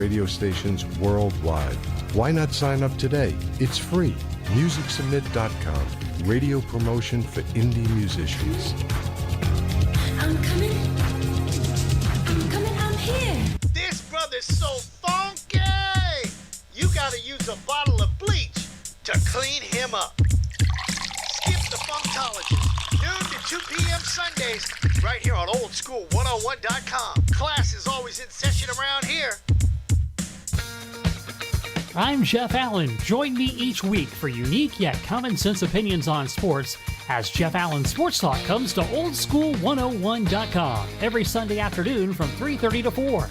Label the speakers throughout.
Speaker 1: radio stations worldwide. Why not sign up today? It's free. MusicSubmit.com. Radio promotion for indie musicians.
Speaker 2: I'm coming, I'm here.
Speaker 3: This brother's so funky! You gotta use a bottle of bleach to clean him up. Skip the Funktologist, noon to 2 p.m. Sundays, right here on oldschool101.com. Class is always in session around here.
Speaker 4: I'm Jeff Allen. Join me each week for unique yet common sense opinions on sports as Jeff Allen Sports Talk comes to oldschool101.com every Sunday afternoon from 3:30 to 4.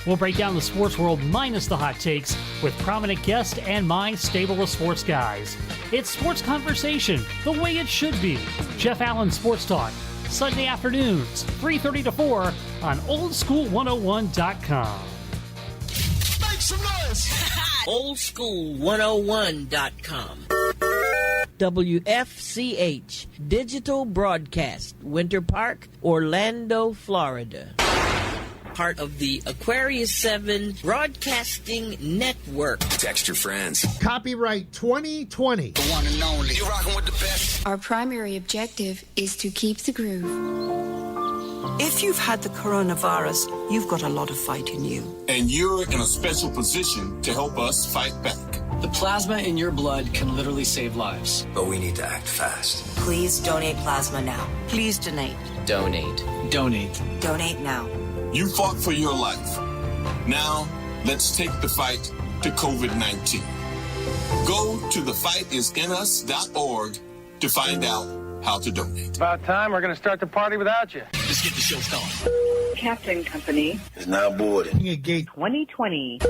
Speaker 4: We'll break down the sports world minus the hot takes with prominent guests and my stable of sports guys. It's sports conversation the way it should be. Jeff Allen Sports Talk, Sunday afternoons, 3:30 to 4 on oldschool101.com.
Speaker 3: Make some noise!
Speaker 5: oldschool101.com. WFCH Digital Broadcast, Winter Park, Orlando, Florida. Part of the Aquarius 7 Broadcasting Network.
Speaker 6: Text your friends.
Speaker 3: Copyright 2020.
Speaker 6: The one and only. You rockin' with the best.
Speaker 2: Our primary objective is to keep the groove.
Speaker 7: If you've had the coronavirus, you've got a lot of fight in you.
Speaker 8: And you're in a special position to help us fight back.
Speaker 9: The plasma in your blood can literally save lives.
Speaker 6: But we need to act fast.
Speaker 7: Please donate plasma now. Please donate.
Speaker 9: Donate. Donate.
Speaker 7: Donate now.
Speaker 8: You fought for your life. Now, let's take the fight to COVID-19. Go to thefightisinuS.org to find out how to donate.
Speaker 9: About time we're going to start the party without you.
Speaker 6: Let's get the show started.
Speaker 10: Captain Company
Speaker 8: Is now boarded.
Speaker 3: Gate
Speaker 10: 2020.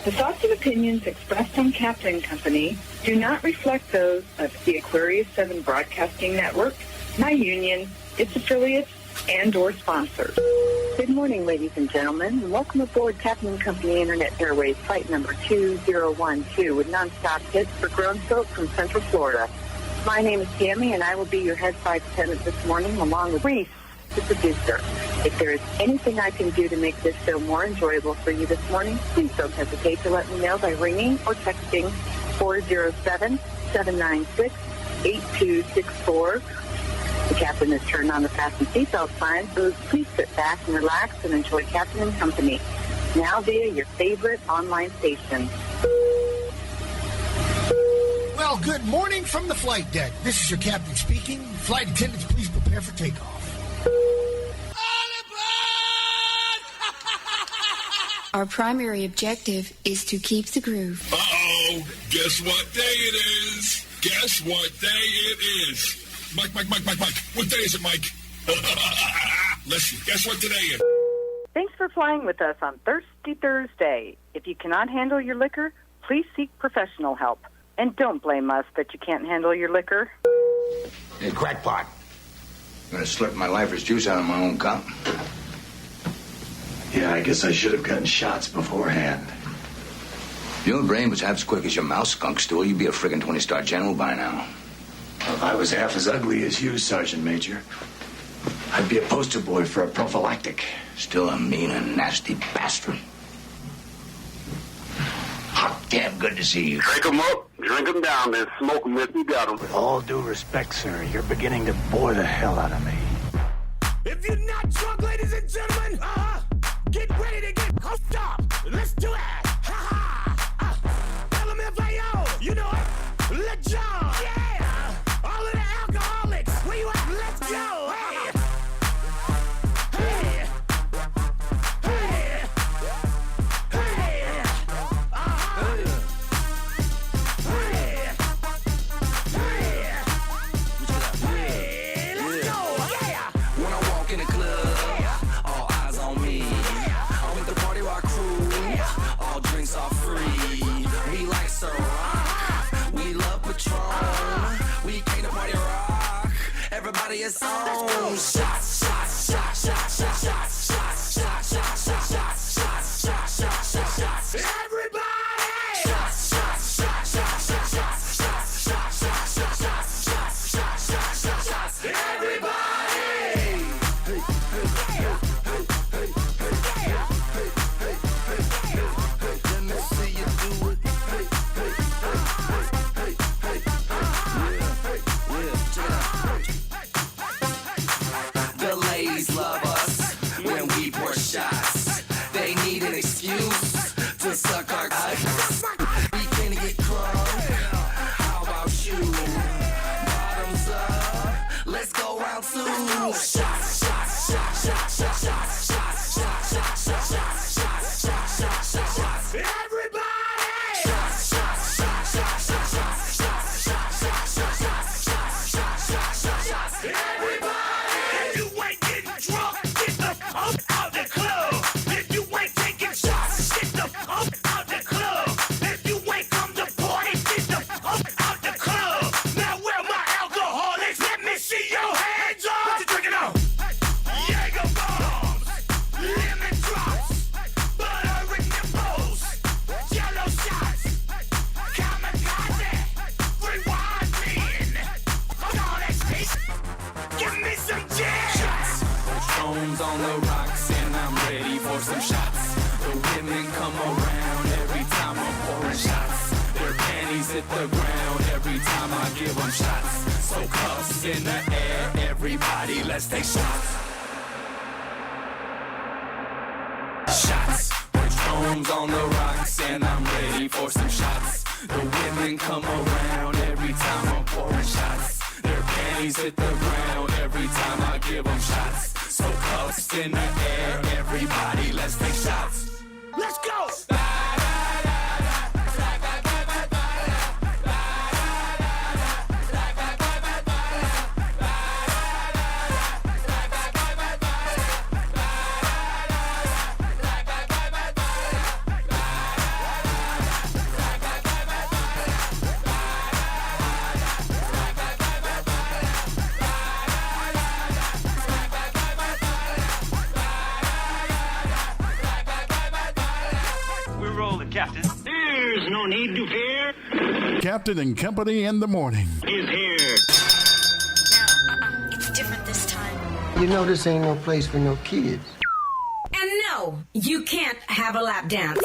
Speaker 10: The thoughts and opinions expressed on Captain Company do not reflect those of the Aquarius 7 Broadcasting Network, my union, its affiliates, and or sponsors. Good morning, ladies and gentlemen, and welcome aboard Captain Company Internet Airways flight number 2012 with nonstop hits for grown folk from Central Florida. My name is Tammy, and I will be your head flight attendant this morning, along with Reese, the producer. If there is anything I can do to make this show more enjoyable for you this morning, please don't hesitate to let me know by ringing or texting 407-796-8264. The captain has turned on the fasten seatbelt sign, so please sit back and relax and enjoy Captain and Company, now via your favorite online station.
Speaker 3: Well, good morning from the flight deck. This is your captain speaking. Flight attendants, please prepare for takeoff.
Speaker 2: Our primary objective is to keep the groove.
Speaker 8: Uh-oh. Guess what day it is? Guess what day it is? Mike. What day is it, Mike? Listen, guess what today is?
Speaker 10: Thanks for flying with us on Thirsty Thursday. If you cannot handle your liquor, please seek professional help. And don't blame us that you can't handle your liquor.
Speaker 6: Hey, crackpot. I'm going to slurp my lifer's juice out of my own cup.
Speaker 11: Yeah, I guess I should have gotten shots beforehand.
Speaker 6: If your brain was half as quick as your mouse, skunk stool, you'd be a friggin' 20-star general by now.
Speaker 11: Well, if I was half as ugly as you, Sergeant Major, I'd be a poster boy for a prophylactic.
Speaker 6: Still a mean and nasty bastard. Hot damn good to see you.
Speaker 12: Drink them up, drink them down, then smoke them if you got them.
Speaker 11: With all due respect, sir, you're beginning to bore the hell out of me.
Speaker 3: If you're not drunk, ladies and gentlemen, get ready to get hooked up. Let's do it. LMFAO, you know it. Let go. Yeah. All of the alcoholics, where you at? Let's go. Hey. Hey. Hey. Hey. Hey. Hey. Let's go. Yeah.
Speaker 6: When I walk in the club, all eyes on me. I'm with the party rock crew, all drinks are free. We like Ciroc, we love Patron. We came to party rock, everybody is on. Shots, shots, shots, shots, shots, shots, shots, shots, shots, shots, shots, shots, shots, shots, shots, shots.
Speaker 3: Everybody!
Speaker 6: Shots, shots, shots, shots, shots, shots, shots, shots, shots, shots, shots, shots, shots, shots, shots.
Speaker 3: Everybody!
Speaker 6: come around every time I'm pouring shots. Their panties hit the ground every time I give them shots. So cuffs in the air, everybody, let's take shots. Shots. Patron's on the rocks and I'm ready for some shots. The women come around every time I'm pouring shots. Their panties hit the ground every time I give them shots. So cuffs in the air, everybody, let's take shots. Let's go!
Speaker 13: Captain. There's no need to fear.
Speaker 14: Captain and Company in the morning.
Speaker 13: Is here.
Speaker 15: No, it's different this time.
Speaker 16: You know this ain't no place for no kids.
Speaker 17: And no, you can't have a lap dance.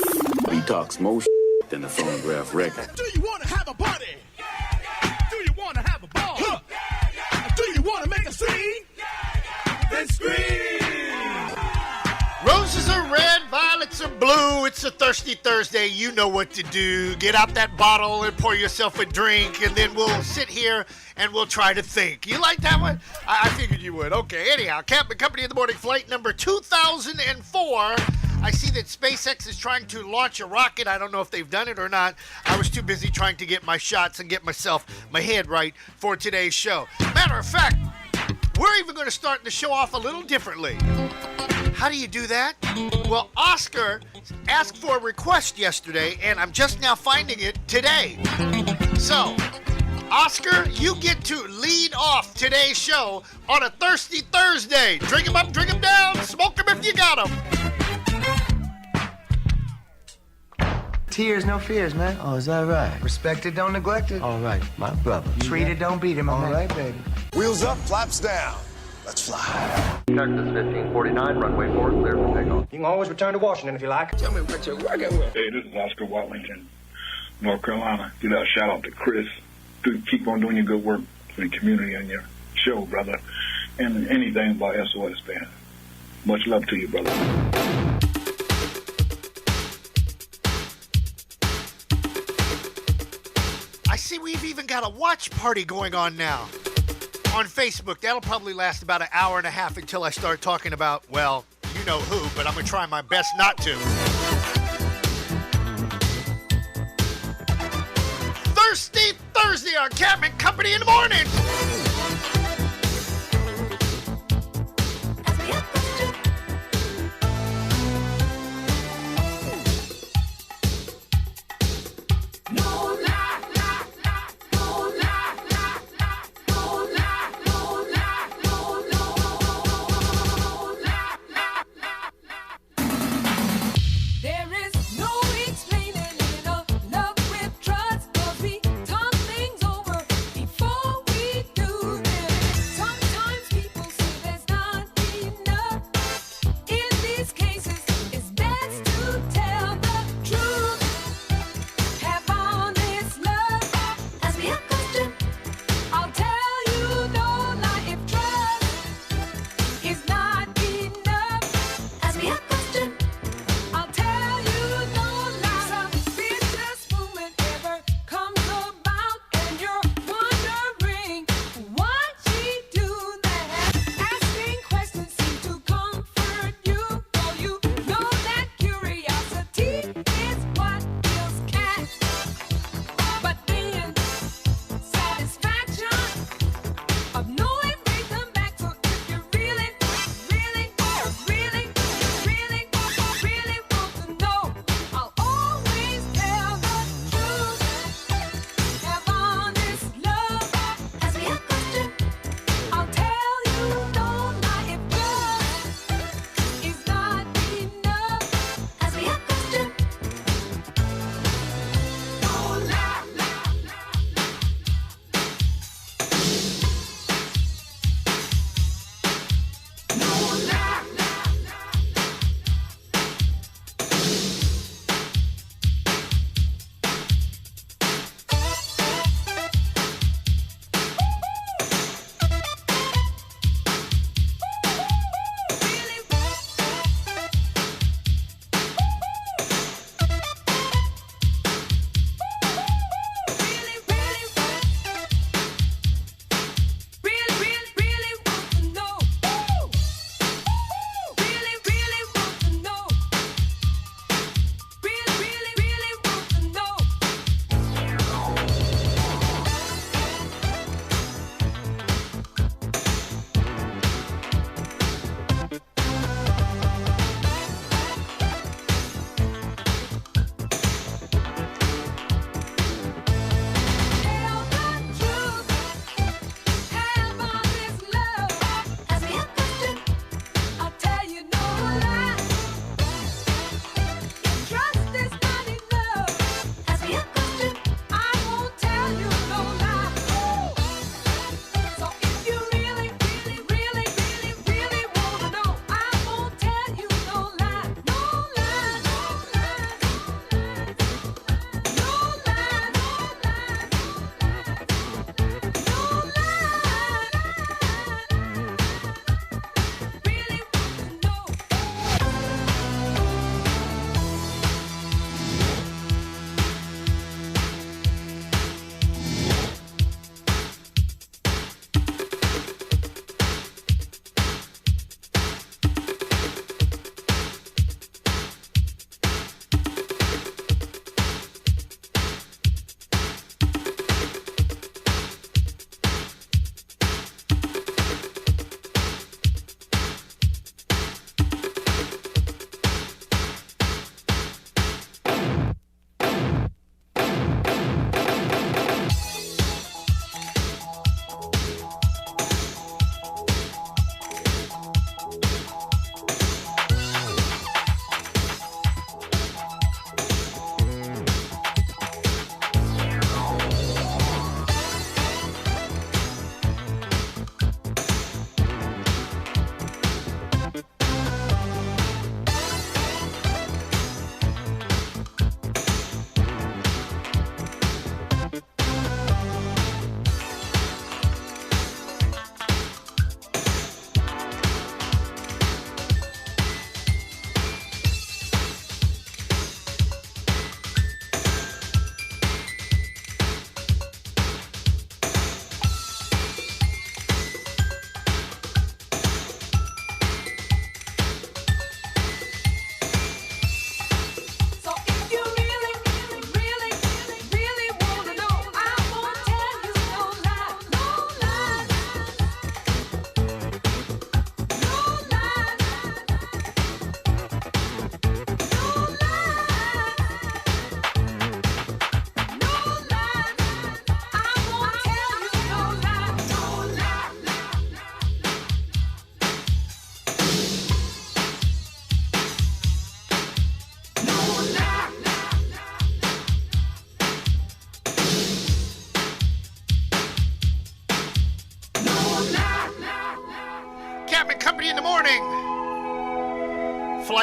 Speaker 18: He talks more than the phonograph record.
Speaker 19: Do you want to have a party? Do you want to have a ball? Do you want to make a scene? Then scream!
Speaker 3: Roses are red, violets are blue. It's a thirsty Thursday. You know what to do. Get out that bottle and pour yourself a drink, and then we'll sit here and we'll try to think. You like that one? I figured you would. Okay, anyhow, Captain Company in the Morning, flight number 2004. I see that SpaceX is trying to launch a rocket. I don't know if they've done it or not. I was too busy trying to get my shots and get my head right for today's show. Matter of fact, we're even going to start the show off a little differently. How do you do that? Well, Oscar asked for a request yesterday, and I'm just now finding it today. So, Oscar, you get to lead off today's show on a Thirsty Thursday. Drink 'em up, drink 'em down, smoke 'em if you got 'em.
Speaker 16: Tears, no fears, man. Oh, is that right? Respect it, don't neglect it. All right, my brother. Treat it, don't beat him. All right, baby.
Speaker 20: Wheels up, flaps down. Let's fly.
Speaker 21: Texas 1549, runway 4, clear for takeoff.
Speaker 16: You can always return to Washington if you like. Tell me what you're working with.
Speaker 22: Hey, this is Oscar Watlington, North Carolina. Give out a shout out to Chris. Keep on doing your good work for the community and your show, brother. And anything about SOS Band. Much love to you, brother.
Speaker 3: I see we've even got a watch party going on now on Facebook. That'll probably last about an hour and a half until I start talking about, well, you know who, but I'm going to try my best not to. Thirsty Thursday on Captain Company in the morning.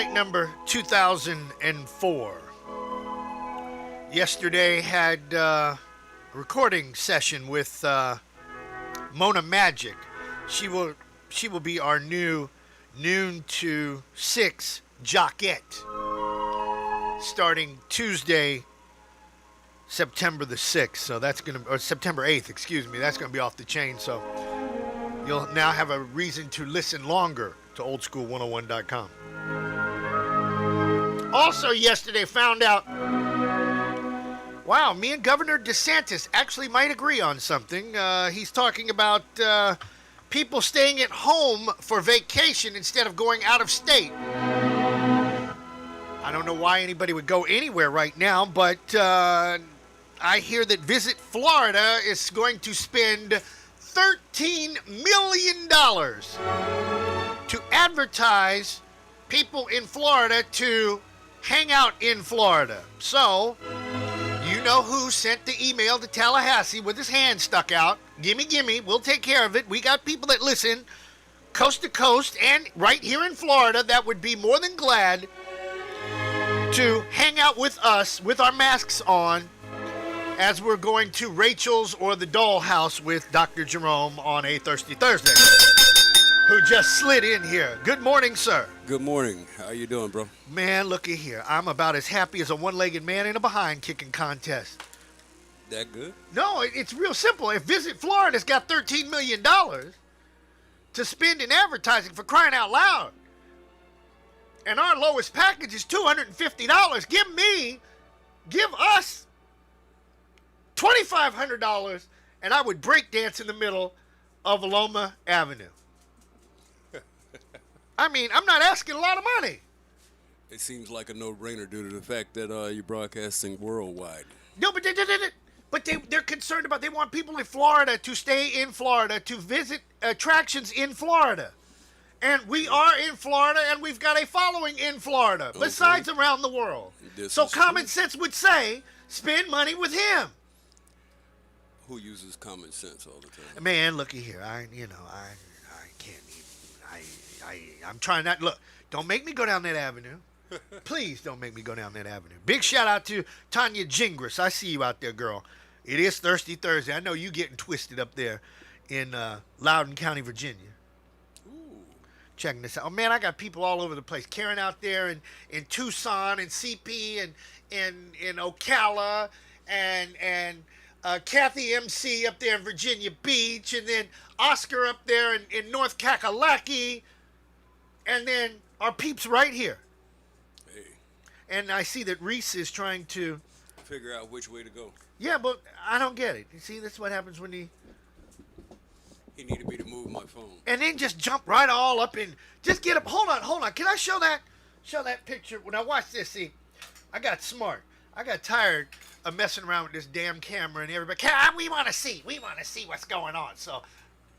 Speaker 3: flight number 2004. Yesterday had a recording session with Mona Magic. She will be our new noon to 6 jockette starting Tuesday, September the 6th. So that's going to, or September 8th, excuse me. That's going to be off the chain. So you'll now have a reason to listen longer to oldschool101.com. Also yesterday found out, wow, me and Governor DeSantis actually might agree on something. He's talking about people staying at home for vacation instead of going out of state. I don't know why anybody would go anywhere right now, but I hear that Visit Florida is going to spend $13 million to advertise people in Florida to hang out in Florida. So, you know who sent the email to Tallahassee with his hand stuck out. Gimme, we'll take care of it. We got people that listen coast to coast and right here in Florida that would be more than glad to hang out with us with our masks on as we're going to Rachel's or the Dollhouse with Dr. Jerome on a Thirsty Thursday, who just slid in here. Good morning, sir.
Speaker 1: Good morning. How you doing, bro?
Speaker 3: Man, looky here. I'm about as happy as a one-legged man in a behind-kicking contest.
Speaker 1: That good?
Speaker 3: No, it's real simple. If Visit Florida's got $13 million to spend in advertising, for crying out loud, and our lowest package is $250, give us $2,500, and I would break dance in the middle of Aloma Avenue. I mean, I'm not asking a lot of money.
Speaker 1: It seems like a no-brainer due to the fact that you're broadcasting worldwide.
Speaker 3: No, but they're concerned about, they want people in Florida to stay in Florida, to visit attractions in Florida. And we are in Florida, and we've got a following in Florida, okay, besides around the world. So common sense would say, spend money with him.
Speaker 1: Who uses common sense all the time?
Speaker 3: Man, looky here. I can't even. I'm trying not. Look, don't make me go down that avenue. Please don't make me go down that avenue. Big shout out to Tanya Gingras. I see you out there, girl. It is Thirsty Thursday. I know you getting twisted up there in Loudoun County, Virginia. Checking this out. Oh, man, I got people all over the place. Karen out there in Tucson and CP and in Ocala and Kathy MC up there in Virginia Beach, and then Oscar up there in North Kakalaki, and then our peeps right here.
Speaker 1: Hey.
Speaker 3: And I see that Reese is trying to
Speaker 1: figure out which way to go.
Speaker 3: Yeah, but I don't get it. You see, that's what happens when he
Speaker 1: needed me to move my phone.
Speaker 3: And then just jump right all up in. Just get up. Hold on. Can I show that picture? Now watch this. See, I got smart. I got tired of messing around with this damn camera and everybody. We want to see what's going on. So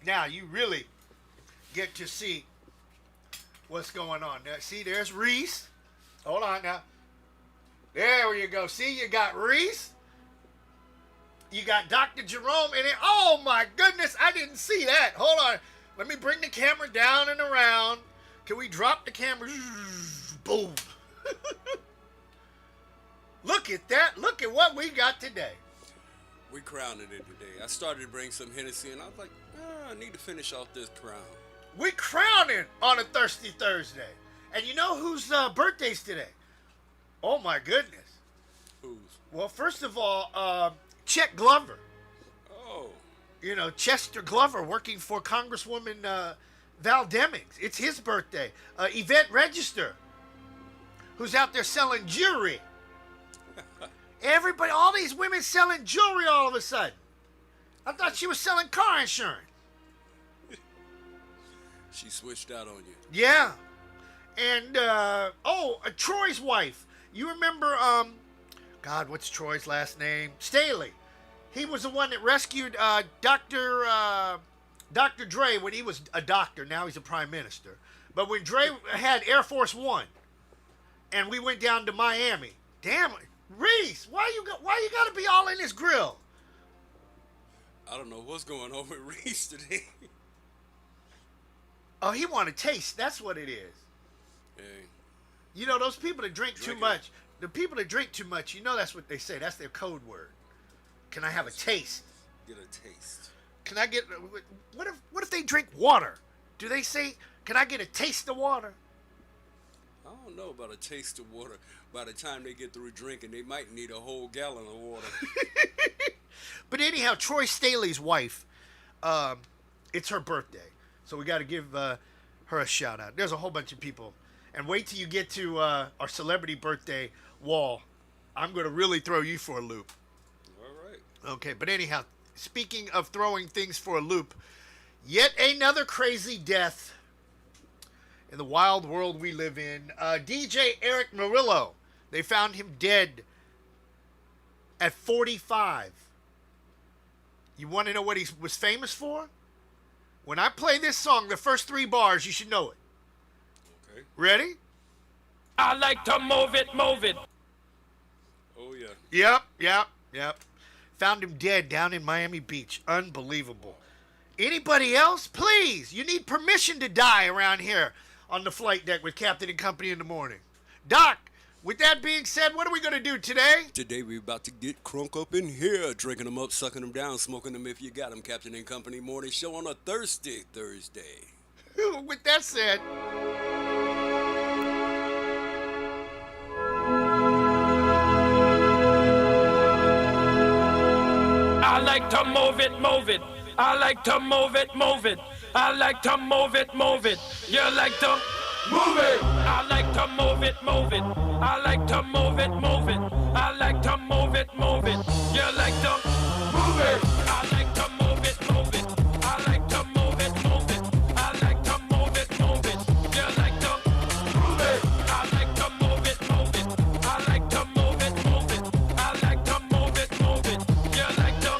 Speaker 3: now you really get to see what's going on. Now, see, there's Reese. Hold on now. There you go. See, you got Reese. You got Dr. Jerome in it. Oh, my goodness. I didn't see that. Hold on. Let me bring the camera down and around. Can we drop the camera? Boom. Look at that. Look at what we got today.
Speaker 1: We crowned it today. I started to bring some Hennessy, and I was like, I need to finish off this crown.
Speaker 3: We crowning on a Thirsty Thursday. And you know whose birthday's today? Oh, my goodness.
Speaker 1: Whose?
Speaker 3: Well, first of all, Chet Glover.
Speaker 1: Oh.
Speaker 3: You know, Chester Glover working for Congresswoman Val Demings. It's his birthday. Yvette Register, who's out there selling jewelry. Everybody, all these women selling jewelry all of a sudden. I thought she was selling car insurance.
Speaker 1: She switched out on you.
Speaker 3: Yeah. And, Troy's wife. You remember, God, what's Troy's last name? Staley. He was the one that rescued Dr. Dre when he was a doctor. Now he's a prime minister. But when Dre had Air Force One, and we went down to Miami. Damn it, Reese, why you got to be all in his grill?
Speaker 1: I don't know what's going on with Reese today.
Speaker 3: Oh, he want to taste. That's what it is.
Speaker 1: Hey,
Speaker 3: You know, those people that drink too much, the people that drink too much, you know that's what they say. That's their code word. Can I have a taste?
Speaker 1: Get a taste.
Speaker 3: Can I get, what if they drink water? Do they say, can I get a taste of water?
Speaker 1: I don't know about a taste of water. By the time they get through drinking, they might need a whole gallon of water.
Speaker 3: But anyhow, Troy Staley's wife, it's her birthday. So we got to give her a shout out. There's a whole bunch of people. And wait till you get to our celebrity birthday wall. I'm going to really throw you for a loop.
Speaker 1: All right.
Speaker 3: Okay, but anyhow, speaking of throwing things for a loop, yet another crazy death in the wild world we live in. DJ Eric Murillo, they found him dead at 45. You want to know what he was famous for? When I play this song, the first 3 bars, you should know it.
Speaker 1: Okay.
Speaker 3: Ready?
Speaker 4: I like to move it, move it.
Speaker 1: Oh, yeah.
Speaker 3: Yep. Found him dead down in Miami Beach. Unbelievable. Anybody else? Please, you need permission to die around here on the flight deck with Captain and Company in the morning. Doc, with that being said, what are we going to do today?
Speaker 1: Today we're about to get crunk up in here, drinking them up, sucking them down, smoking them if you got them. Captain and Company morning show on a Thursday.
Speaker 3: With that said...
Speaker 4: I like to move it, move it. I like to move it, move it. I like to move it, move it. You like to move it. I like to move it, move it. I like to move it, move it. I like to move it, move it. You like to move it. I like to move it, move it. I like to move it, move it. I like to move it, move it. You like to move it. I like to move it, move it. I like to move it, move it. I like to move it, move it. You like to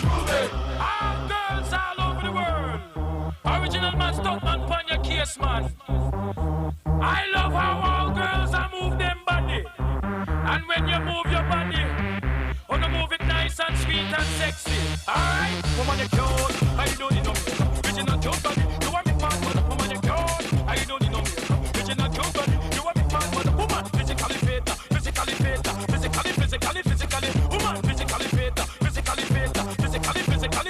Speaker 4: move it. All girls all over the world. Original man, stunt man, pon your case, man. I love how all girls are move them body. And when you move your body, wanna move it nice and sweet and sexy. Alright, woman, you're cute. How you doing, no makeup? Original cute body. You want me man, mother, woman, you're cute. How you doing, no makeup? Original cute body. You want me man, mother, woman, physically fit, physically fit, physically, woman, physically fit,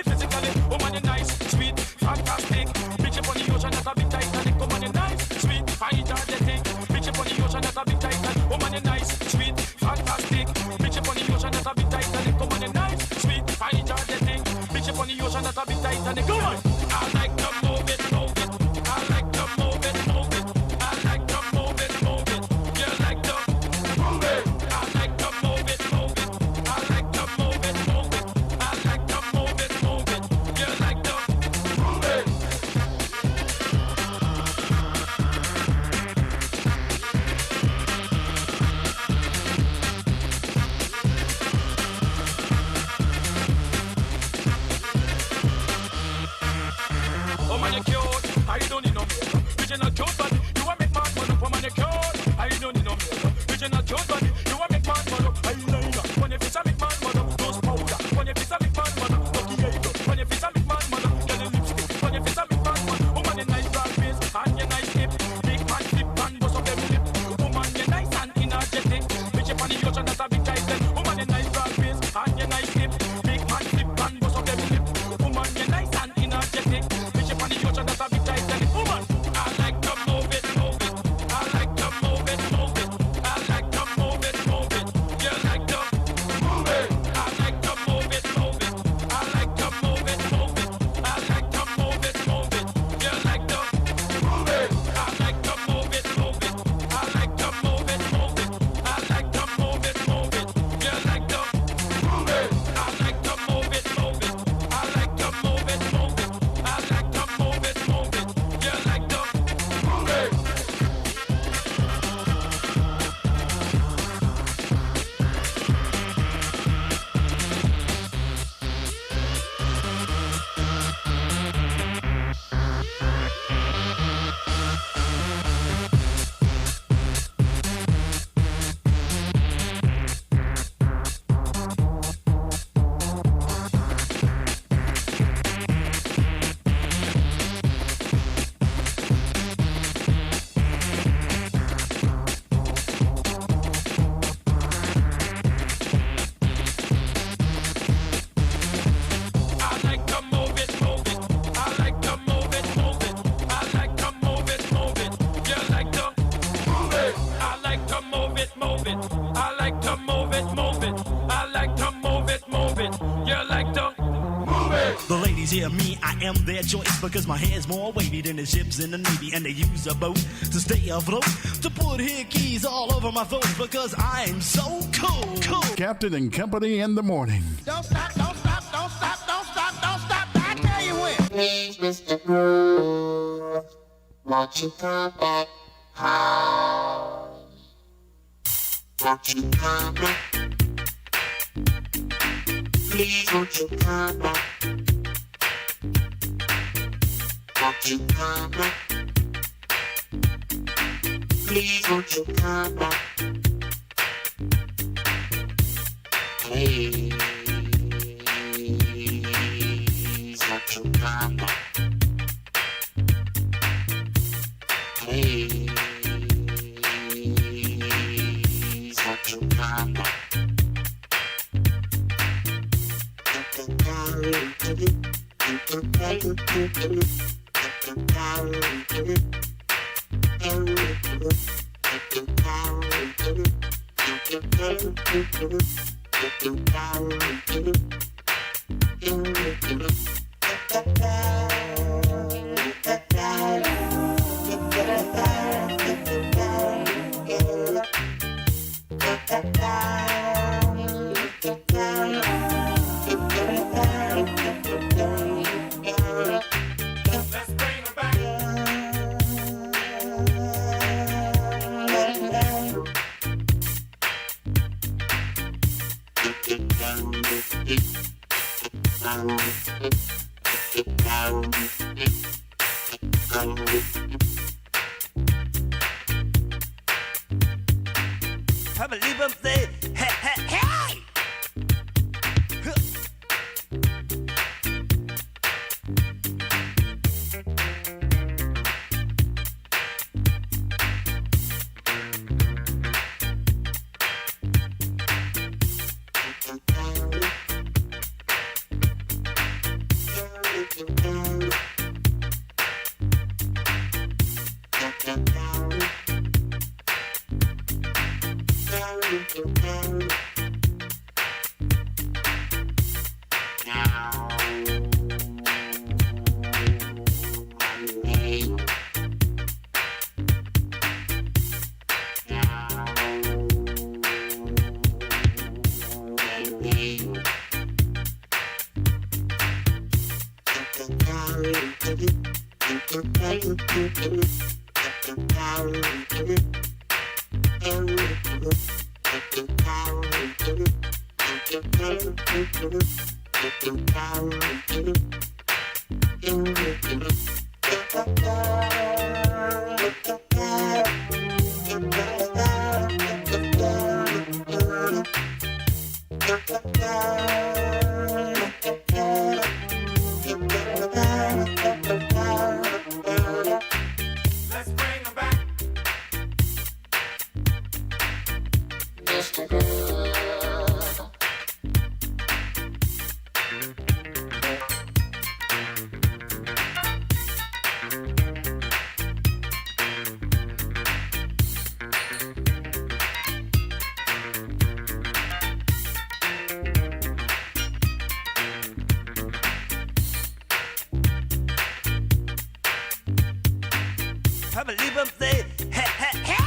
Speaker 4: physically, woman, you're nice, sweet, fantastic. Bitch up on the ocean, that's a big Titanic. Woman, you're nice, sweet, fine, energetic. Bitch up on the ocean, that's a big Titanic. Woman, you're nice, sweet, fantastic. Bitch up on the ocean, that's a big Titanic. Woman, you're nice, sweet, fine, energetic. Bitch up on the ocean, that's a big Titanic. Go on. I like to move it, move it. I like to move it, move it. I like to move it, move it. You like to move it. I like to move it, move it. I like to move it, move it. I like to move it, move it. You like to move it.
Speaker 19: Yeah, me, I am their choice because my hair's more wavy than the ships in the Navy, and they use a boat to stay afloat, to put hickeys all over my throat because I'm so cool.
Speaker 14: Captain and Company in the morning.
Speaker 19: Don't stop, don't stop, don't stop, don't stop, don't stop. I tell you when.
Speaker 5: Please, Mr. Groove, won't you come back home? Won't you come back? Please, won't you come back? Won't you come back? Please, won't you come back? Please, won't you come back? Please, won't you come back?
Speaker 19: I believe him say, hey, hey, hey! I believe him say, hey, hey, hey!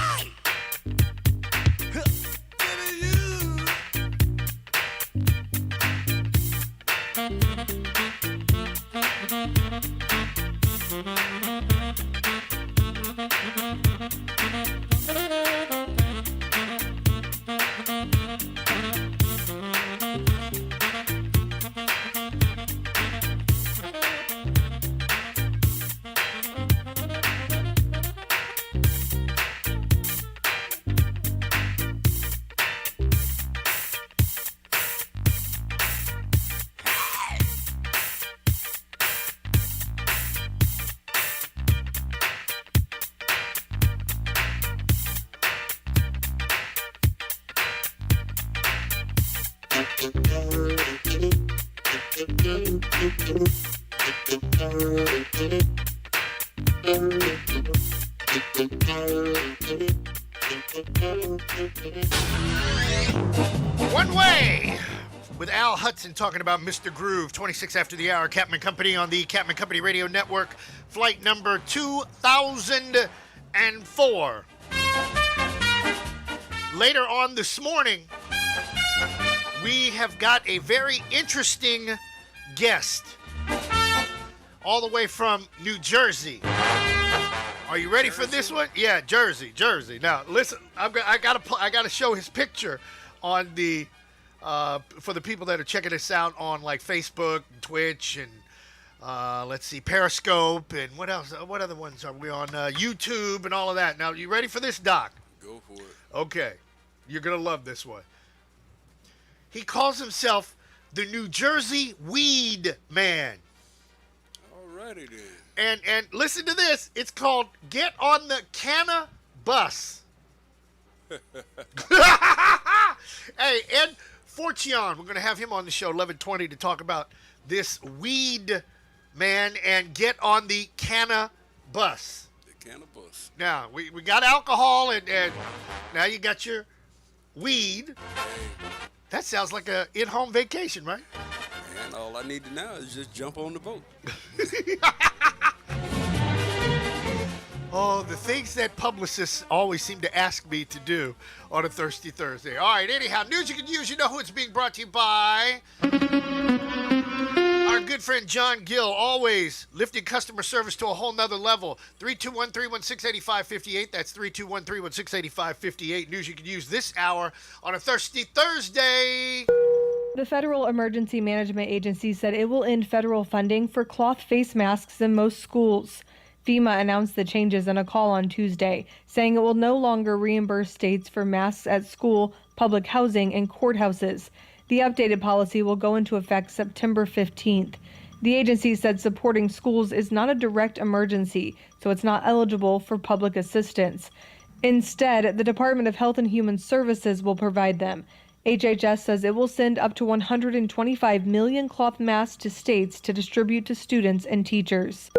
Speaker 3: with Al Hudson talking about Mr. Groove, 26 after the hour, Captain Company on the Captain Company Radio Network, flight number 2004. Later on this morning, we have got a very interesting guest, all the way from New Jersey. Are you ready for this one? Yeah, Jersey. Now, listen, I gotta show his picture on the for the people that are checking us out on like Facebook, and Twitch, and let's see, Periscope, and what else? What other ones are we on? YouTube and all of that. Now, you ready for this, Doc?
Speaker 1: Go for it.
Speaker 3: Okay, you're gonna love this one. He calls himself the New Jersey Weed Man.
Speaker 1: Alrighty then.
Speaker 3: And listen to this. It's called Get on the Canna Bus. Hey, Ed Forcion, we're going to have him on the show 11:20 to talk about this weed man and get on the Canna Bus.
Speaker 1: The Canna Bus.
Speaker 3: Now, we got alcohol and now you got your weed. That sounds like a in-home vacation, right?
Speaker 1: And all I need to now is just jump on the boat.
Speaker 3: Oh, the things that publicists always seem to ask me to do on a Thirsty Thursday. All right, anyhow, news you can use. You know who it's being brought to you by. Our good friend John Gill, always lifting customer service to a whole nother level. 321-316-8558. That's 321-316-8558. News you can use this hour on a Thirsty Thursday.
Speaker 7: The Federal Emergency Management Agency said it will end federal funding for cloth face masks in most schools. FEMA announced the changes in a call on Tuesday, saying it will no longer reimburse states for masks at school, public housing, and courthouses. The updated policy will go into effect September 15th. The agency said supporting schools is not a direct emergency, so it's not eligible for public assistance. Instead, the Department of Health and Human Services will provide them. HHS says it will send up to 125 million cloth masks to states to distribute to students and teachers.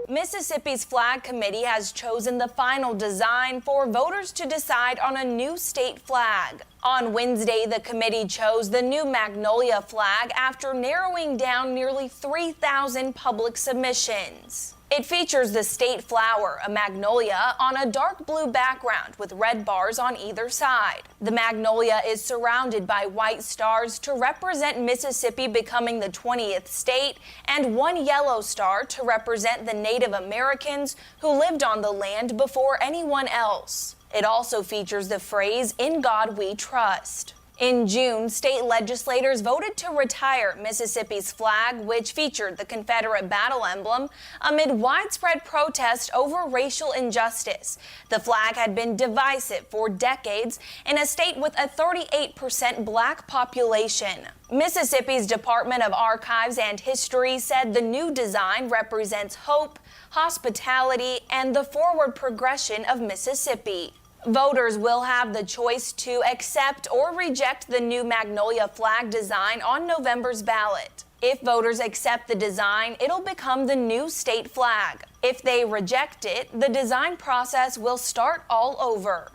Speaker 9: Mississippi's Flag Committee has chosen the final design for voters to decide on a new state flag. On Wednesday, the committee chose the new Magnolia flag after narrowing down nearly 3,000 public submissions. It features the state flower, a magnolia, on a dark blue background with red bars on either side. The magnolia is surrounded by white stars to represent Mississippi becoming the 20th state, and one yellow star to represent the Native Americans who lived on the land before anyone else. It also features the phrase, "In God We Trust." In June, state legislators voted to retire Mississippi's flag, which featured the Confederate battle emblem, amid widespread protest over racial injustice. The flag had been divisive for decades in a state with a 38% black population. Mississippi's Department of Archives and History said the new design represents hope, hospitality, and the forward progression of Mississippi. Voters will have the choice to accept or reject the new Magnolia flag design on November's ballot. If voters accept the design, it'll become the new state flag. If they reject it, the design process will start all over.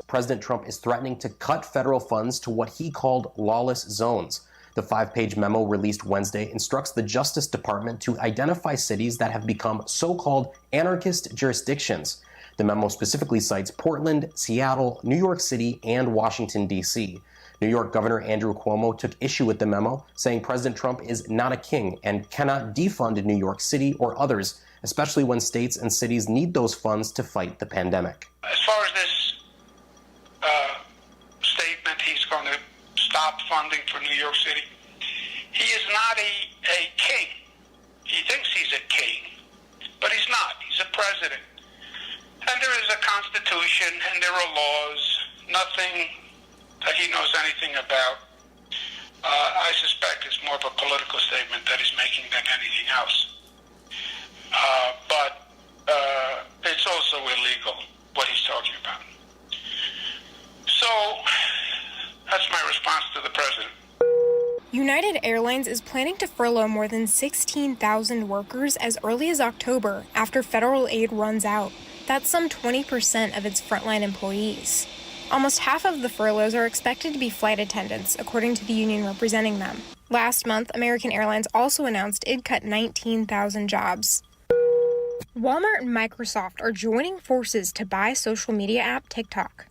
Speaker 23: President Trump is threatening to cut federal funds to what he called lawless zones. The 5-page memo released Wednesday instructs the Justice Department to identify cities that have become so-called anarchist jurisdictions. The memo specifically cites Portland, Seattle, New York City, and Washington, D.C. New York Governor Andrew Cuomo took issue with the memo, saying President Trump is not a king and cannot defund New York City or others, especially when states and cities need those funds to fight the pandemic.
Speaker 24: As far as this statement, he's going to stop funding for New York City. He is not a king. He thinks he's a king, but he's not. He's a president. And there is a constitution and there are laws, nothing that he knows anything about. I suspect it's more of a political statement that he's making than anything else. But it's also illegal, what he's talking about. So that's my response to the president.
Speaker 25: United Airlines is planning to furlough more than 16,000 workers as early as October after federal aid runs out. That's some 20% of its frontline employees. Almost half of the furloughs are expected to be flight attendants, according to the union representing them. Last month, American Airlines also announced it'd cut 19,000 jobs. Walmart and Microsoft are joining forces to buy social media app TikTok.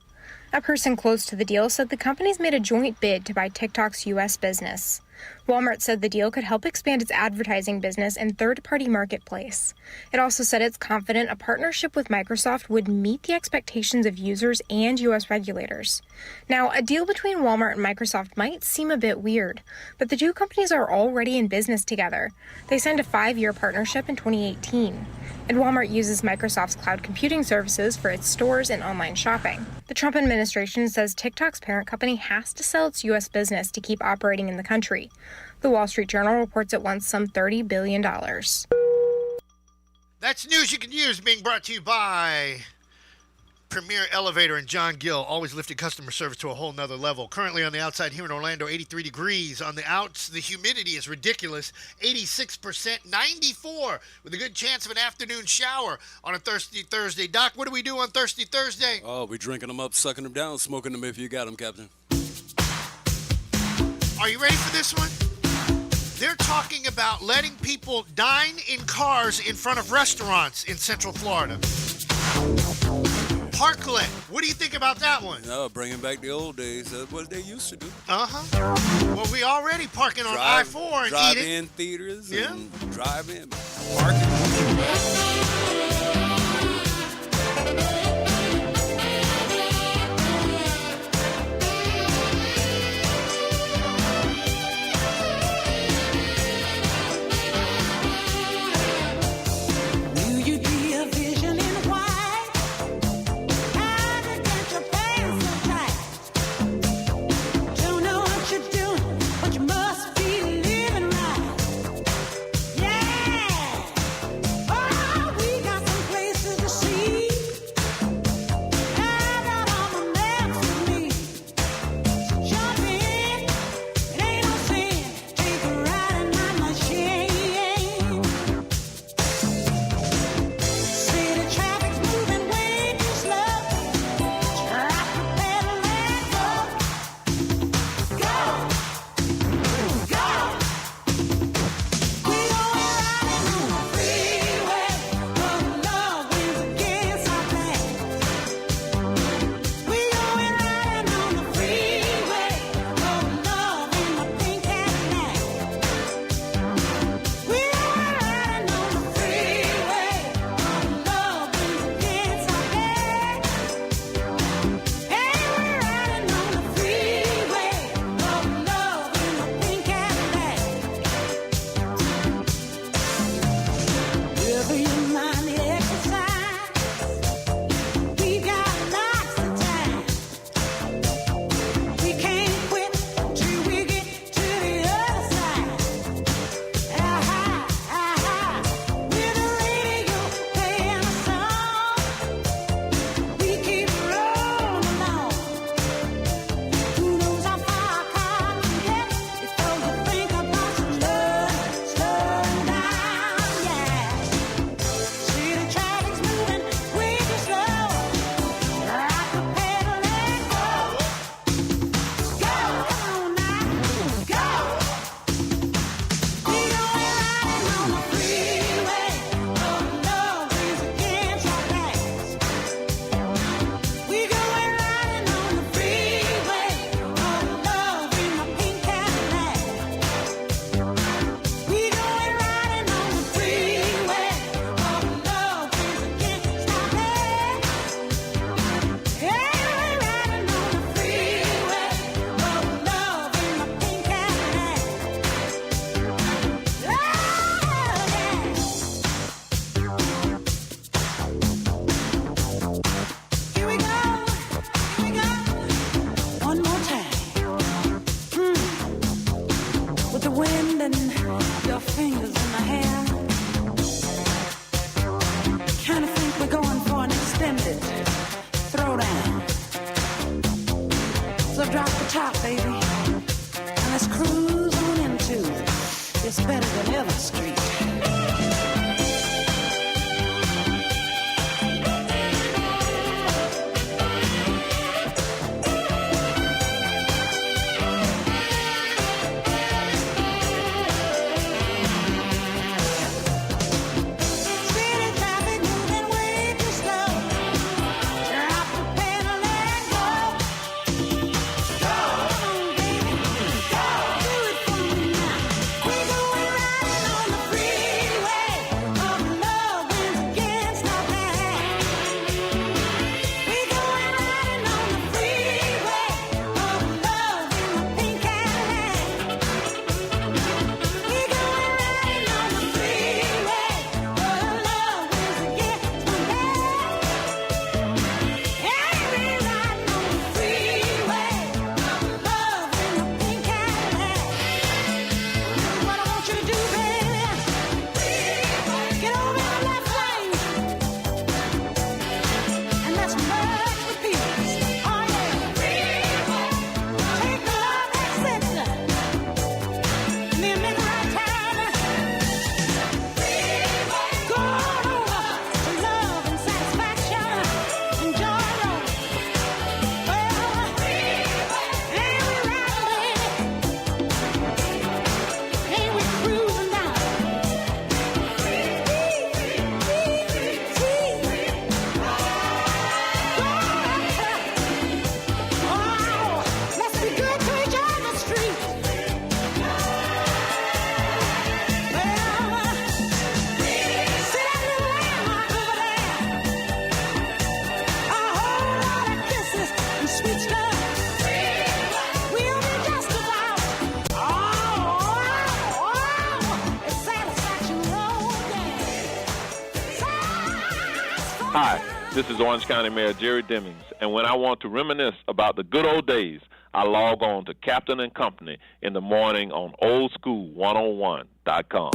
Speaker 25: A person close to the deal said the companies made a joint bid to buy TikTok's U.S. business. Walmart said the deal could help expand its advertising business and third-party marketplace. It also said it's confident a partnership with Microsoft would meet the expectations of users and U.S. regulators. Now, a deal between Walmart and Microsoft might seem a bit weird, but the two companies are already in business together. They signed a 5-year partnership in 2018. And Walmart uses Microsoft's cloud computing services for its stores and online shopping. The Trump administration says TikTok's parent company has to sell its U.S. business to keep operating in the country. The Wall Street Journal reports it wants some $30 billion.
Speaker 3: That's news you can use, being brought to you by Premier Elevator and John Gill, always lifting customer service to a whole nother level. Currently on the outside here in Orlando, 83 degrees. On the outs, the humidity is ridiculous, 86%, 94, with a good chance of an afternoon shower on a Thirsty Thursday. Doc, what do we do on Thirsty Thursday?
Speaker 1: Oh, we drinking them up, sucking them down, smoking them if you got them, Captain.
Speaker 3: Are you ready for this one? They're talking about letting people dine in cars in front of restaurants in Central Florida. Parklet. What do you think about that one?
Speaker 1: No, bringing back the old days. That's what they used to do.
Speaker 3: Uh-huh. Well, we already parking on I-4 and eating.
Speaker 1: Drive-in theaters
Speaker 3: Yeah.
Speaker 1: and drive-in parking.
Speaker 2: Hi, this is Orange County Mayor Jerry Demings, and when I want to reminisce about the good old days, I log on to Captain and Company in the morning on oldschool101.com.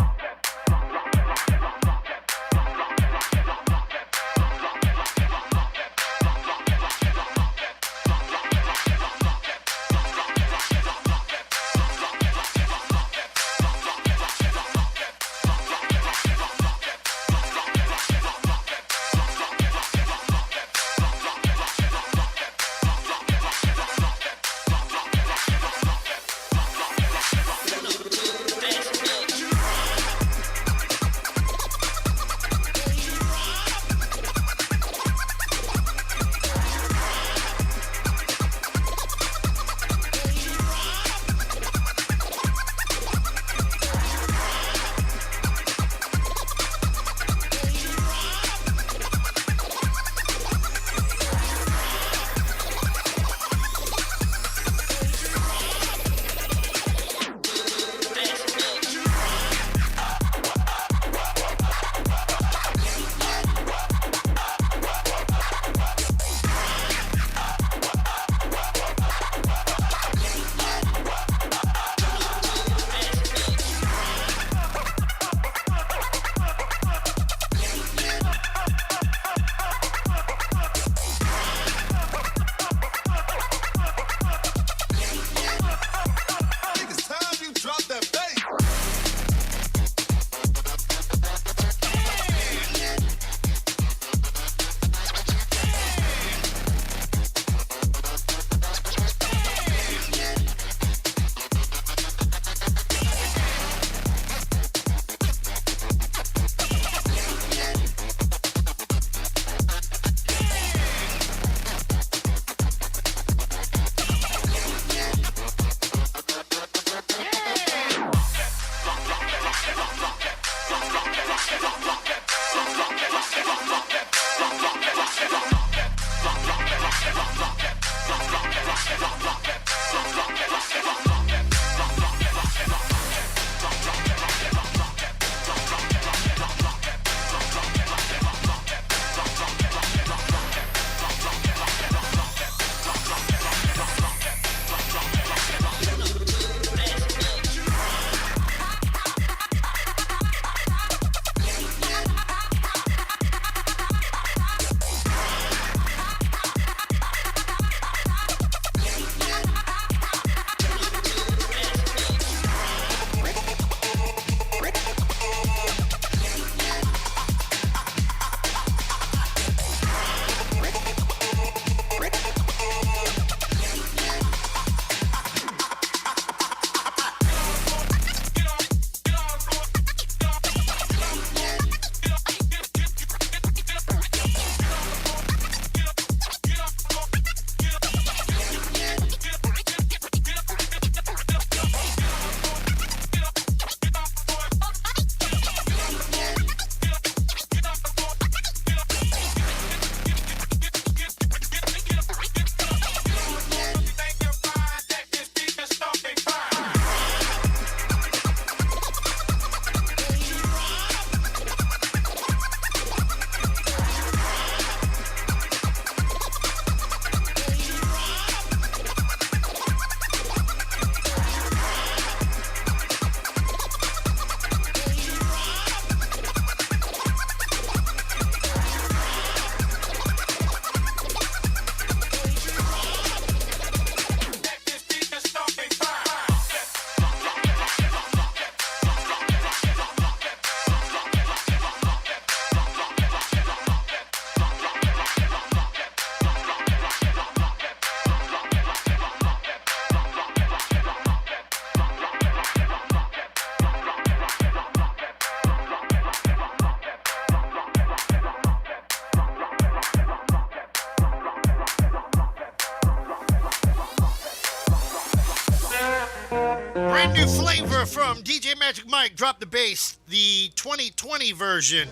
Speaker 3: Brand new flavor from DJ Magic Mike. Drop the Bass, the 2020 version.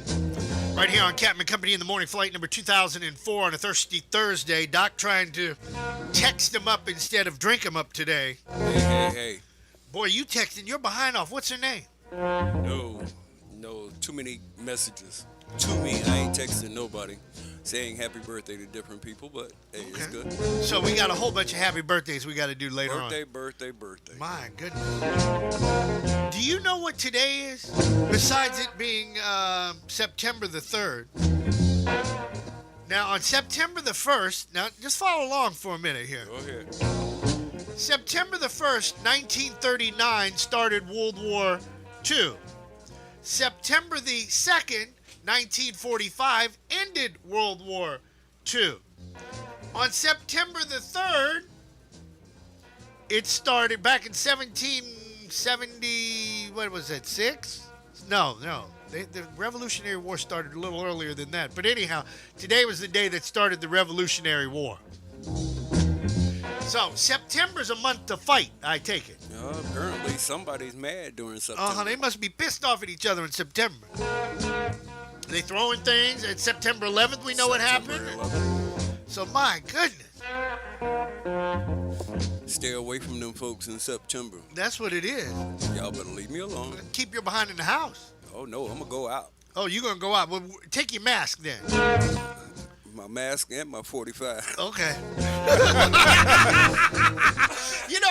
Speaker 3: Right here on Captain Company in the Morning, flight number 2004 on a thirsty Thursday. Doc trying to text him up instead of drink him up today.
Speaker 1: Hey.
Speaker 3: Boy, you texting. You're behind off. What's her name?
Speaker 1: No. Too many messages. To me, I ain't texting nobody. saying happy birthday to different people, but hey, it's good.
Speaker 3: So we got a whole bunch of happy birthdays we got to do later on.
Speaker 1: Birthday.
Speaker 3: My goodness. Do you know what today is? Besides it being September the 3rd. Now, on September the 1st, now just follow along for a minute here.
Speaker 1: Go ahead.
Speaker 3: September the 1st, 1939, started World War II. September the 2nd, 1945, ended World War II. On September the 3rd, it started back in 1770, what was it, 6? No. The Revolutionary War started a little earlier than that. But anyhow, today was the day that started the Revolutionary War. So, September's a month to fight, I take it.
Speaker 1: Apparently somebody's mad during September.
Speaker 3: They must be pissed off at each other in September. They throwing things. At September 11th, we know what happened.
Speaker 1: 11th.
Speaker 3: So, my goodness.
Speaker 1: Stay away from them folks in September.
Speaker 3: That's what it is.
Speaker 1: Y'all better leave me alone.
Speaker 3: Keep your behind in the house.
Speaker 1: Oh, no, I'm going to go out.
Speaker 3: Oh, you're going to go out. Well, take your mask then.
Speaker 1: My mask and my 45.
Speaker 3: Okay.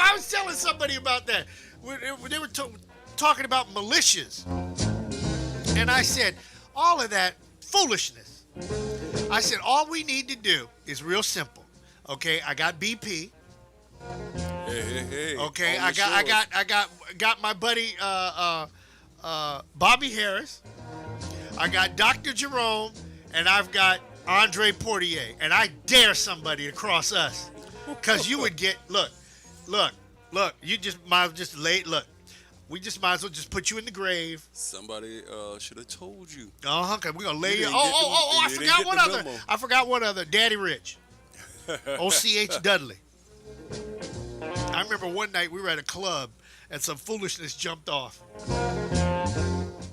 Speaker 3: I was telling somebody about that. They were talking about militias. And I said, all of that foolishness. I said, all we need to do is real simple. Okay, I got BP.
Speaker 1: Hey.
Speaker 3: Okay, I got my buddy Bobby Harris. I got Dr. Jerome, and I've got Andre Portier, and I dare somebody to cross us, because you would get look. You just might as well we just might as well just put you in the grave.
Speaker 1: Somebody should have told you.
Speaker 3: Okay, we're gonna lay you. I forgot one other. I forgot one other. Daddy Rich, O.C.H. Dudley. I remember one night we were at a club and some foolishness jumped off.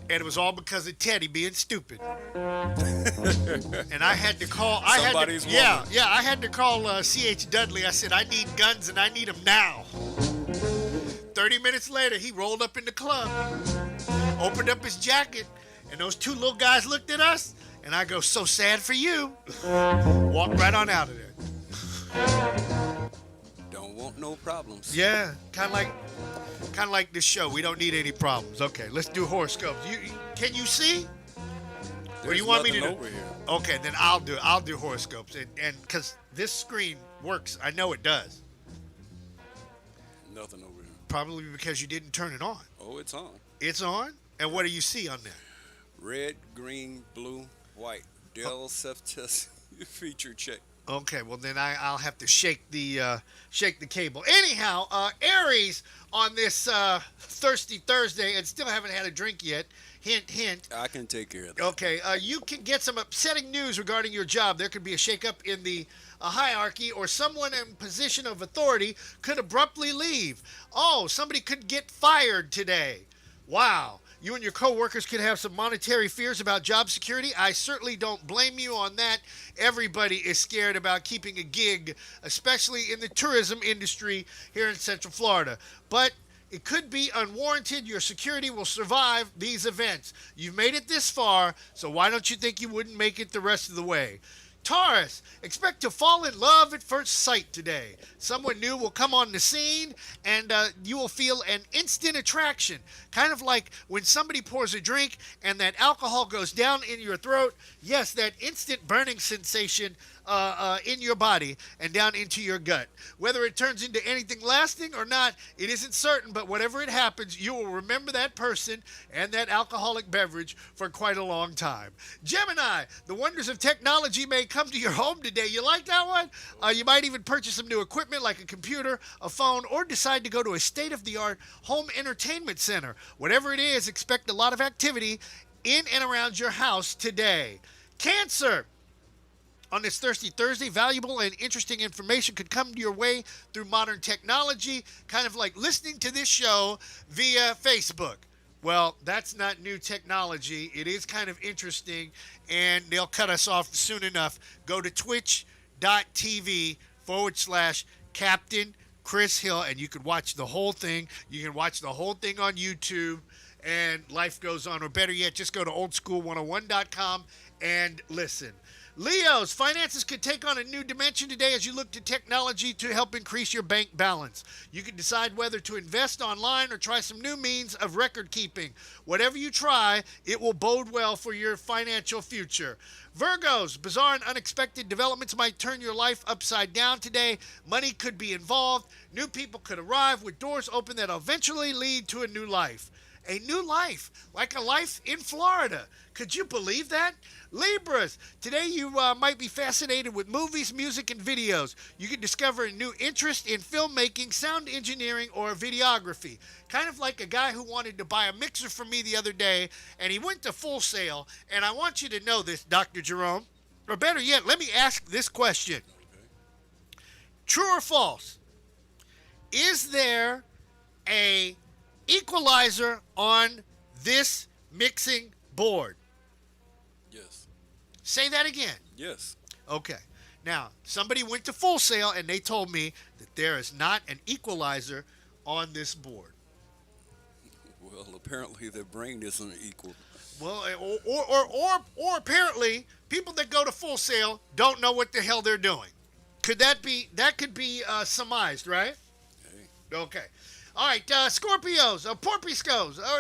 Speaker 3: And it was all because of Teddy being stupid. And I had to call. I had to call C.H. Dudley. I said, I need guns and I need them now. 30 minutes later, he rolled up in the club, opened up his jacket, and those two little guys looked at us. And I go, so sad for you. Walked right on out of there.
Speaker 1: Don't want no problems.
Speaker 3: Yeah, kind of like this show. We don't need any problems. Okay, let's do horoscopes. Can you see? Or you want me to do?
Speaker 1: Over here.
Speaker 3: Okay, then I'll do horoscopes, and because this screen works, I know it does.
Speaker 1: Nothing over here.
Speaker 3: Probably because you didn't turn it on.
Speaker 1: Oh, it's on.
Speaker 3: It's on. And what do you see on there?
Speaker 1: Red, green, blue, white. Dell self-test feature check.
Speaker 3: Okay, well then I'll have to shake the cable. Anyhow, Aries on this Thirsty Thursday, and still haven't had a drink yet. Hint, hint.
Speaker 1: I can take care of that.
Speaker 3: Okay, you can get some upsetting news regarding your job. There could be a shakeup in the hierarchy, or someone in position of authority could abruptly leave. Oh, somebody could get fired today. Wow. You and your coworkers could have some monetary fears about job security. I certainly don't blame you on that. Everybody is scared about keeping a gig, especially in the tourism industry here in Central Florida. But it could be unwarranted. Your security will survive these events. You've made it this far, so why don't you think you wouldn't make it the rest of the way? Taurus, expect to fall in love at first sight today. Someone new will come on the scene, and you will feel an instant attraction. Kind of like when somebody pours a drink and that alcohol goes down in your throat. Yes, that instant burning sensation in your body and down into your gut. Whether it turns into anything lasting or not, it isn't certain, but whatever it happens, you will remember that person and that alcoholic beverage for quite a long time. Gemini, the wonders of technology may come to your home today. You like that one? You might even purchase some new equipment like a computer, a phone, or decide to go to a state-of-the-art home entertainment center. Whatever it is, expect a lot of activity in and around your house today. Cancer, on this Thirsty Thursday, valuable and interesting information could come your way through modern technology, kind of like listening to this show via Facebook. Well, that's not new technology. It is kind of interesting, and they'll cut us off soon enough. Go to twitch.tv/Captain Chris Hill, and you can watch the whole thing. You can watch the whole thing on YouTube, and life goes on. Or better yet, just go to oldschool101.com and listen. Leos, finances could take on a new dimension today as you look to technology to help increase your bank balance. You can decide whether to invest online or try some new means of record keeping. Whatever you try, it will bode well for your financial future. Virgos, bizarre and unexpected developments might turn your life upside down today. Money could be involved. New people could arrive with doors open that eventually lead to a new life. A new life, like a life in Florida. Could you believe that? Libras, today you might be fascinated with movies, music, and videos. You can discover a new interest in filmmaking, sound engineering, or videography. Kind of like a guy who wanted to buy a mixer from me the other day, and he went to Full Sail. And I want you to know this, Dr. Jerome. Or better yet, let me ask this question. True or false? Is there a equalizer on this mixing board?
Speaker 1: Yes.
Speaker 3: Say that again.
Speaker 1: Yes.
Speaker 3: Okay. Now, somebody went to Full Sail and they told me that there is not an equalizer on this board.
Speaker 1: Well, apparently their brain isn't equal.
Speaker 3: Well, or apparently people that go to Full Sail don't know what the hell they're doing. Could that be surmised, right?
Speaker 1: Hey.
Speaker 3: Okay. All right, Scorpios,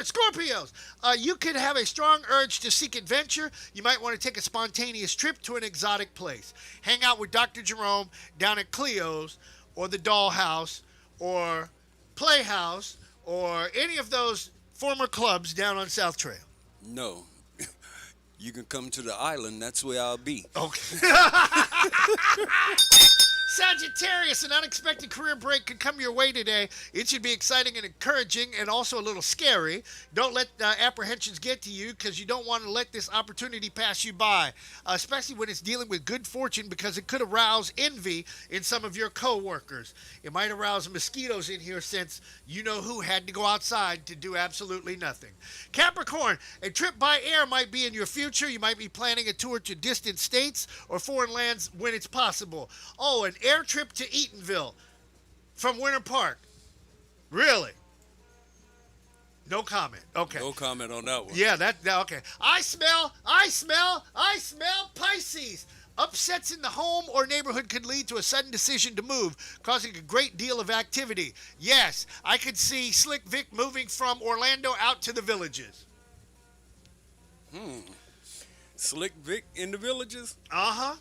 Speaker 3: Scorpios, you could have a strong urge to seek adventure. You might want to take a spontaneous trip to an exotic place. Hang out with Dr. Jerome down at Cleo's or the Dollhouse or Playhouse or any of those former clubs down on South Trail.
Speaker 1: No. You can come to the island. That's where I'll be.
Speaker 3: Okay. Sagittarius, an unexpected career break could come your way today. It should be exciting and encouraging and also a little scary. Don't let apprehensions get to you because you don't want to let this opportunity pass you by, especially when it's dealing with good fortune because it could arouse envy in some of your co-workers. It might arouse mosquitoes in here since you know who had to go outside to do absolutely nothing. Capricorn, a trip by air might be in your future. You might be planning a tour to distant states or foreign lands when it's possible. Oh, an air trip to Eatonville from Winter Park. Really? No comment. Okay.
Speaker 1: No comment on that one.
Speaker 3: Yeah, okay. I smell Pisces. Upsets in the home or neighborhood could lead to a sudden decision to move, causing a great deal of activity. Yes, I could see Slick Vic moving from Orlando out to the Villages.
Speaker 1: Slick Vic in the Villages?
Speaker 3: Uh-huh.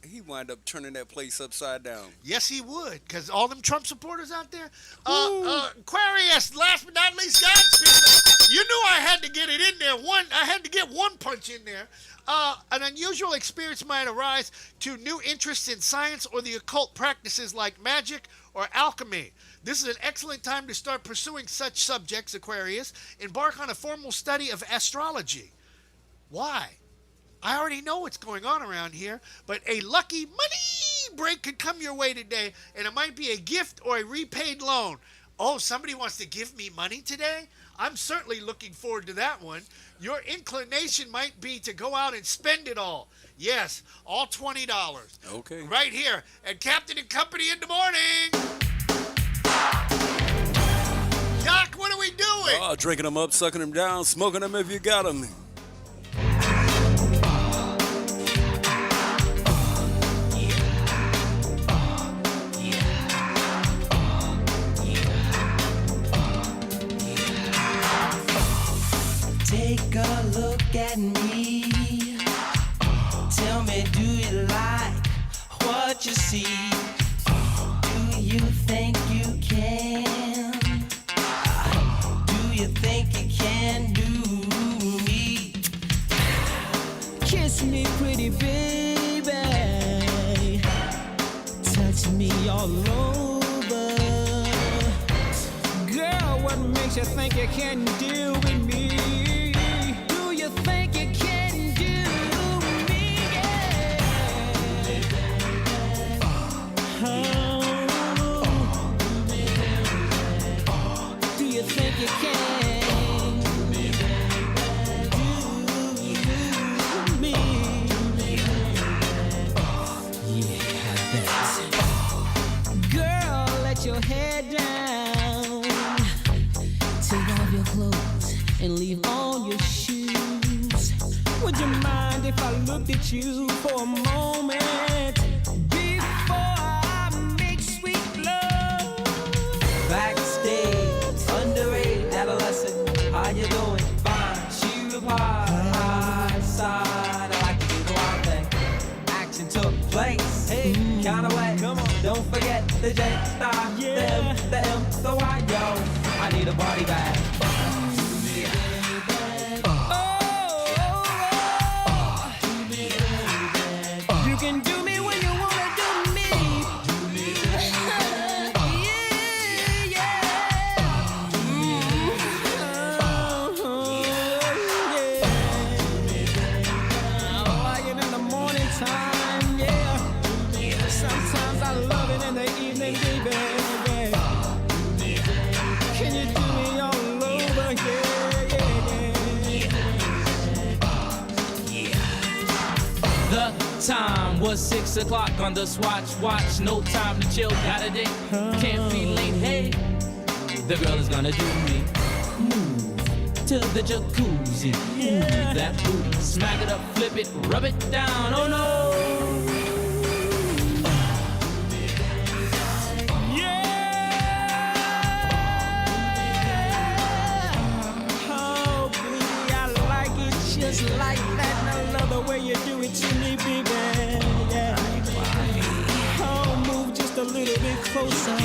Speaker 1: He wind up turning that place upside down.
Speaker 3: Yes, he would, because all them Trump supporters out there. Aquarius, last but not least, guys, you knew I had to get it in there. I had to get one punch in there. An unusual experience might arise to new interests in science or the occult practices like magic or alchemy. This is an excellent time to start pursuing such subjects, Aquarius. Embark on a formal study of astrology. Why? I already know what's going on around here, but a lucky money break could come your way today, and it might be a gift or a repaid loan. Oh, somebody wants to give me money today? I'm certainly looking forward to that one. Your inclination might be to go out and spend it all. Yes, all $20.
Speaker 1: Okay.
Speaker 3: Right here at Captain and Company in the morning. Doc, what are we doing?
Speaker 1: Drinking them up, sucking them down, smoking them if you got them.
Speaker 6: Take a look at me. Tell me, do you like what you see? Do you think you can? Do you think you can do me? Kiss me, pretty baby. Touch me all over. Girl, what makes you think you can do with me? You can do me. Yeah, that's it. Girl, let your head down. Take off your clothes and leave on your shoes. Would you mind if I looked at you for a moment before I make sweet love? Backstage, underage, adolescent, how you doing? Fine, she replied, high side, I like to do the wild thing. Action took place, hey, kinda wet, come on. Don't forget the J, the M, the M, the Y, yo. I need a body bag. You can do me when you wanna do me. I like it in the morning time, yeah. Sometimes I love it in the evening, baby. Can you do me all over, The time was 6 o'clock on the swatch watch. No time to chill, got a date. Can't be late, hey. The girl is gonna do me. Move to the jacuzzi. Move that booty. Smack it up, flip it, rub it down. Oh no. Just like that, and I love the way you do it to me, baby. Yeah. Oh, move just a little bit closer. I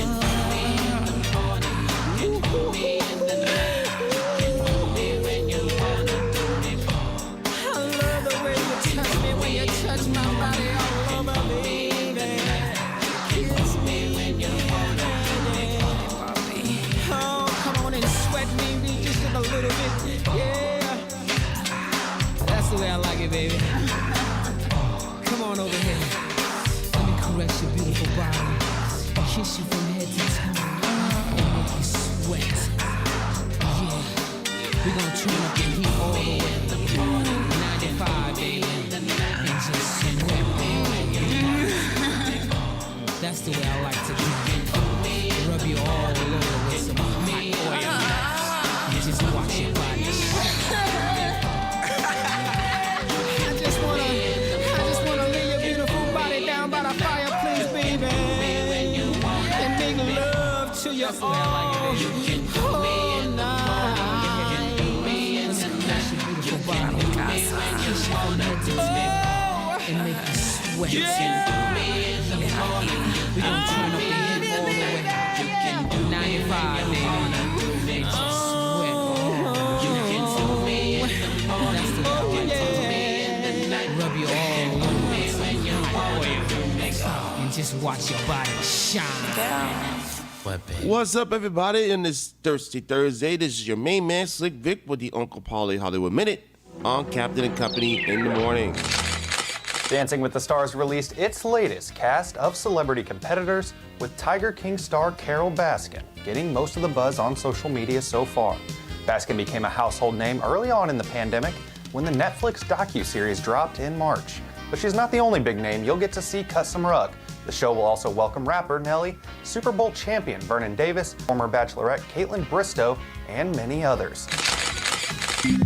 Speaker 6: love the way you touch me when you touch my body all over, baby. Kiss me when you wanna. Oh, come on and sweat me just a little bit. Yeah. That's the way I like it, baby. Come on over here. Let me caress your beautiful body. Kiss you from head to toe. And make you sweat. Yeah. We're gonna turn up the heat all the way. 95, baby. And just sweat, baby. That's the way I like to do it. Rub you all over with some hot oil. And just watch your body. I just wanna lay your beautiful body down by the fireplace, baby, and make love to you all night. And make you sweat. We gonna turn up the heat all the way. 95, baby. Just sweat. That's the rub you all over and just watch your body shine.
Speaker 8: What's up, everybody? In this Thirsty Thursday, this is your main man, Slick Vic, with the Uncle Paulie Hollywood Minute on Captain and Company in the morning.
Speaker 10: Dancing with the Stars released its latest cast of celebrity competitors, with Tiger King star Carol Baskin getting most of the buzz on social media so far. Baskin became a household name early on in the pandemic when the Netflix docuseries dropped in March. But she's not the only big name you'll get to see cut some rug. The show will also welcome rapper Nelly, Super Bowl champion Vernon Davis, former Bachelorette Caitlin Bristow, and many others.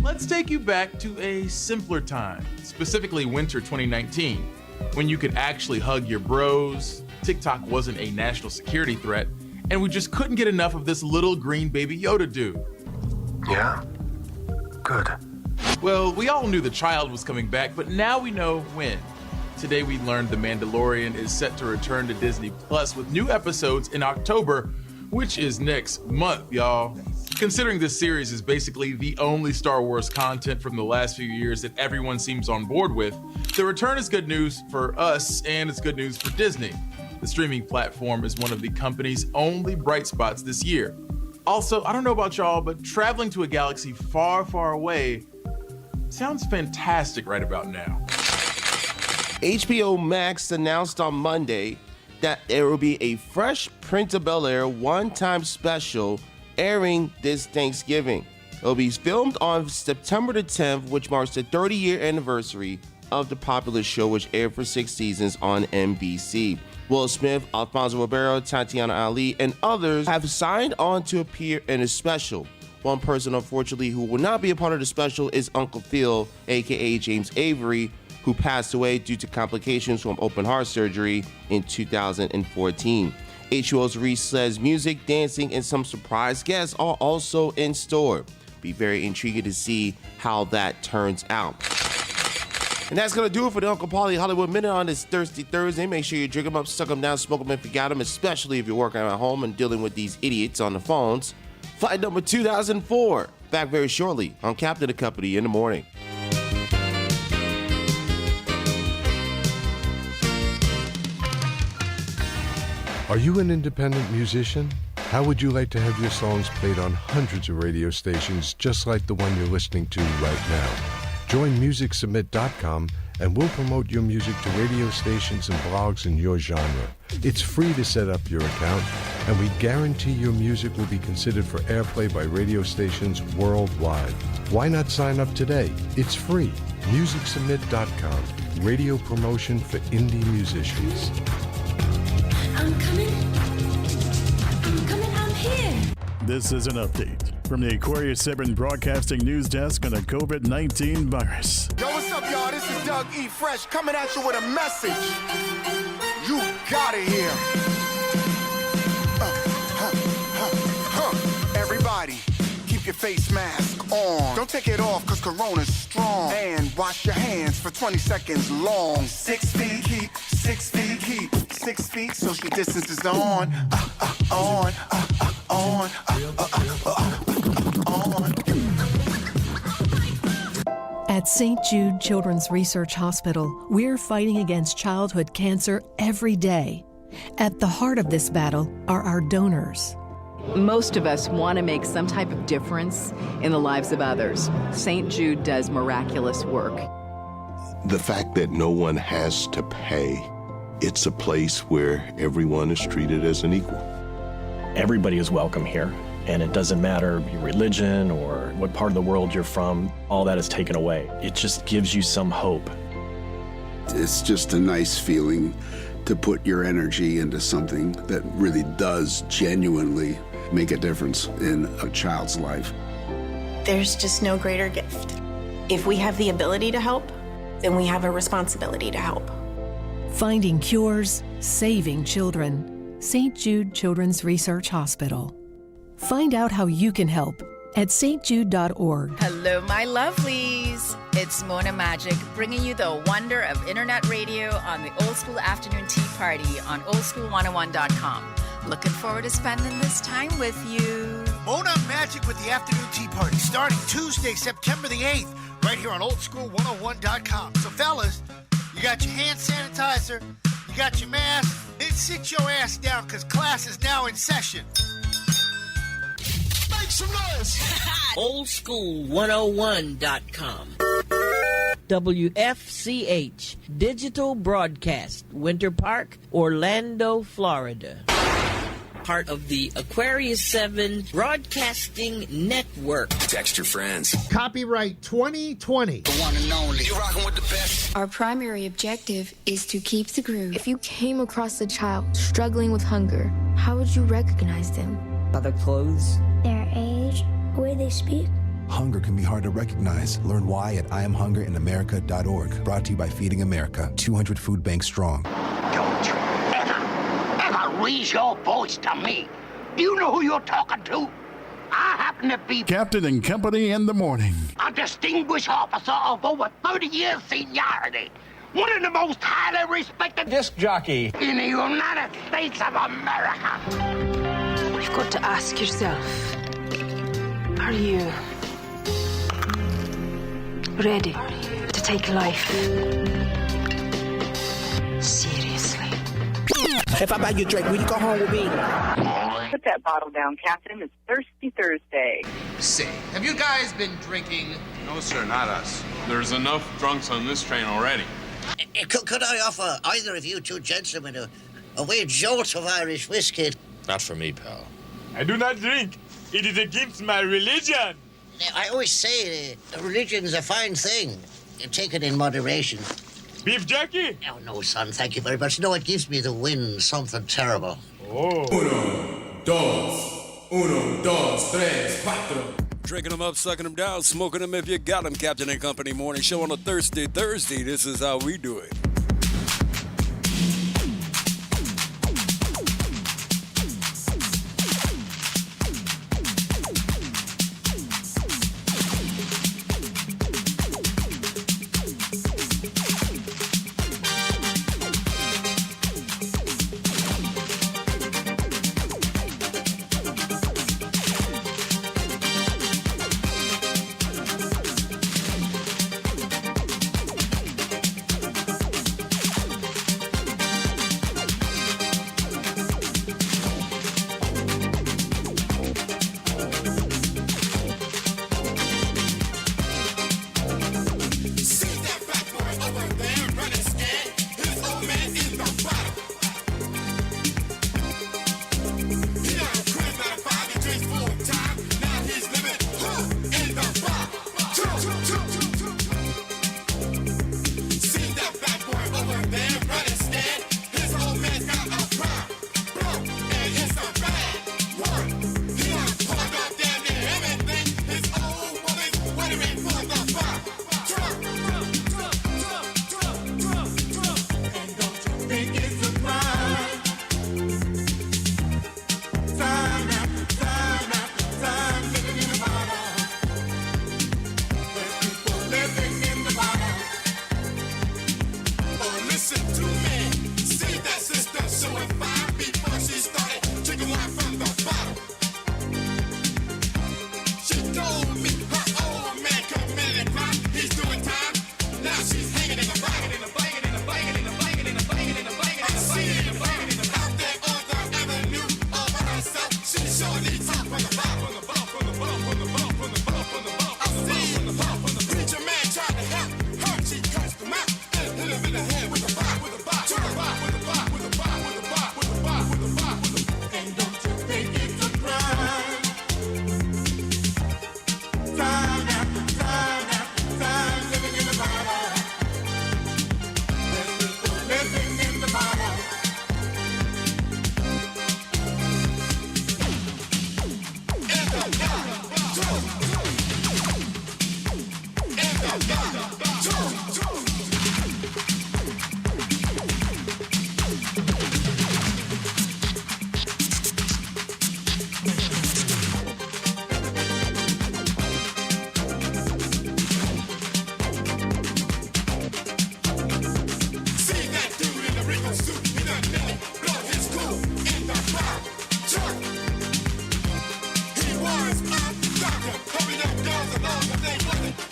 Speaker 11: Let's take you back to a simpler time, specifically winter 2019, when you could actually hug your bros, TikTok wasn't a national security threat, and we just couldn't get enough of this little green baby Yoda dude.
Speaker 12: Yeah? Good.
Speaker 11: Well, we all knew the child was coming back, but now we know when. Today we learned The Mandalorian is set to return to Disney Plus with new episodes in October, which is next month, y'all. Considering this series is basically the only Star Wars content from the last few years that everyone seems on board with, the return is good news for us and it's good news for Disney. The streaming platform is one of the company's only bright spots this year. Also, I don't know about y'all, but traveling to a galaxy far, far away sounds fantastic right about now.
Speaker 8: HBO Max announced on Monday that there will be a Fresh Prince of Bel-Air one-time special airing this Thanksgiving. It will be filmed on September the 10th, which marks the 30-year anniversary of the popular show, which aired for 6 seasons on NBC. Will Smith, Alfonso Ribeiro, Tatiana Ali, and others have signed on to appear in a special. One person, unfortunately, who will not be a part of the special is Uncle Phil, aka James Avery, who passed away due to complications from open heart surgery in 2014. HBO's Reese says music, dancing, and some surprise guests are also in store. Be very intrigued to see how that turns out. And that's going to do it for the Uncle Paulie Hollywood Minute on this Thirsty Thursday. Make sure you drink them up, suck them down, smoke them if you got them, especially if you're working at home and dealing with these idiots on the phones. Flight number 2004. Back very shortly on Captain and Company in the morning.
Speaker 13: Are you an independent musician? How would you like to have your songs played on hundreds of radio stations just like the one you're listening to right now? Join MusicSubmit.com and we'll promote your music to radio stations and blogs in your genre. It's free to set up your account, and we guarantee your music will be considered for airplay by radio stations worldwide. Why not sign up today? It's free. MusicSubmit.com. Radio promotion for indie musicians.
Speaker 15: I'm coming, I'm here.
Speaker 17: This is an update from the Aquarius 7 Broadcasting News Desk on the COVID-19 virus.
Speaker 18: Yo, what's up, y'all? This is Doug E. Fresh coming at you with a message. You gotta hear. Everybody, keep your face mask on. Don't take it off, cause Corona's strong. And wash your hands for 20 seconds long. 6 feet, keep 6 feet, keep 6 feet. Social distance is on.
Speaker 20: At St. Jude Children's Research Hospital, we're fighting against childhood cancer every day. At the heart of this battle are our donors.
Speaker 26: Most of us want to make some type of difference in the lives of others. St. Jude does miraculous work.
Speaker 27: The fact that no one has to pay, it's a place where everyone is treated as an equal.
Speaker 28: Everybody is welcome here, and it doesn't matter your religion or what part of the world you're from. All that is taken away. It just gives you some hope.
Speaker 29: It's just a nice feeling to put your energy into something that really does genuinely make a difference in a child's life.
Speaker 30: There's just no greater gift. If we have the ability to help, then we have a responsibility to help.
Speaker 20: Finding cures, saving children. St. Jude Children's Research Hospital. Find out how you can help at stjude.org.
Speaker 31: Hello, my lovelies. It's Mona Magic bringing you the wonder of internet radio on the Old School Afternoon Tea Party on oldschool101.com. Looking forward to spending this time with you.
Speaker 3: Mona Magic with the Afternoon Tea Party starting Tuesday, September the 8th, right here on oldschool101.com. So, fellas, you got your hand sanitizer, you got your mask, then sit your ass down because class is now in session. Make some noise!
Speaker 32: oldschool101.com. WFCH Digital Broadcast, Winter Park, Orlando, Florida. Part of the Aquarius 7 Broadcasting Network.
Speaker 33: Text your friends.
Speaker 3: Copyright 2020.
Speaker 33: The one and only. You rocking with the best.
Speaker 34: Our primary objective is to keep the groove. If you came across a child struggling with hunger, how would you recognize them?
Speaker 32: By their clothes,
Speaker 34: their age, the way they speak.
Speaker 35: Hunger can be hard to recognize. Learn why at IamHungerInAmerica.org. Brought to you by Feeding America, 200 food banks strong.
Speaker 33: Don't you ever raise your voice to me. Do you know who you're talking to? I happen to be
Speaker 14: Captain and Company in the morning.
Speaker 33: a distinguished officer of over 30 years seniority. One of the most highly respected
Speaker 28: disc jockey
Speaker 33: in the United States of America.
Speaker 34: You've got to ask yourself, are you ready to take life seriously?
Speaker 36: If I buy you a drink, will you go home with me?
Speaker 37: Put that bottle down, Captain. It's Thirsty Thursday.
Speaker 38: Say, have you guys been drinking?
Speaker 39: No, sir, not us. There's enough drunks on this train already.
Speaker 33: Could I offer either of you two gentlemen a wee jolt of Irish whiskey?
Speaker 39: Not for me, pal.
Speaker 4: I do not drink. It is against my religion.
Speaker 33: I always say religion's a fine thing. Take it in moderation.
Speaker 4: Beef jerky?
Speaker 33: Oh, no, son, thank you very much. No, it gives me the wind, something terrible.
Speaker 4: Oh.
Speaker 40: Uno, dos, tres, cuatro.
Speaker 1: Drinking them up, sucking them down, smoking them if you got them. Captain and Company Morning Show on a Thursday. This is how we do it.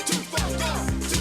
Speaker 18: Too far gone.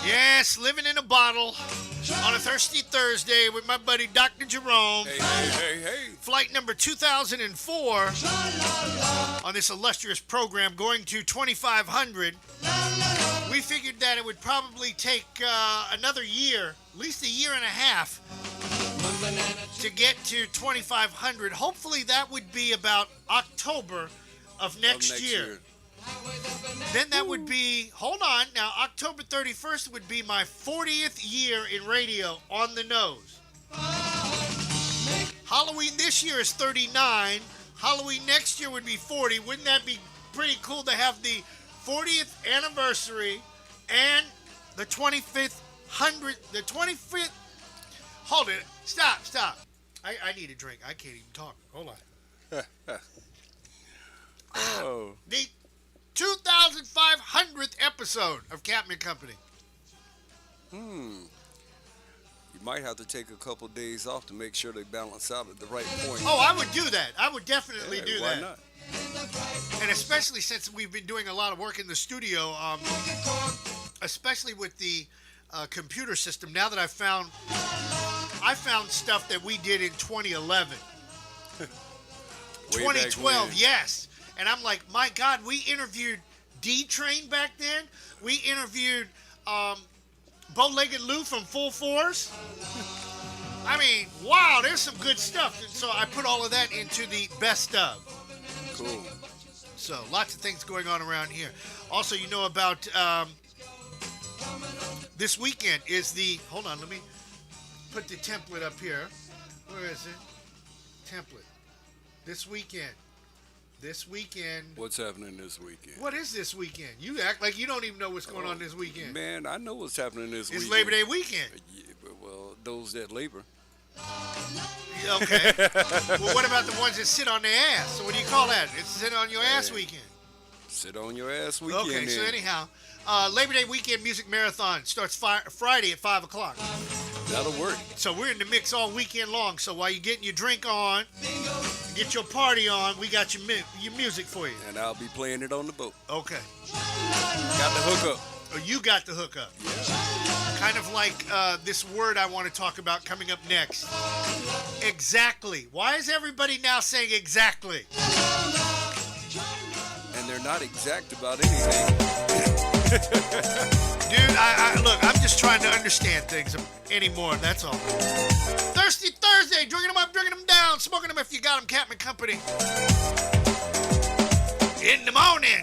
Speaker 3: Yes, living in a bottle on a thirsty Thursday with my buddy Dr. Jerome.
Speaker 1: Hey.
Speaker 3: Flight number 2004 on this illustrious program going to 2500. We figured that it would probably take another year, at least a year and a half, to get to 2500. Hopefully that would be about October of next year. Then that would be, hold on, now October 31st would be my 40th year in radio on the nose. Halloween this year is 39. Halloween next year would be 40. Wouldn't that be pretty cool to have the 40th anniversary and the 25th, hold it, stop. I need a drink. I can't even talk. Hold on.
Speaker 1: Oh.
Speaker 3: The 2,500th episode of Captain Company.
Speaker 1: You might have to take a couple days off to make sure they balance out at the right point.
Speaker 3: Oh, I would do that. I would definitely do
Speaker 1: why
Speaker 3: that.
Speaker 1: Not?
Speaker 3: And especially since we've been doing a lot of work in the studio, especially with the computer system. Now that I found stuff that we did in 2011. 2012, yes. And I'm like, my God, we interviewed D-Train back then. We interviewed Bow-Legged Lou from Full Force. I mean, wow, there's some good stuff. And so I put all of that into the best of.
Speaker 1: Cool.
Speaker 3: So lots of things going on around here. Also, you know about this weekend is the, hold on, let me put the template up here. Where is it? Template. This weekend.
Speaker 1: What's happening this weekend?
Speaker 3: What is this weekend? You act like you don't even know what's going on this weekend.
Speaker 1: Man, I know what's happening this weekend.
Speaker 3: It's Labor Day weekend.
Speaker 1: Yeah, well, those that labor.
Speaker 3: Okay. Well, what about the ones that sit on their ass? So what do you call that? It's sit on your ass weekend.
Speaker 1: Sit on your ass weekend.
Speaker 3: Okay,
Speaker 1: then.
Speaker 3: so anyhow, Labor Day weekend music marathon starts Friday at 5 o'clock.
Speaker 1: That'll work.
Speaker 3: So we're in the mix all weekend long. So while you're getting your drink on, get your party on, we got your music for you.
Speaker 1: And I'll be playing it on the boat.
Speaker 3: Okay.
Speaker 1: Got the hookup.
Speaker 3: Oh, you got the hookup. Yeah. Kind of like this word I want to talk about coming up next. Exactly. Why is everybody now saying exactly?
Speaker 1: And they're not exact about anything.
Speaker 3: Dude, I look, I'm just trying to understand things anymore, that's all. Thirsty Thursday, drinking them up, drinking them down, smoking them if you got them, Captain Company. In the morning.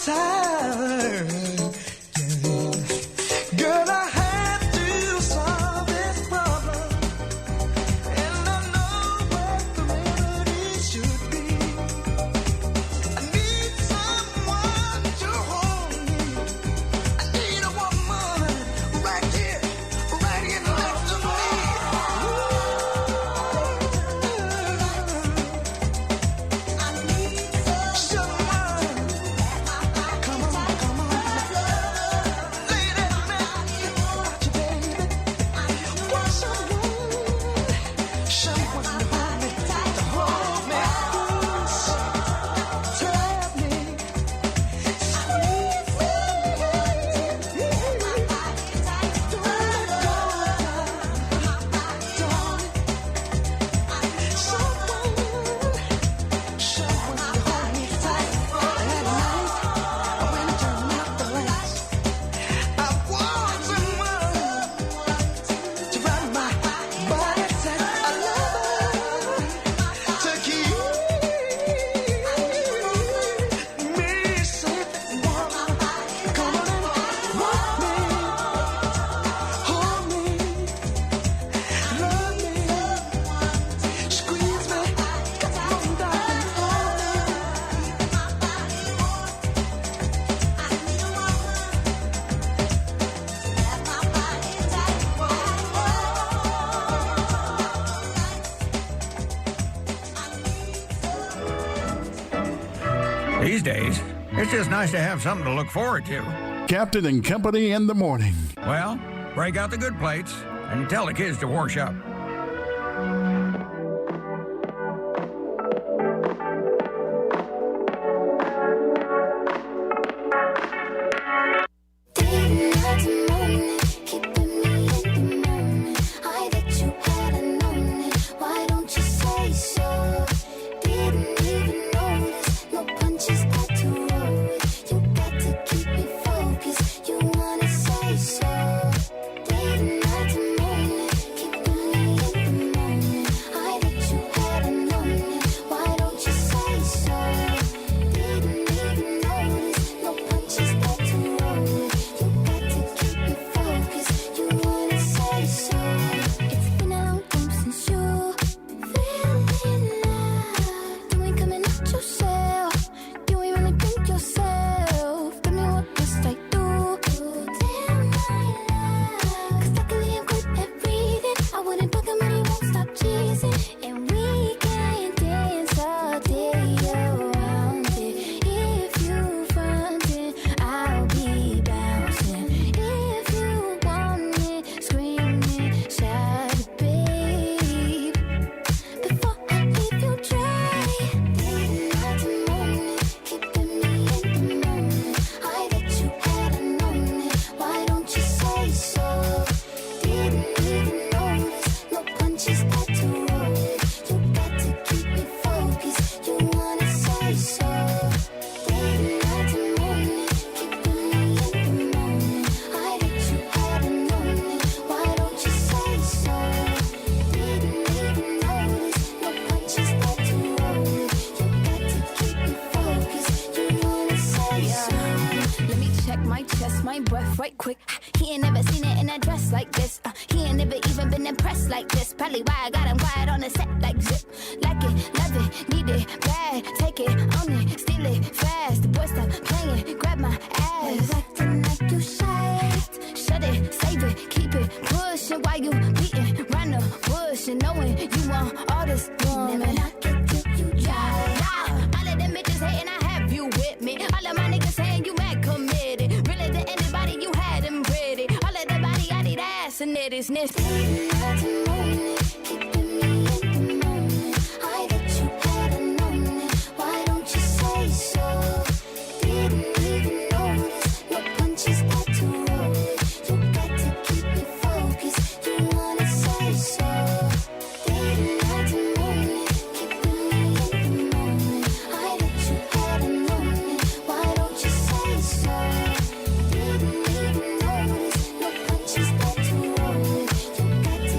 Speaker 2: tired. Girl, I have to solve this problem, and I know what the remedy should be. I need someone to hold me. I need a woman right here next to me. I need someone. Come on. Lady, I want you, baby. I want someone to hold me, to hold me. Tell me, someone to hold me tight at night when I turn out the lights. I want someone to ride my body tight. I love to keep me safe. Come on and walk me, hold me, love me, squeeze me, come on, darling, hold me.
Speaker 5: These days, it's just nice to have something to look forward to.
Speaker 14: Captain and Company in the morning.
Speaker 5: Well, break out the good plates and tell the kids to wash up.
Speaker 34: Why don't you say so? Didn't even notice. No punches got to roll with. You got to keep me focused. You wanna say so? Didn't night to morning, keeping me in the moment. I bet you hadn't known it. Why don't you say so? Didn't even notice. No punches got to roll with. You got to keep me focused. You wanna say so? It's been a long time since you feeling love. You ain't coming out yourself. You ain't really think yourself. Tell me what must I do? Tell my love. 'Cause luckily I'm good at breathing. I wouldn't bug him and he won't stop teasing. And we can dance all day around it. If you frontin', I'll be bouncing. If you want it, scream it, shout it, babe. Before I leave you dry, night to morning, keeping me in the moment. I bet you hadn't known it. Why don't you say so? Didn't even notice. No punches got to roll with. You got to keep me focused. You wanna say so? Night to morning, keeping me in the moment. I bet you hadn't known it. Why don't you say so? Didn't even notice. No punches got to roll with. You got to keep me focused. You wanna say so?
Speaker 6: Let me check my chest, my breath right quick. He ain't never seen it in a dress like this. He ain't never even been impressed like this. Probably why I got him quiet on the set like zip. Like it, love it, need it, bad. Take it, own it, steal it, fast. The boy stop playing, grab my ass. Acting like you shy. Shut it, save it, keep it pushing while you beating round the bush and knowing you want all this woman. Never knock it till you try. All of them bitches hating, I have you with me. All of my niggas saying you mad committed. Really to anybody you had them pretty. All of the body I need ass and it is nifty.
Speaker 34: Night to morning, keeping me in the moment. I bet you hadn't known it. Why don't you say so? Didn't even notice. No punches got to roll with. You got to keep me focused. You wanna say so? Night to morning, keeping me in the moment. I bet you hadn't known it. Why don't you say so? Didn't even notice. No punches got to roll with. You got to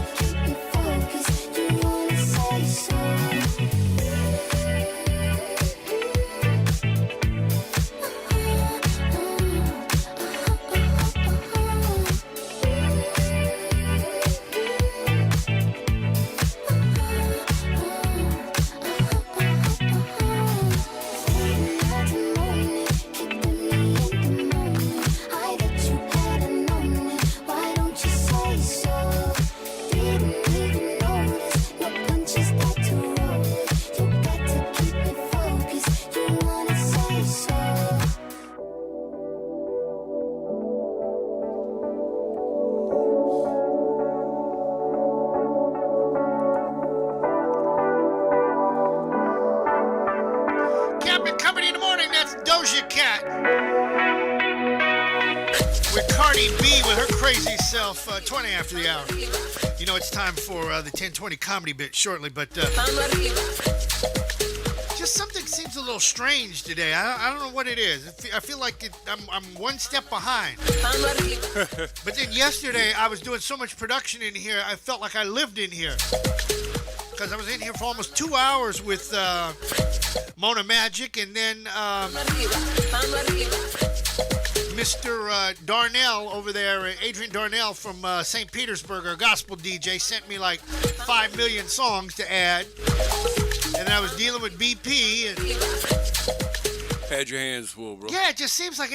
Speaker 3: That's Doja Cat with Cardi B with her crazy self, 20 after the hour. You know, it's time for the 1020 comedy bit shortly, but just something seems a little strange today. I don't know what it is. I feel like I'm one step behind. But then yesterday, I was doing so much production in here, I felt like I lived in here. Because I was in here for almost 2 hours with Mona Magic, and then Mr. Darnell over there, Adrian Darnell from St. Petersburg, our gospel DJ, sent me like 5 million songs to add. And then I was dealing with BP. And
Speaker 1: had your hands full, bro.
Speaker 3: yeah, it just seems like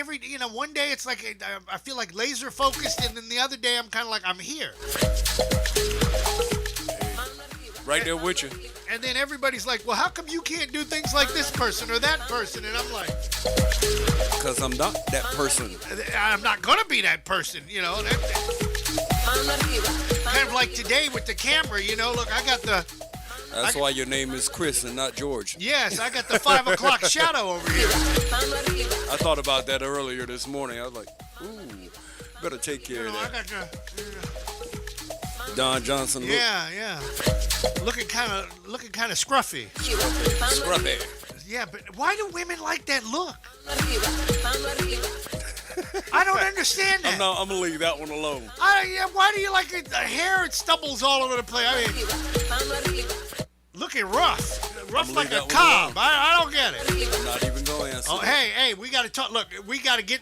Speaker 3: one day it's like I feel like laser focused, and then the other day I'm kind of like I'm here.
Speaker 1: Right there with you.
Speaker 3: And then everybody's like, well, how come you can't do things like this person or that person? And I'm like,
Speaker 1: because I'm not that person.
Speaker 3: I'm not going to be that person, Kind of like today with the camera, look, I got the...
Speaker 1: That's why your name is Chris and not George.
Speaker 3: Yes, I got the 5 o'clock shadow over here.
Speaker 1: I thought about that earlier this morning. I was like, ooh, better take care of that.
Speaker 3: I got the...
Speaker 1: Don Johnson look.
Speaker 3: Yeah. Looking kind of scruffy.
Speaker 1: Scruffy.
Speaker 3: Yeah, but why do women like that look? I don't understand that.
Speaker 1: I'm gonna leave that one alone.
Speaker 3: Why do you like it? The hair, it stubbles all over the place. I mean, looking rough like a cob. I don't get it.
Speaker 1: I'm not even gonna answer.
Speaker 3: Oh, hey, we gotta talk. Look, we gotta get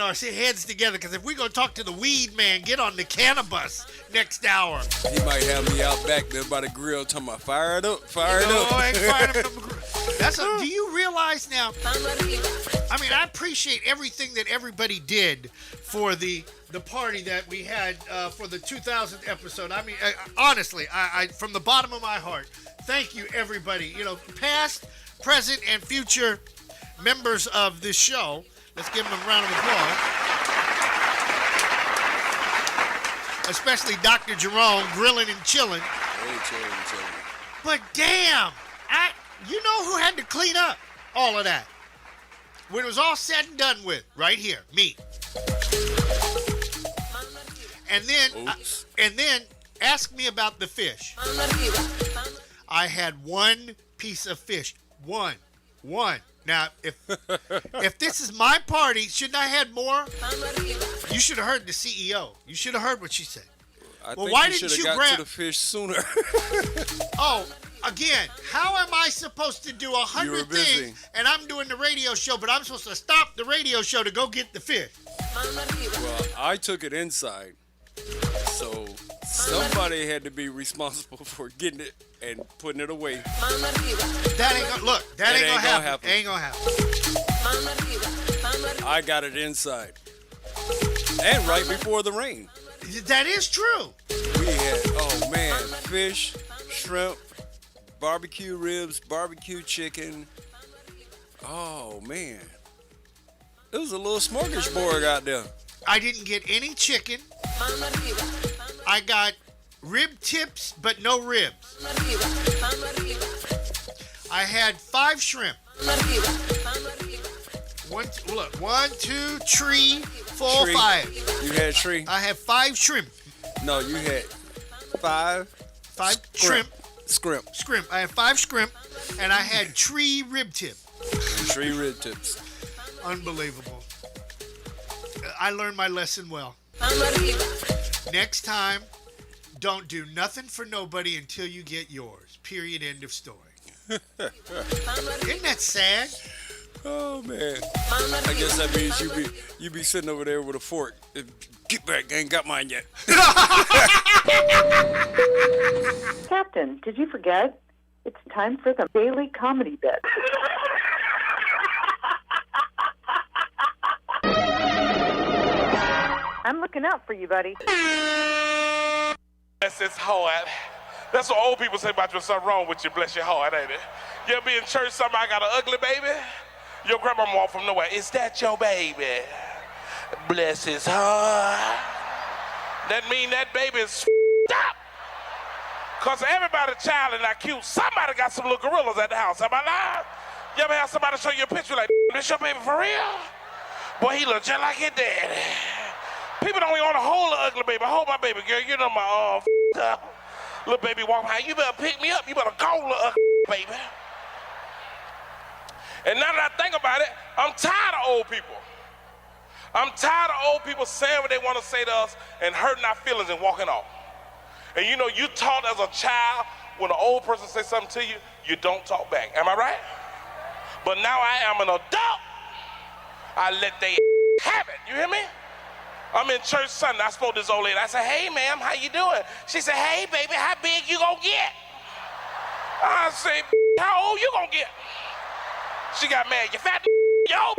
Speaker 3: our heads together, because if we gonna talk to the weed man, get on the cannabis next hour.
Speaker 1: He might have me out back there by the grill talking about fire it up.
Speaker 3: Oh, ain't fired up. Do you realize now? I mean, I appreciate everything that everybody did for the party that we had for the 2000th episode. I mean, honestly, I from the bottom of my heart, thank you, everybody. Past, present, and future members of this show. Let's give them a round of applause. Especially Dr. Jerome, grilling and chilling.
Speaker 1: Hey, chilling.
Speaker 3: But damn, you know who had to clean up all of that? When it was all said and done with, right here, me. And then ask me about the fish. I had one piece of fish. One. Now, if this is my party, shouldn't I had more? You should have heard the CEO. You should have heard what she said.
Speaker 1: Why didn't you got to the fish sooner?
Speaker 3: Oh, again, how am I supposed to do 100 things and I'm doing the radio show, but I'm supposed to stop the radio show to go get the fish?
Speaker 1: Well, I took it inside, so somebody had to be responsible for getting it and putting it away.
Speaker 3: That ain't gonna happen. Ain't gonna happen.
Speaker 1: I got it inside, and right before the rain.
Speaker 3: That is true.
Speaker 1: We had, fish, shrimp, barbecue ribs, barbecue chicken. Oh, man. It was a little smorgasbord out there.
Speaker 3: I didn't get any chicken. I got rib tips, but no ribs. I had 5 shrimp. 1, 2, 3, 4, 5.
Speaker 1: You had shrimp?
Speaker 3: I had 5 shrimp.
Speaker 1: No, you had 5
Speaker 3: shrimp.
Speaker 1: Scrimp.
Speaker 3: I had 5 scrimp, and I had 3 rib tip.
Speaker 1: 3 rib tips.
Speaker 3: Unbelievable. I learned my lesson well. Next time, don't do nothing for nobody until you get yours. Period. End of story. Isn't that sad?
Speaker 1: Oh, man. I guess that means you be sitting over there with a fork. Get back, ain't got mine yet.
Speaker 37: Captain, did you forget? It's time for the daily comedy bit. I'm looking out for you, buddy.
Speaker 7: Bless his heart. That's what old people say about you. Something wrong with you. Bless your heart, ain't it? You ever be in church, somebody got an ugly baby? Your grandma walked from nowhere. Is that your baby? Bless his heart. That mean that baby is up. Because everybody's child is not cute. Somebody got some little gorillas at the house. Am I lying? You ever have somebody show you a picture like, This your baby for real? Boy, he look just like his daddy. People don't even want to hold the ugly baby. Hold my baby, girl. You know my little baby walk behind. You better pick me up. You better call the ugly baby. And now that I think about it, I'm tired of old people. I'm tired of old people saying what they want to say to us and hurting our feelings and walking off. And you know, you taught as a child, when an old person says something to you, you don't talk back. Am I right? But now I am an adult. I let they have it. You hear me? I'm in church Sunday. I spoke to this old lady. I said, hey, ma'am, how you doing? She said, hey, baby, how big you gonna get? I said, how old you gonna get? She got mad. You fat yo.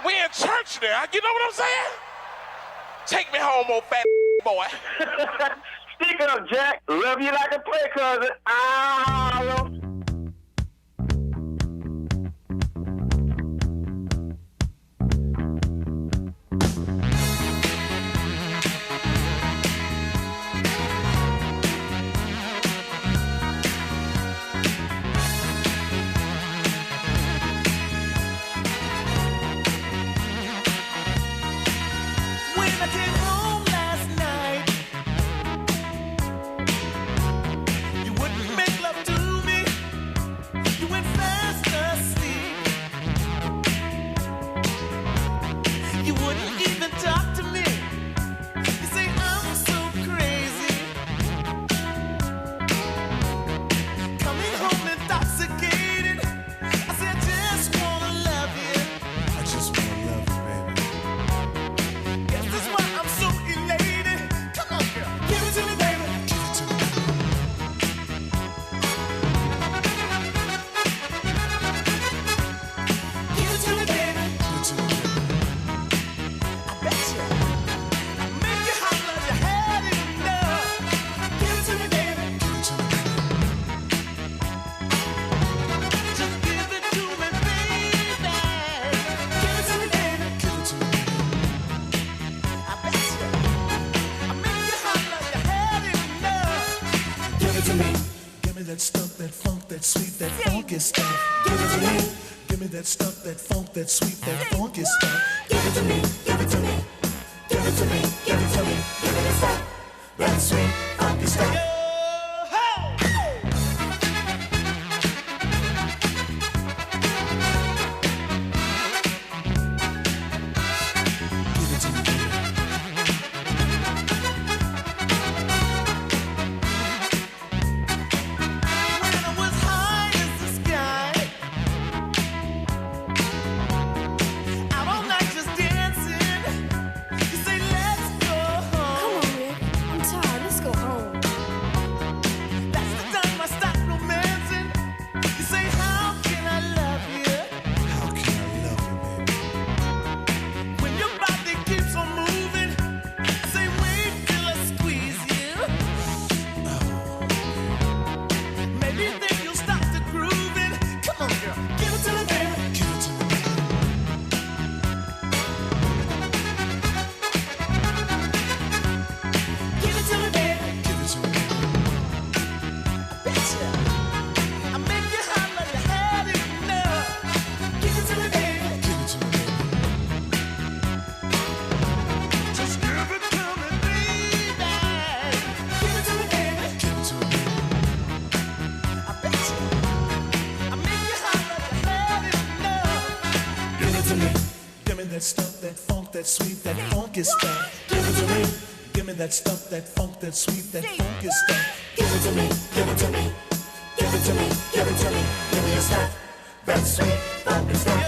Speaker 7: We in church now. You know what I'm saying? Take me home, old fat boy.
Speaker 8: Stick it up, Jack. Love you like a play cousin. Ah,
Speaker 2: that stuff, that funk, that sweet, that funky stuff. Give it to me. Give me that stuff, that funk, that sweet, that funky stuff. Give it to me. Give it to me. Give it to me. Give it to me. Give me that stuff, that sweet, funky stuff. That stuff, that funk, that sweet, that funky stuff. Give it to me, give it to me, give it to me, give it to me. Give me your stuff, that sweet, funky stuff.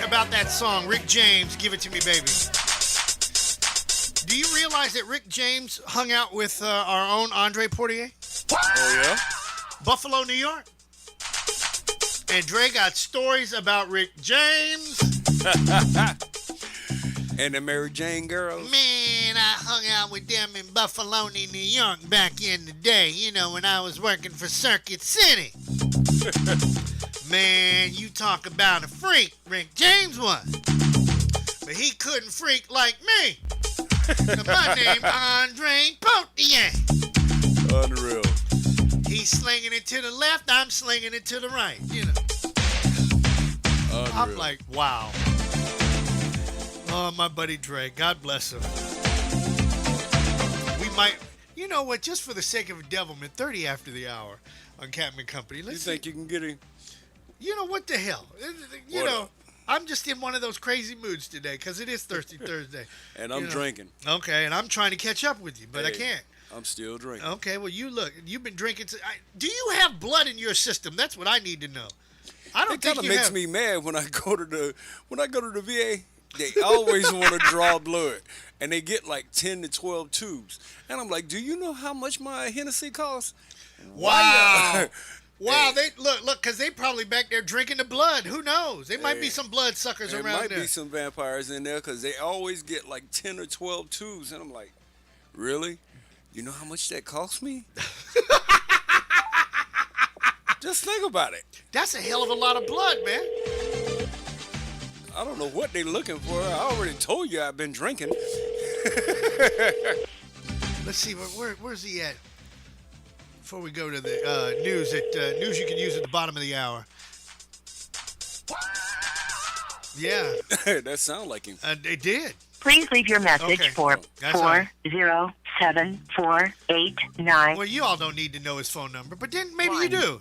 Speaker 3: About that song, Rick James, Give It To Me, Baby. Do you realize that Rick James hung out with our own Andre Portier?
Speaker 1: Oh, yeah?
Speaker 3: Buffalo, New York. And Dre got stories about Rick James.
Speaker 1: And the Mary Jane girls.
Speaker 3: Man, I hung out with them in Buffalo, New York back in the day, you know, when I was working for Circuit City. Man, you talk about a freak, Rick James was. But he couldn't freak like me. My name Andre Portier.
Speaker 1: Unreal.
Speaker 3: He's slinging it to the left, I'm slinging it to the right, you know.
Speaker 1: Unreal.
Speaker 3: I'm like, wow. Oh, my buddy Dre, God bless him. We might, you know what, just for the sake of devilment, 30 after the hour on Captain Company.
Speaker 1: You think you can get him?
Speaker 3: You know, what the hell? You
Speaker 1: What
Speaker 3: know,
Speaker 1: up?
Speaker 3: I'm just in one of those crazy moods today because it is Thirsty Thursday.
Speaker 1: And I'm
Speaker 3: You know.
Speaker 1: drinking.
Speaker 3: Okay, and I'm trying to catch up with you, but I
Speaker 1: Hey,
Speaker 3: can't.
Speaker 1: I'm still drinking.
Speaker 3: Okay, well, you've been drinking. Do you have blood in your system? That's what I need to know. I don't
Speaker 1: It
Speaker 3: think
Speaker 1: kind of
Speaker 3: you
Speaker 1: makes
Speaker 3: have.
Speaker 1: me mad when I go to the VA. They always want to draw blood, and they get like 10 to 12 tubes. And I'm like, do you know how much my Hennessy costs?
Speaker 3: Wow. Wow, they look, because they probably back there drinking the blood. Who knows? There might be some blood suckers
Speaker 1: There
Speaker 3: around
Speaker 1: might
Speaker 3: there.
Speaker 1: be some vampires in there because they always get like 10 or 12 tubes. And I'm like, really? You know how much that costs me? Just think about it.
Speaker 3: That's a hell of a lot of blood, man.
Speaker 1: I don't know what they're looking for. I already told you I've been drinking.
Speaker 3: Let's see, where's he at? Before we go to the news, news you can use at the bottom of the hour. Yeah.
Speaker 1: That sound like him.
Speaker 3: They did.
Speaker 9: Please leave your message
Speaker 3: Okay.
Speaker 9: for
Speaker 3: That's all right.
Speaker 9: 407-489.
Speaker 3: Well, you all don't need to know his phone number, but then maybe you do.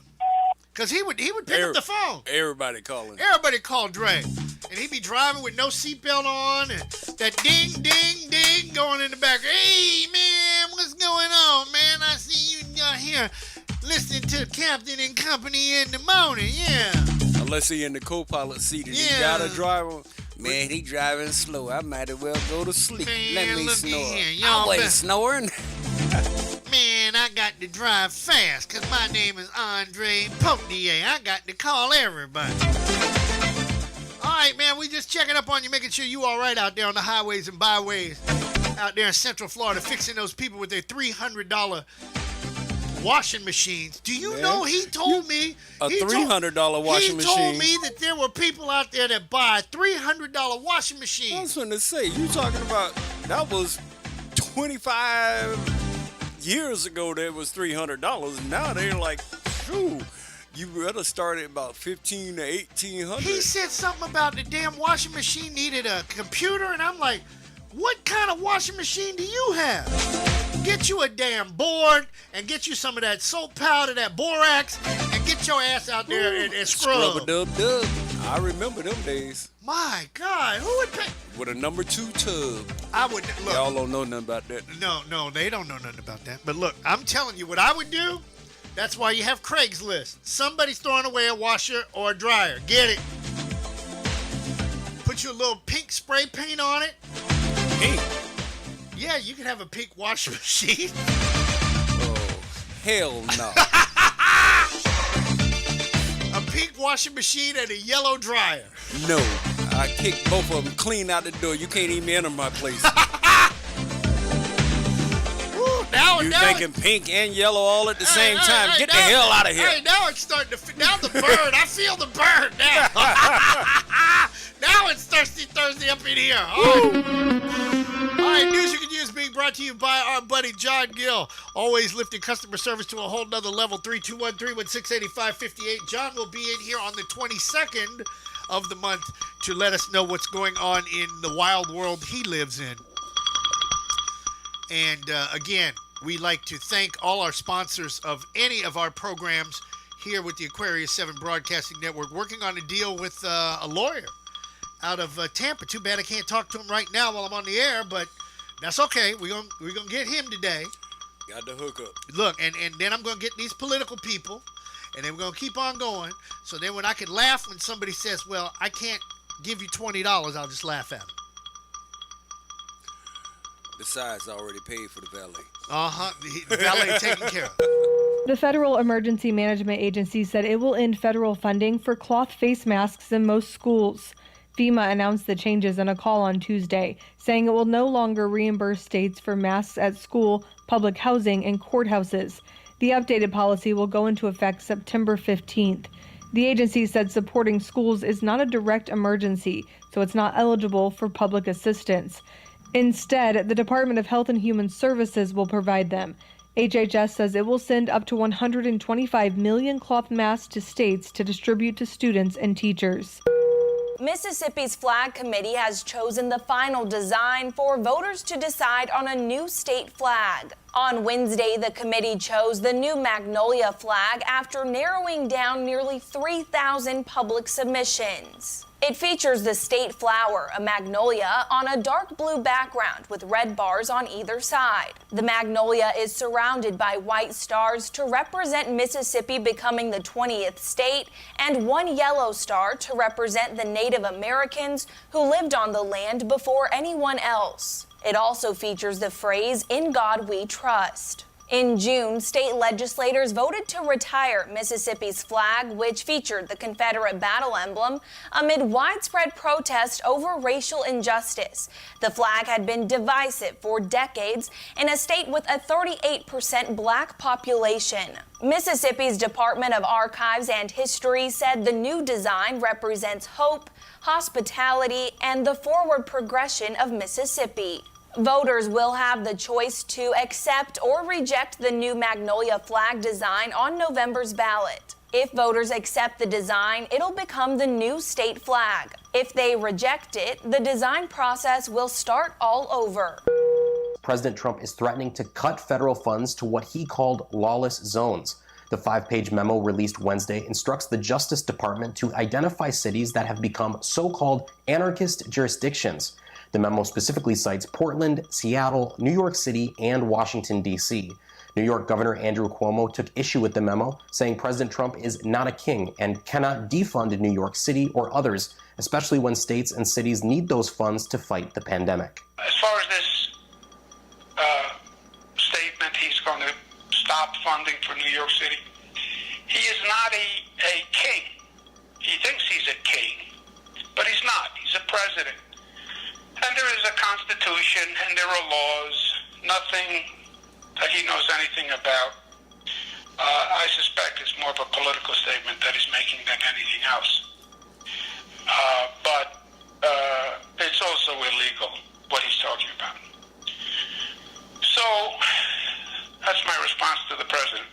Speaker 3: Because he would pick up the phone.
Speaker 1: Everybody calling.
Speaker 3: Everybody called Dre. And he'd be driving with no seatbelt on and that ding, ding, ding going in the back. Hey, man, what's going on, man? I see you here listening to Captain and Company in the morning, yeah.
Speaker 1: Unless he in the co-pilot seat and
Speaker 3: Yeah.
Speaker 1: he got a driver. Man, he driving slow. I might as well go to sleep.
Speaker 3: Man,
Speaker 1: Let me
Speaker 3: look
Speaker 1: snore.
Speaker 3: here,
Speaker 1: I
Speaker 3: y'all
Speaker 1: wasn't
Speaker 3: bet-
Speaker 1: snoring.
Speaker 3: Man, I got to drive fast because my name is Andre Portier. I got to call everybody. All right, man, we just checking up on you, making sure you all right out there on the highways and byways out there in Central Florida, fixing those people with their $300 washing machines. Do you know he told me
Speaker 1: A $300 washing machine.
Speaker 3: He told me that there were people out there that buy $300 washing machines.
Speaker 1: I was going to say, you talking about, that was 25 years ago that was $300. Now they're like, phew, you better start at about 15 to 1800.
Speaker 3: He said something about the damn washing machine needed a computer, and I'm like, what kind of washing machine do you have? Get you a damn board and get you some of that soap powder, that borax, and get your ass out there and scrub.
Speaker 1: Scrub-a-dub-dub. I remember them days.
Speaker 3: My God, who would pay?
Speaker 1: With a number 2 tub.
Speaker 3: I would look.
Speaker 1: Y'all don't know nothing about that.
Speaker 3: No, they don't know nothing about that. But look, I'm telling you what I would do. That's why you have Craigslist. Somebody's throwing away a washer or a dryer. Get it. Put you a little pink spray paint on it.
Speaker 1: Pink?
Speaker 3: Yeah, you can have a pink washing machine.
Speaker 1: Oh, hell no.
Speaker 3: A pink washing machine and a yellow dryer.
Speaker 1: No. I kicked both of them clean out the door. You can't even enter my place. You thinking pink and yellow all at the same time. Get the hell out of here.
Speaker 3: Hey, now it's starting to... Now the burn. I feel the burn now. Now it's Thirsty Thursday up in here. All right, news you can use being brought to you by our buddy John Gill. Always lifting customer service to a whole nother level. 321-316-8558. John will be in here on the 22nd of the month to let us know what's going on in the wild world he lives in. And again, we like to thank all our sponsors of any of our programs here with the Aquarius 7 Broadcasting Network, working on a deal with a lawyer out of Tampa. Too bad I can't talk to him right now while I'm on the air, but that's okay. We're gonna get him today.
Speaker 1: Got the hook up.
Speaker 3: Look, and then I'm going to get these political people, and then we're going to keep on going. So then when I can laugh when somebody says, well, I can't give you $20, I'll just laugh at them.
Speaker 1: The side's already paid for the valet.
Speaker 3: The valet taken care of.
Speaker 10: The Federal Emergency Management Agency said it will end federal funding for cloth face masks in most schools. FEMA announced the changes in a call on Tuesday, saying it will no longer reimburse states for masks at school, public housing, and courthouses. The updated policy will go into effect September 15th. The agency said supporting schools is not a direct emergency, so it's not eligible for public assistance. Instead, the Department of Health and Human Services will provide them. HHS says it will send up to 125 million cloth masks to states to distribute to students and teachers.
Speaker 11: Mississippi's Flag Committee has chosen the final design for voters to decide on a new state flag. On Wednesday, the committee chose the new Magnolia flag after narrowing down nearly 3,000 public submissions. It features the state flower, a magnolia, on a dark blue background with red bars on either side. The magnolia is surrounded by white stars to represent Mississippi becoming the 20th state, and one yellow star to represent the Native Americans who lived on the land before anyone else. It also features the phrase, "In God We Trust." In June, state legislators voted to retire Mississippi's flag, which featured the Confederate battle emblem, amid widespread protest over racial injustice. The flag had been divisive for decades in a state with a 38% black population. Mississippi's Department of Archives and History said the new design represents hope, hospitality, and the forward progression of Mississippi. Voters will have the choice to accept or reject the new Magnolia flag design on November's ballot. If voters accept the design, it'll become the new state flag. If they reject it, the design process will start all over.
Speaker 12: President Trump is threatening to cut federal funds to what he called lawless zones. The 5-page memo released Wednesday instructs the Justice Department to identify cities that have become so-called anarchist jurisdictions. The memo specifically cites Portland, Seattle, New York City, and Washington, D.C. New York Governor Andrew Cuomo took issue with the memo, saying President Trump is not a king and cannot defund New York City or others, especially when states and cities need those funds to fight the pandemic.
Speaker 13: As far as this statement, he's going to stop funding for New York City. He is not a king. He thinks he's a king, but he's not. He's a president. And there is a constitution and there are laws, nothing that he knows anything about. I suspect it's more of a political statement that he's making than anything else. But it's also illegal, what he's talking about. So that's my response to the president.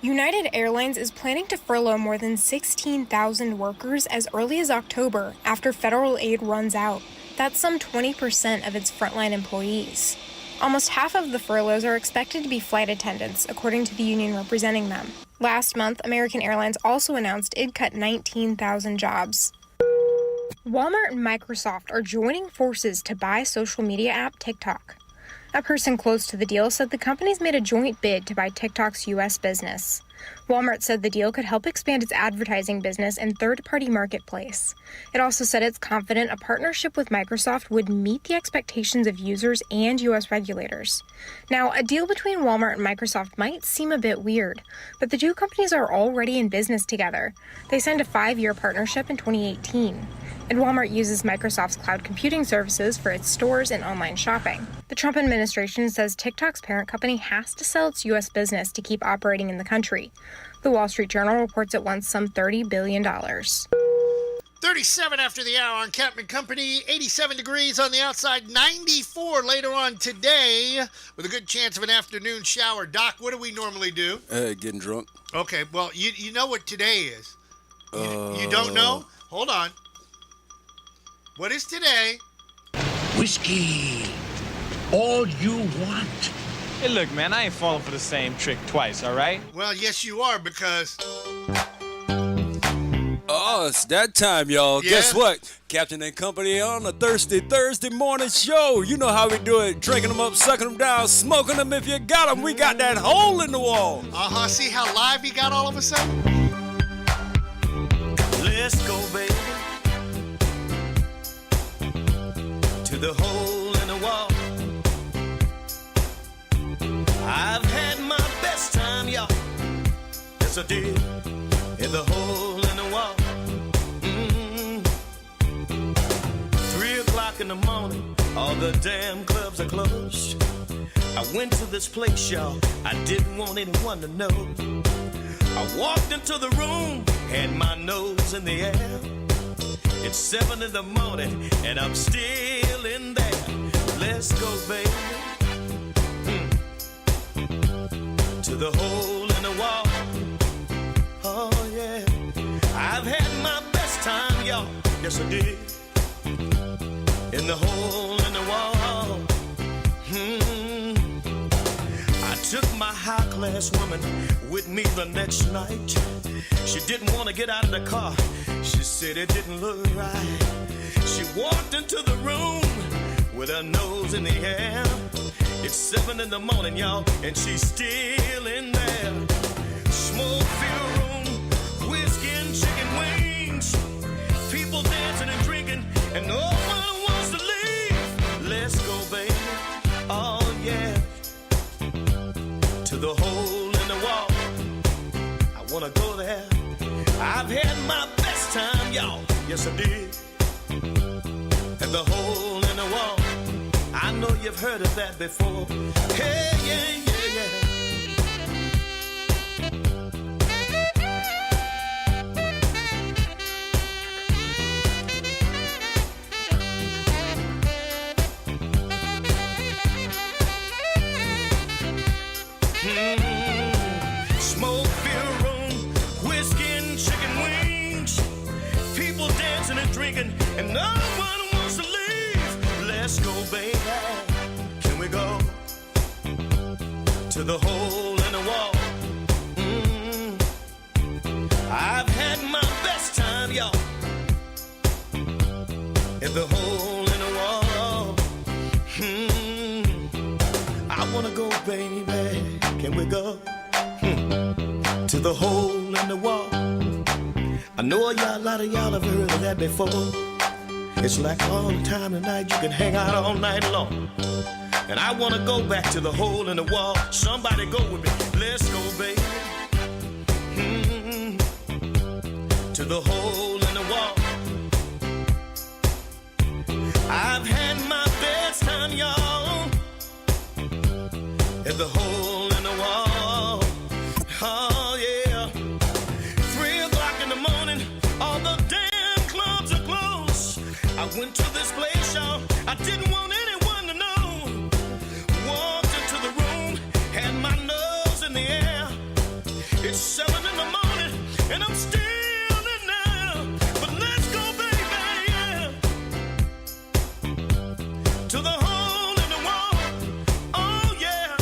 Speaker 15: United Airlines is planning to furlough more than 16,000 workers as early as October after federal aid runs out. That's some 20% of its frontline employees. Almost half of the furloughs are expected to be flight attendants, according to the union representing them. Last month, American Airlines also announced it'd cut 19,000 jobs. Walmart and Microsoft are joining forces to buy social media app TikTok. A person close to the deal said the companies made a joint bid to buy TikTok's U.S. business. Walmart said the deal could help expand its advertising business and third-party marketplace. It also said it's confident a partnership with Microsoft would meet the expectations of users and U.S. regulators. Now, a deal between Walmart and Microsoft might seem a bit weird, but the two companies are already in business together. They signed a 5-year partnership in 2018. And Walmart uses Microsoft's cloud computing services for its stores and online shopping. The Trump administration says TikTok's parent company has to sell its U.S. business to keep operating in the country. The Wall Street Journal reports it wants some $30 billion.
Speaker 3: 37 after the hour on Captain Company, 87 degrees on the outside, 94 later on today, with a good chance of an afternoon shower. Doc, what do we normally do?
Speaker 1: Getting drunk.
Speaker 3: Okay, well, you know what today is. You don't know? Hold on. What is today?
Speaker 16: Whiskey. All you want.
Speaker 17: Hey, look, man, I ain't falling for the same trick twice, all right?
Speaker 3: Well, yes, you are, because...
Speaker 1: Oh, it's that time, y'all.
Speaker 3: Yeah.
Speaker 1: Guess what? Captain and Company on a Thursday morning show. You know how we do it. Drinking them up, sucking them down, smoking them if you got them. We got that hole in the wall.
Speaker 3: Uh-huh. See how live he got all of a sudden?
Speaker 2: Let's go, baby, to the hole in the wall. I've had my best time, y'all. Yes, I did. In the hole in the wall. 3 o'clock in the morning, all the damn clubs are closed. I went to this place, y'all. I didn't want anyone to know. I walked into the room, had my nose in the air. It's 7 in the morning, and I'm still in there. Let's go, baby. To the hole in the wall. Oh, yeah. I've had my best time, y'all. Yes, I did. In the hole in the wall. I took my high-class woman with me the next night. She didn't want to get out of the car. She said it didn't look right. She walked into the room with her nose in the air. It's 7 in the morning, y'all, and she's still in there. Smoke-filled room, whiskey and chicken wings. People dancing and drinking, and no one wants to leave. Let's go, baby. Oh, yeah. To the hole in the wall. I wanna go there. I've had my best time, y'all. Yes, I did. And the hole in the wall. I know you've heard of that before. Hey, yeah, yeah, yeah. Smoke-filled room, whiskey and chicken wings. People dancing and drinking, and no one wants to leave. Let's go, baby. Can we go to the hole in the wall? I've had my best time, y'all. In the hole in the wall. I wanna go, baby. Can we go to the hole in the wall? I know a lot of y'all have heard of that before. It's like all the time tonight, you can hang out all night long. And I wanna go back to the hole in the wall. Somebody go with me. Let's go, baby. To the hole in the wall. I've had my best time, y'all. At the hole in the wall. Oh, yeah. 3 o'clock in the morning, all the damn clubs are closed. I went to this place, y'all. I didn't want anyone to know. Walked into the room, had my nose in the air. It's 7 in the morning, and I'm still in there. But let's go, baby, yeah. To the hole in the wall. Oh, yeah.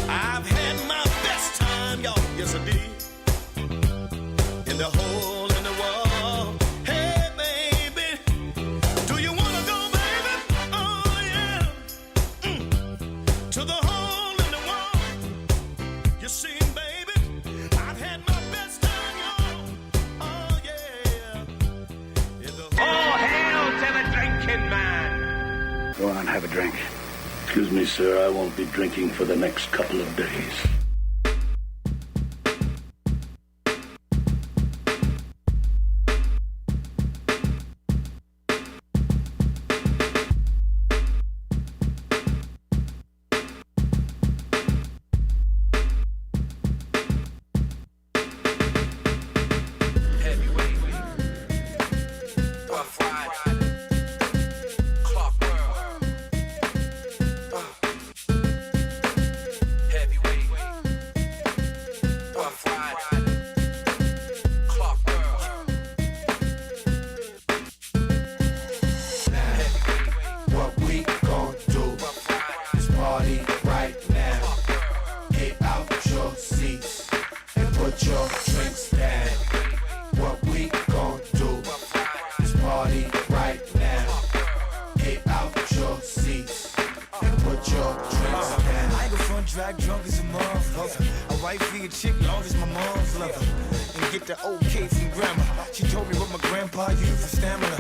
Speaker 2: I've had my best time, y'all. Yes, I did. In the hole in the wall. Hey, baby. Do you wanna go, baby? Oh, yeah. To the hole in the wall. You see, baby, I've had my best time, y'all. Oh, yeah. In the
Speaker 16: Oh, hail to the drinking man!
Speaker 19: Go on, have a drink. Excuse me, sir, I won't be drinking for the next couple of days.
Speaker 2: What we gon' do is party right now. Get out your seats and put your drinks down. What we gon' do is party right now. Get out your seats and put your drinks down.
Speaker 19: I ain't go front drag drunk as a motherfucker. A wife for a chick long as my mom's love her. And get the okay from grandma. She told me what my grandpa used for stamina.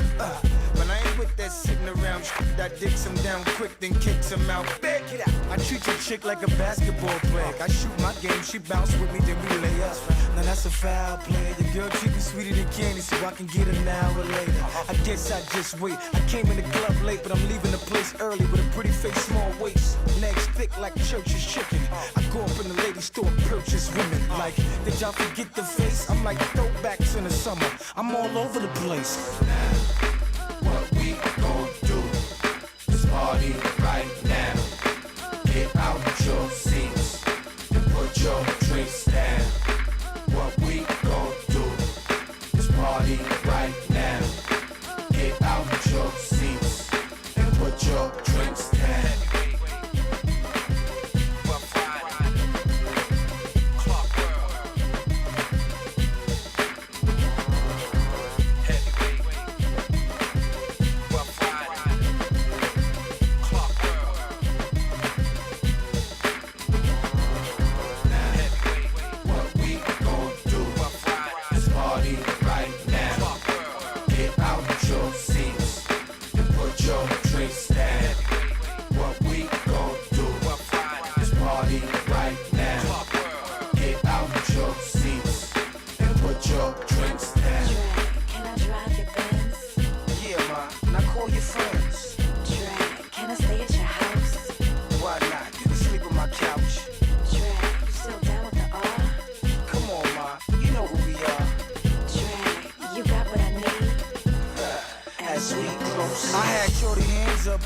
Speaker 19: But I ain't
Speaker 4: with that sitting around shit. I dicks him down quick, then kicks him out. Back it out. I treat your chick like a basketball player. I shoot my game, she bounce with me, then we lay up. Now that's a foul play. Your girl treat me sweeter than candy, so I can get an hour later. I guess I just wait. I came in the club late, but I'm leaving the place early with a pretty face, small waist, legs thick like church's chicken. I go up in the lady store and purchase women. Like, did y'all forget the face? I'm like throwbacks in the summer. I'm all over the place.
Speaker 2: What we gon' do is party right now. Get out your seats and put your drinks down. What we gon' do is party right now. Get out your seats and put your drinks down.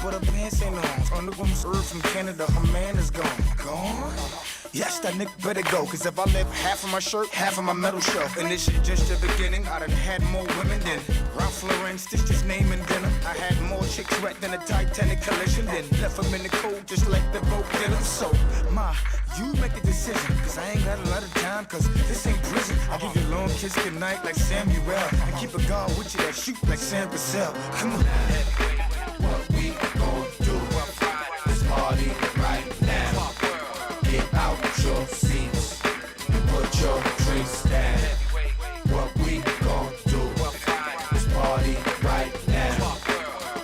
Speaker 4: But her pants ain't on. On the woman's herb from Canada, her man is gone. Gone? Yes, that nigga better go. Cause if I left half of my shirt, half of my metal shelf. And this shit just the beginning. I done had more women than Ralph Lauren stitched his name in denim. I had more chicks wet than a Titanic collision. Then left them in the cold just like the boat did them. So, ma, you make a decision. Cause I ain't got a lot of time. Cause this ain't prison. I give you a long kiss goodnight like Samuel. And keep a guard with you that shoot like Sam Purcell. Come on.
Speaker 2: What we gon' do is party right now. Get out your seats and put your drinks down. What we gon' do is party right now.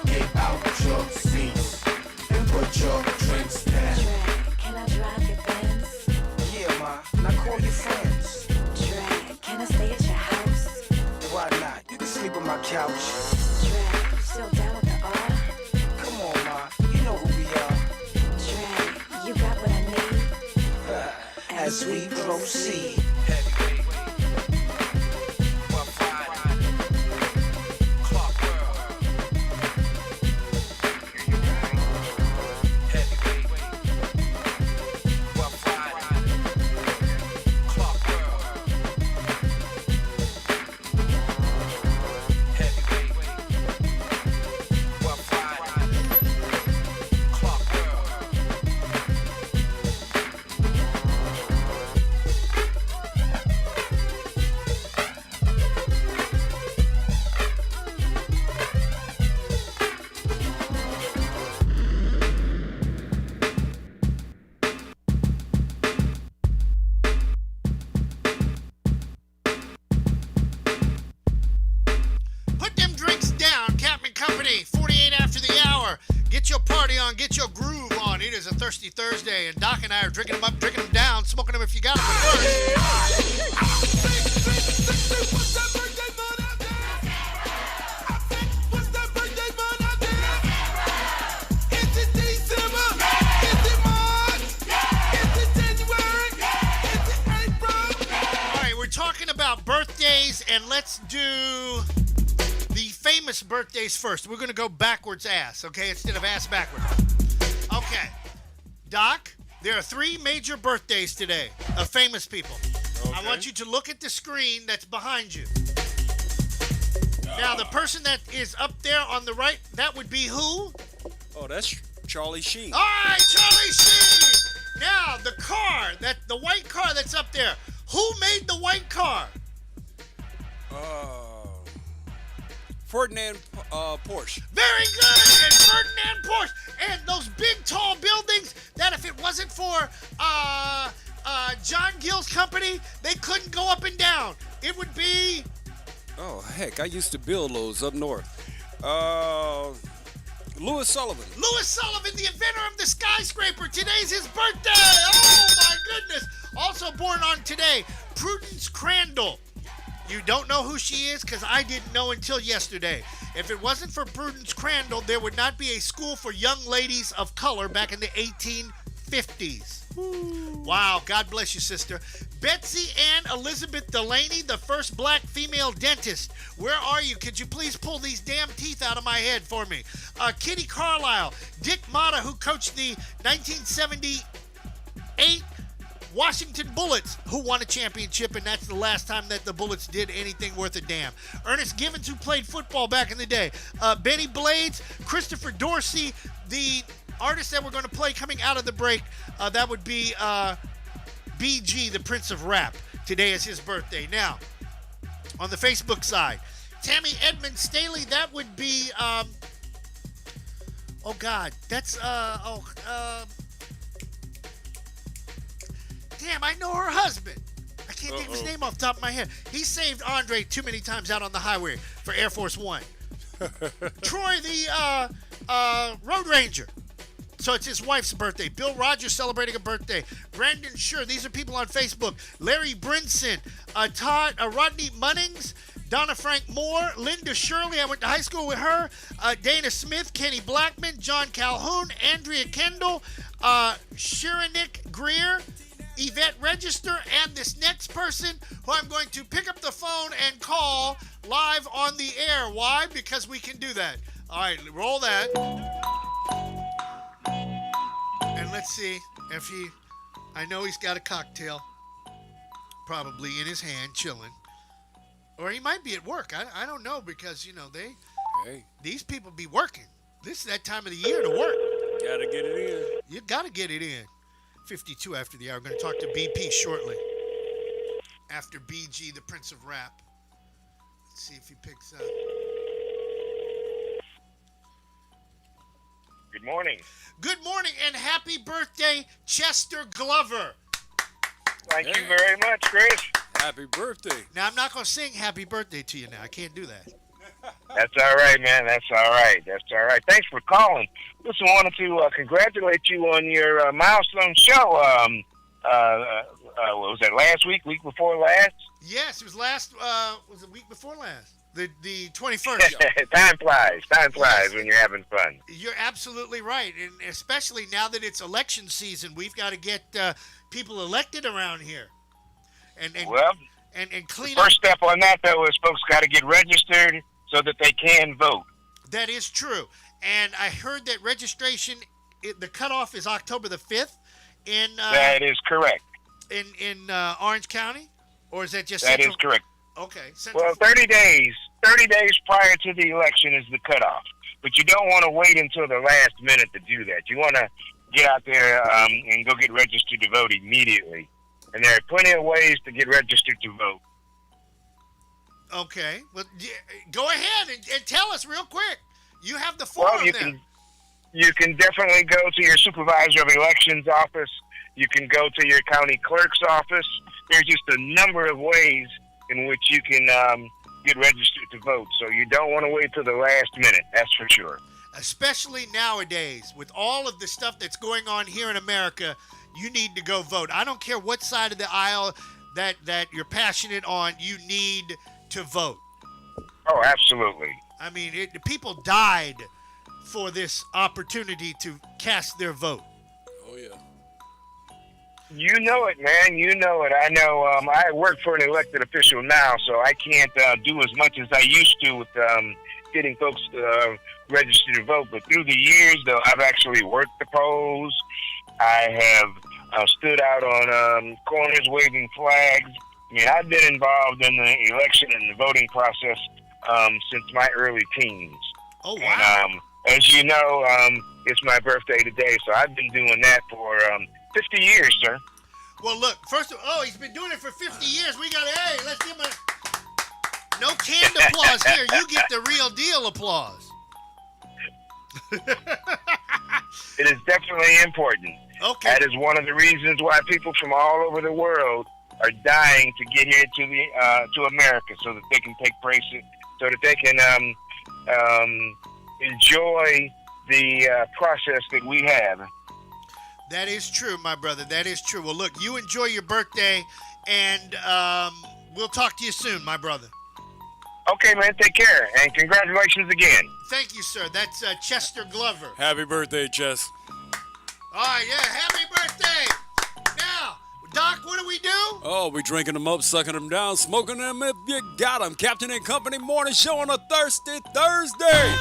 Speaker 2: Get out your seats and put your drinks down.
Speaker 20: Can I drive your Benz?
Speaker 4: Yeah, ma. Now call your friends.
Speaker 20: Drag, can I stay at your house?
Speaker 4: Why not? You can sleep on my couch.
Speaker 20: Drag, you still down with the R?
Speaker 4: Come on, ma. You know who we are.
Speaker 20: Drag, you got what I need?
Speaker 4: As we proceed.
Speaker 3: Get your groove on. It is a Thirsty Thursday, and Doc and I are drinking them up, drinking them down, smoking them if you got them. But all right, we're talking about birthdays, and let's do the famous birthdays first. We're going to go backwards ass, okay, instead of ass backwards. Okay. Doc, there are 3 major birthdays today of famous people. Okay. I want you to look at the screen that's behind you. Now, the person that is up there on the right, that would be who?
Speaker 1: Oh, that's Charlie Sheen.
Speaker 3: All right, Charlie Sheen. Now, the white car that's up there, who made the white car?
Speaker 1: Ferdinand Porsche.
Speaker 3: Very good, and Ferdinand Porsche. And those big, tall buildings that if it wasn't for John Gill's company, they couldn't go up and down. It would be...
Speaker 1: Oh, heck, I used to build those up north. Louis Sullivan.
Speaker 3: Louis Sullivan, the inventor of the skyscraper. Today's his birthday. Oh, my goodness. Also born on today, Prudence Crandall. You don't know who she is because I didn't know until yesterday. If it wasn't for Prudence Crandall, there would not be a school for young ladies of color back in the 1850s. Wow, God bless you, sister. Betsy Ann Elizabeth Delaney, the first black female dentist. Where are you? Could you please pull these damn teeth out of my head for me? Kitty Carlisle, Dick Motta, who coached the 1978 Washington Bullets, who won a championship, and that's the last time that the Bullets did anything worth a damn. Ernest Givens, who played football back in the day. Benny Blades, Christopher Dorsey, the artist that we're going to play coming out of the break, that would be BG, the Prince of Rap. Today is his birthday. Now, on the Facebook side, Tammy Edmund Staley, that would be, oh God, that's, damn, I know her husband. I can't think of his name off the top of my head. He saved Andre too many times out on the highway for Air Force One. Troy, the Road Ranger. So it's his wife's birthday. Bill Rogers celebrating a birthday. Brandon Schur. These are people on Facebook. Larry Brinson. Rodney Munnings. Donna Frank Moore. Linda Shirley. I went to high school with her. Dana Smith. Kenny Blackman. John Calhoun. Andrea Kendall. Shiranik Greer. Yvette Register, and this next person who I'm going to pick up the phone and call live on the air. Why? Because we can do that. All right, roll that. And let's see if I know he's got a cocktail probably in his hand, chilling. Or he might be at work. I don't know, because, these people be working. This is that time of the year to work.
Speaker 1: Gotta get it in.
Speaker 3: You gotta get it in. 52 after the hour. We're going to talk to BP shortly. After BG, the Prince of Rap. Let's see if he picks up.
Speaker 14: Good morning.
Speaker 3: Good morning and happy birthday, Chester Glover.
Speaker 14: Thank you very much, Chris.
Speaker 1: Happy birthday.
Speaker 3: Now, I'm not going to sing happy birthday to you now. I can't do that.
Speaker 14: That's all right, man. That's all right. Thanks for calling. Listen, I wanted to congratulate you on your milestone show. What was that, last week before last?
Speaker 3: Yes, it was was the week before last. The 21st.
Speaker 14: Time flies when you're having fun.
Speaker 3: You're absolutely right, and especially now that it's election season, we've got to get people elected around here. And clean
Speaker 14: the first step on that, though, is folks got to get registered so that they can vote.
Speaker 3: That is true. And I heard that registration, the cutoff is October the 5th.
Speaker 14: That is correct.
Speaker 3: In Orange County? Or is that just
Speaker 14: That is correct.
Speaker 3: Okay.
Speaker 14: Well, 30 days prior to the election is the cutoff. But you don't want to wait until the last minute to do that. You want to get out there and go get registered to vote immediately. And there are plenty of ways to get registered to vote.
Speaker 3: Okay. Well, go ahead and tell us real quick. You have the form there.
Speaker 14: You can definitely go to your supervisor of elections office. You can go to your county clerk's office. There's just a number of ways in which you can get registered to vote. So you don't want to wait till the last minute. That's for sure.
Speaker 3: Especially nowadays, with all of the stuff that's going on here in America, you need to go vote. I don't care what side of the aisle that you're passionate on, you need to vote.
Speaker 14: Oh, absolutely.
Speaker 3: I mean, people died for this opportunity to cast their vote.
Speaker 1: Oh, yeah.
Speaker 14: You know it, man. You know it. I know. I work for an elected official now, so I can't do as much as I used to with getting folks registered to vote. But through the years, though, I've actually worked the polls. I have stood out on corners waving flags. I mean, I've been involved in the election and the voting process since my early teens.
Speaker 3: Oh, wow.
Speaker 14: And, as you know, it's my birthday today, so I've been doing that for 50 years, sir.
Speaker 3: Well, look, he's been doing it for 50 years. Let's give him no canned applause here. You get the real deal applause.
Speaker 14: It is definitely important.
Speaker 3: Okay.
Speaker 14: That is one of the reasons why people from all over the world are dying to get here to America, so that they can take place, so that they can enjoy the process that we have.
Speaker 3: That is true, my brother. That is true. Well, look, you enjoy your birthday, and we'll talk to you soon, my brother.
Speaker 14: Okay, man. Take care, and congratulations again.
Speaker 3: Thank you, sir. That's Chester Glover.
Speaker 1: Happy birthday, Chess.
Speaker 3: All right, yeah, happy birthday. Now, Doc, what do we do?
Speaker 1: Oh, we drinking them up, sucking them down, smoking them if you got them. Captain and Company Morning Show on a Thirsty Thursday.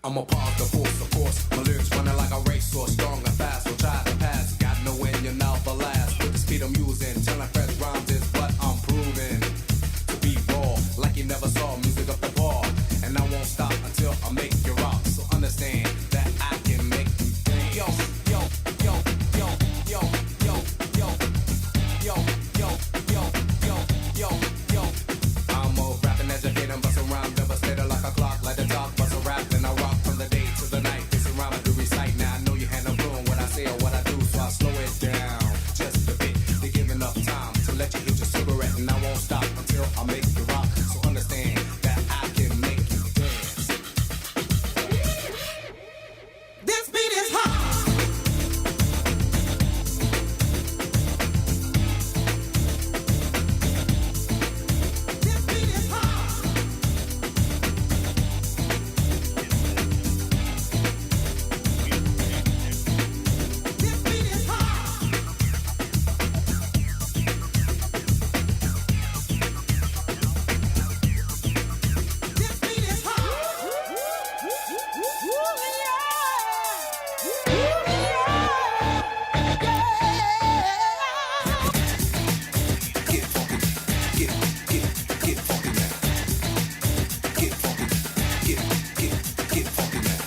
Speaker 5: I'm a pause the force, of course. My lyrics running like a racehorse, strong and fast. So try to pass, got no end, you're now the last. With the speed I'm using, telling fresh rhymes is what I'm proving. To be raw, like you never saw music up the bar. And I won't stop until I make you rock. So understand that I can make you dance. Yo, yo, yo, yo, yo, yo, yo, yo, yo, yo, yo, yo, yo. I'm a rapping educator, bustin' rhymes, devastator like a clock, like the talk, bust a rap, and I rock from the day to the night. This is rhyme I do recite. Now I know you had no room what I say or what I do, so I slow it down just a bit to give enough time to let you hit your cigarette, and I won't stop until I make you rock. So understand that I can make you dance. This beat is hot.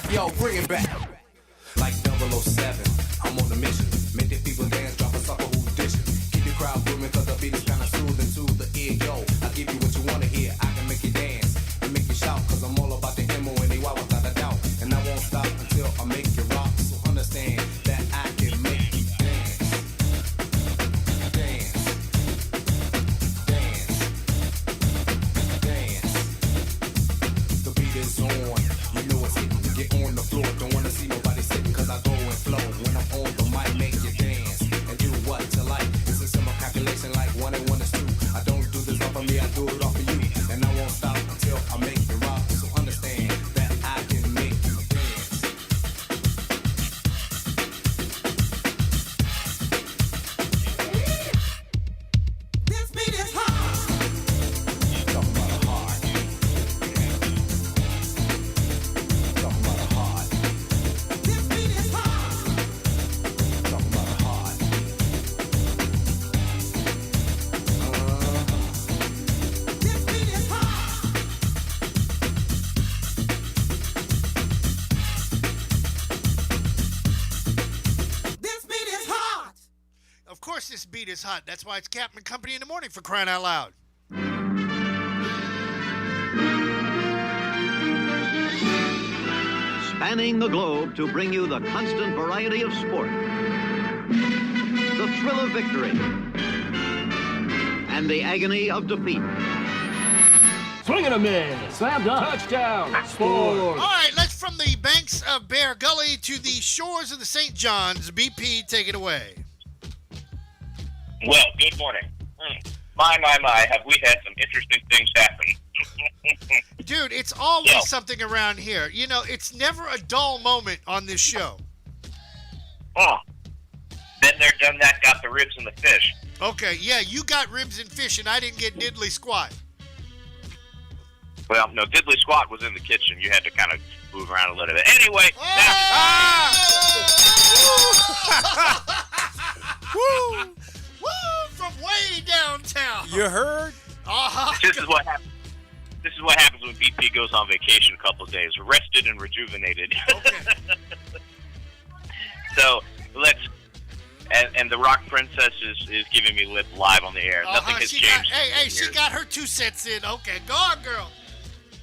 Speaker 5: Yo, bring it back. Like 007, I'm on a mission. Make the people dance, drop a sucker who's dishing. Keep the crowd booming, cause the beat is kinda soothing to the ear. Yo, I give you what you wanna hear. I can make you dance and make you shout, cause I'm all about the M-O-N-E-Y without a doubt. And I won't stop until I make you rock. So understand that I can make you dance. Dance. Dance. Dance. The beat is on. You know it's hitting. Get on the floor. Don't wanna see nobody sitting, cause I go and flow. When I'm on the mic, make you dance and do what you like. It's a simple calculation like 1 and 1 is 2. I don't do this off of me, I do it off of you. And I won't stop until I make you rock. So understand that I can make you dance. This beat is hot. Talking about a heart. Talking about a heart. This beat is hot. Talking about a heart. This beat is hot. This beat is hot.
Speaker 3: Of course, this beat is hot. That's why it's Captain Company in the morning, for crying out loud.
Speaker 18: Spanning the globe to bring you the constant variety of sport, the thrill of victory, and the agony of defeat.
Speaker 21: Swing and a miss. Slam dunk. Touchdown.
Speaker 3: All right, let's from the banks of Bear Gully to the shores of the St. Johns. BP, take it away.
Speaker 6: Well, good morning. My, have we had some interesting things happen?
Speaker 3: Dude, it's always something around here. You know, it's never a dull moment on this show.
Speaker 6: Oh. Been there, done that, got the ribs and the fish.
Speaker 3: Okay, yeah, you got ribs and fish, and I didn't get diddly squat.
Speaker 6: Well, no, diddly squat was in the kitchen. You had to kind of move around a little bit. Anyway.
Speaker 3: Woo! Woo! From way downtown.
Speaker 1: You heard?
Speaker 6: This is what happens. This is what happens when BP goes on vacation a couple of days, rested and rejuvenated.
Speaker 3: Okay.
Speaker 6: So let's. And the Rock Princess is giving me lip live on the air. Nothing has changed.
Speaker 3: She got her 2 cents in. Okay, go on, girl.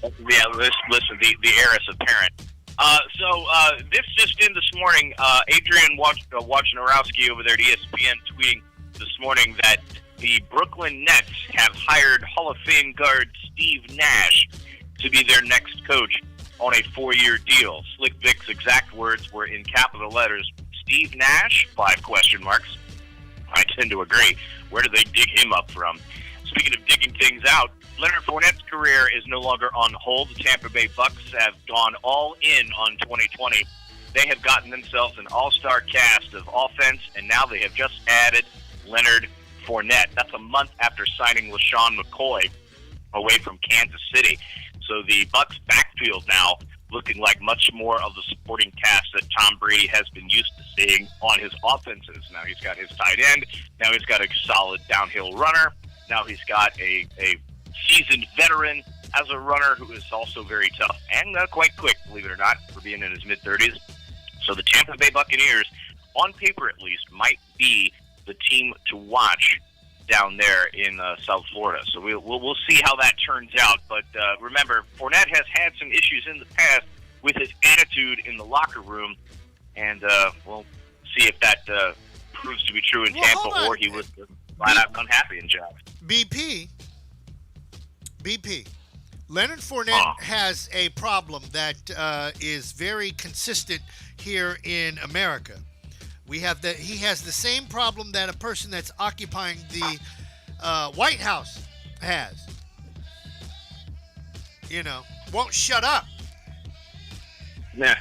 Speaker 6: Yeah, listen, the heiress apparent. This just in this morning, Adrian Wojnarowski over there at ESPN tweeting this morning that the Brooklyn Nets have hired Hall of Fame guard Steve Nash to be their next coach on a 4-year deal. Slick Vic's exact words were in capital letters, Steve Nash? 5 question marks. I tend to agree. Where do they dig him up from? Speaking of digging things out, Leonard Fournette's career is no longer on hold. The Tampa Bay Bucks have gone all in on 2020. They have gotten themselves an all-star cast of offense, and now they have just added Leonard Fournette. That's a month after signing LaShawn McCoy away from Kansas City. So the Bucks backfield now looking like much more of the supporting cast that Tom Brady has been used to seeing on his offenses. Now he's got his tight end. Now he's got a solid downhill runner. Now he's got a seasoned veteran as a runner who is also very tough and quite quick, believe it or not, for being in his mid-30s. So the Tampa Bay Buccaneers, on paper at least, might be the team to watch down there in South Florida. So we'll see how that turns out. But remember, Fournette has had some issues in the past with his attitude in the locker room, and we'll see if that proves to be true in Tampa, or he was flat out unhappy in job.
Speaker 3: BP. Leonard Fournette has a problem that is very consistent here in America. He has the same problem that a person that's occupying the White House has. You know, won't shut up.
Speaker 6: Yeah.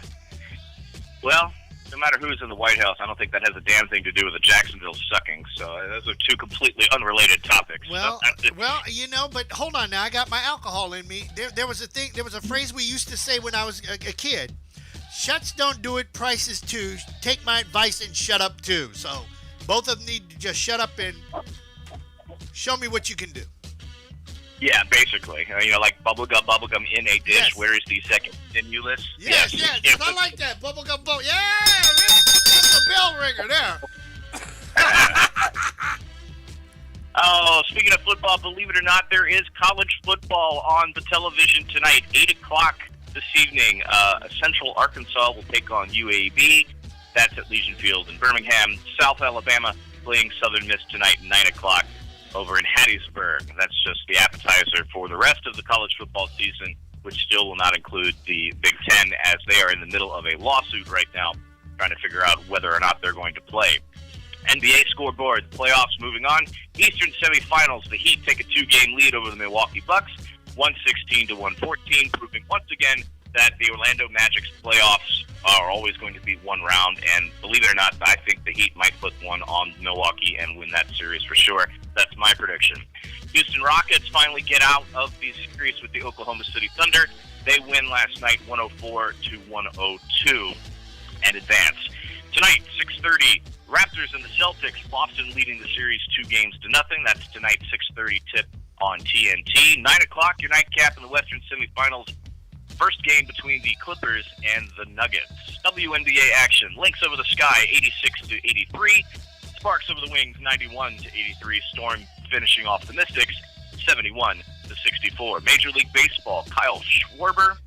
Speaker 6: Well, no matter who's in the White House, I don't think that has a damn thing to do with the Jacksonville sucking. So those are 2 completely unrelated topics.
Speaker 3: Well, you know, but hold on now. I got my alcohol in me. There was a phrase we used to say when I was a kid. Shuts don't do it, prices too. Take my advice and shut up too. So both of them need to just shut up and show me what you can do.
Speaker 6: Yeah, basically. Like bubblegum in a dish. Yes. Where is the second stimulus?
Speaker 3: Yes. I like that. Bubblegum. Yeah, that's a bell ringer there.
Speaker 6: Oh, speaking of football, believe it or not, there is college football on the television tonight, 8 o'clock. This evening, Central Arkansas will take on UAB. That's at Legion Field in Birmingham. South Alabama playing Southern Miss tonight at 9 o'clock over in Hattiesburg. That's just the appetizer for the rest of the college football season, which still will not include the Big Ten, as they are in the middle of a lawsuit right now, trying to figure out whether or not they're going to play. NBA scoreboard, playoffs moving on. Eastern semifinals, the Heat take a 2-game lead over the Milwaukee Bucks. 116-114, proving once again that the Orlando Magic's playoffs are always going to be one round. And believe it or not, I think the Heat might put one on Milwaukee and win that series for sure. That's my prediction. Houston Rockets finally get out of the series with the Oklahoma City Thunder. They win last night 104-102 and advance. Tonight, 6:30, Raptors and the Celtics. Boston leading the series 2-0. That's tonight's 6:30 tip on TNT. 9 o'clock, your nightcap in the Western semifinals. First game between the Clippers and the Nuggets. WNBA action. Lynx over the Sky, 86-83. Sparks over the Wings, 91-83. Storm finishing off the Mystics, 71-64. Major League Baseball, Kyle Schwarber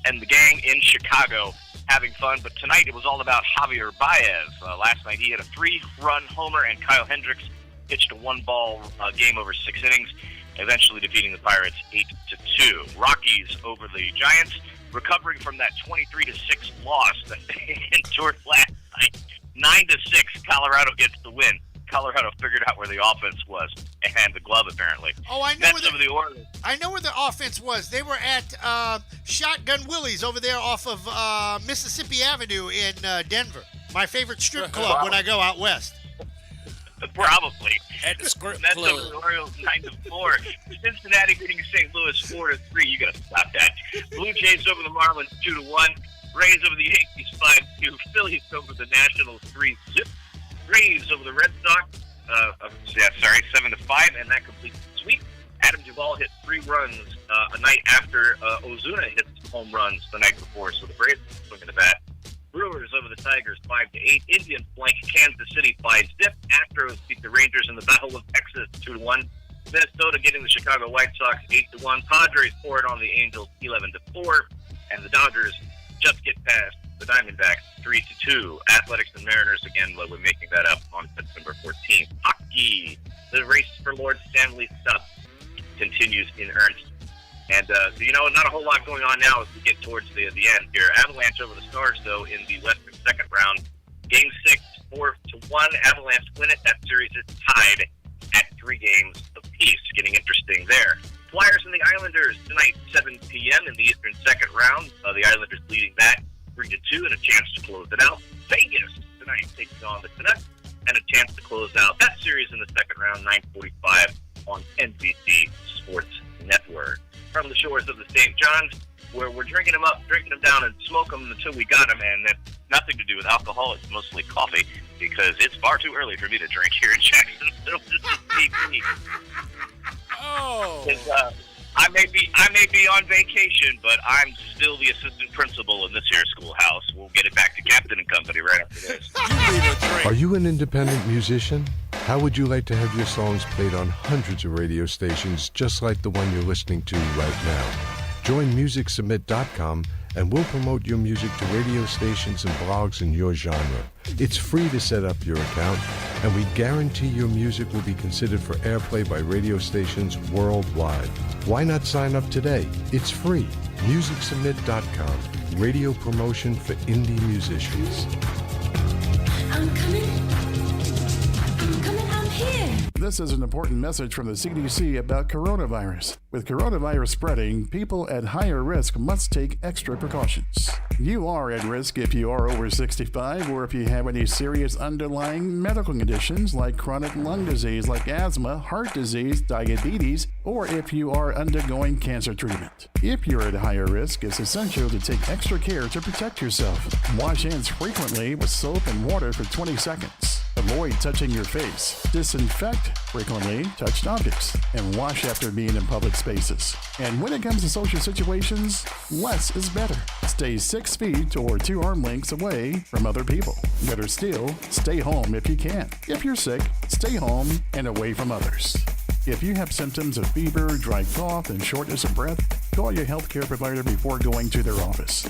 Speaker 6: and the gang in Chicago having fun. But tonight it was all about Javier Baez. Last night he had a 3-run homer, and Kyle Hendricks pitched a 1-ball game over 6 innings, eventually defeating the Pirates 8-2. Rockies over the Giants, recovering from that 23-6 loss that they endured last night. 9-6, Colorado gets the win Colorado figured out where the offense was and the glove, apparently.
Speaker 3: Oh, I know
Speaker 6: Mets
Speaker 3: where the
Speaker 6: over the Orioles.
Speaker 3: I know where the offense was. They were at Shotgun Willie's over there off of Mississippi Avenue in Denver. My favorite strip club when I go out west.
Speaker 6: Probably.
Speaker 1: At the script
Speaker 6: Mets
Speaker 1: club.
Speaker 6: over the Orioles 9-4. Cincinnati beating St. Louis 4-3. You gotta stop that. Blue Jays over the Marlins 2-1. Rays over the Yankees 5-2. Phillies over the Nationals 3-zip. Braves over the Red Sox 7-5, and that completes the sweep. Adam Duvall hit 3 runs a night after Ozuna hit home runs the night before, so the Braves swinging the bat. Brewers over the Tigers 5-8. Indians blank Kansas City 5-zip. Astros beat the Rangers in the Battle of Texas 2-1. Minnesota getting the Chicago White Sox 8-1. Padres pour it on the Angels 11-4, and the Dodgers just get past the Diamondbacks 3-2. Athletics and Mariners again. We're making that up on September 14th. Hockey. The race for Lord Stanley Cup continues in earnest. And, not a whole lot going on now as we get towards the end here. Avalanche over the Stars, though, in the Western second round. Game 6, 4-1. Avalanche win it. That series is tied at 3 games apiece. Getting interesting there. Flyers and the Islanders tonight, 7 p.m. in the Eastern second round. The Islanders leading that 3-2 and a chance to close it out. Vegas tonight taking on the Canucks and a chance to close out that series in the second round, 9:45 on NBC Sports Network. From the shores of the St. John's, where we're drinking them up, drinking them down, and smoke them until we got them, and that's nothing to do with alcohol. It's mostly coffee, because it's far too early for me to drink here in Jacksonville, Mississippi.
Speaker 1: Oh.
Speaker 6: I may be on vacation, but I'm still the assistant principal in this here schoolhouse. We'll get it back to Captain and Company right after this.
Speaker 7: Are you an independent musician? How would you like to have your songs played on hundreds of radio stations just like the one you're listening to right now? Join MusicSubmit.com and we'll promote your music to radio stations and blogs in your genre. It's free to set up your account, and we guarantee your music will be considered for airplay by radio stations worldwide. Why not sign up today? It's free. MusicSubmit.com. Radio promotion for indie musicians.
Speaker 20: I'm coming, I'm here.
Speaker 22: This is an important message from the CDC about coronavirus. With coronavirus spreading, people at higher risk must take extra precautions. You are at risk if you are over 65 or if you have any serious underlying medical conditions like chronic lung disease like asthma, heart disease, diabetes, or if you are undergoing cancer treatment. If you're at higher risk, it's essential to take extra care to protect yourself. Wash hands frequently with soap and water for 20 seconds. Avoid touching your face. Disinfect frequently touched objects. And wash after being in public spaces. And when it comes to social situations, less is better. Stay 6 feet or 2 arm lengths away from other people. Better still, stay home if you can. If you're sick, stay home and away from others. If you have symptoms of fever, dry cough, and shortness of breath, call your healthcare provider before going to their office.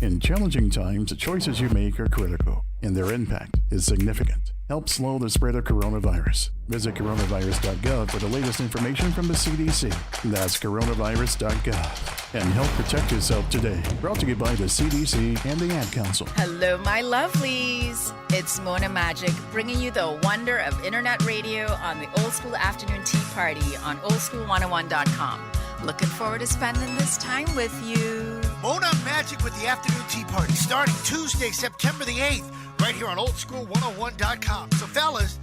Speaker 22: In challenging times, the choices you make are critical, and their impact is significant. Help slow the spread of coronavirus. Visit coronavirus.gov for the latest information from the CDC. That's coronavirus.gov. And help protect yourself today. Brought to you by the CDC and the Ad Council.
Speaker 23: Hello, my lovelies. It's Mona Magic, bringing you the wonder of internet radio on the Old School Afternoon Tea Party on oldschool101.com. Looking forward to spending this time with you.
Speaker 3: Mona Magic with the Afternoon Tea Party starting Tuesday, September the 8th, right here on oldschool101.com. So, fellas,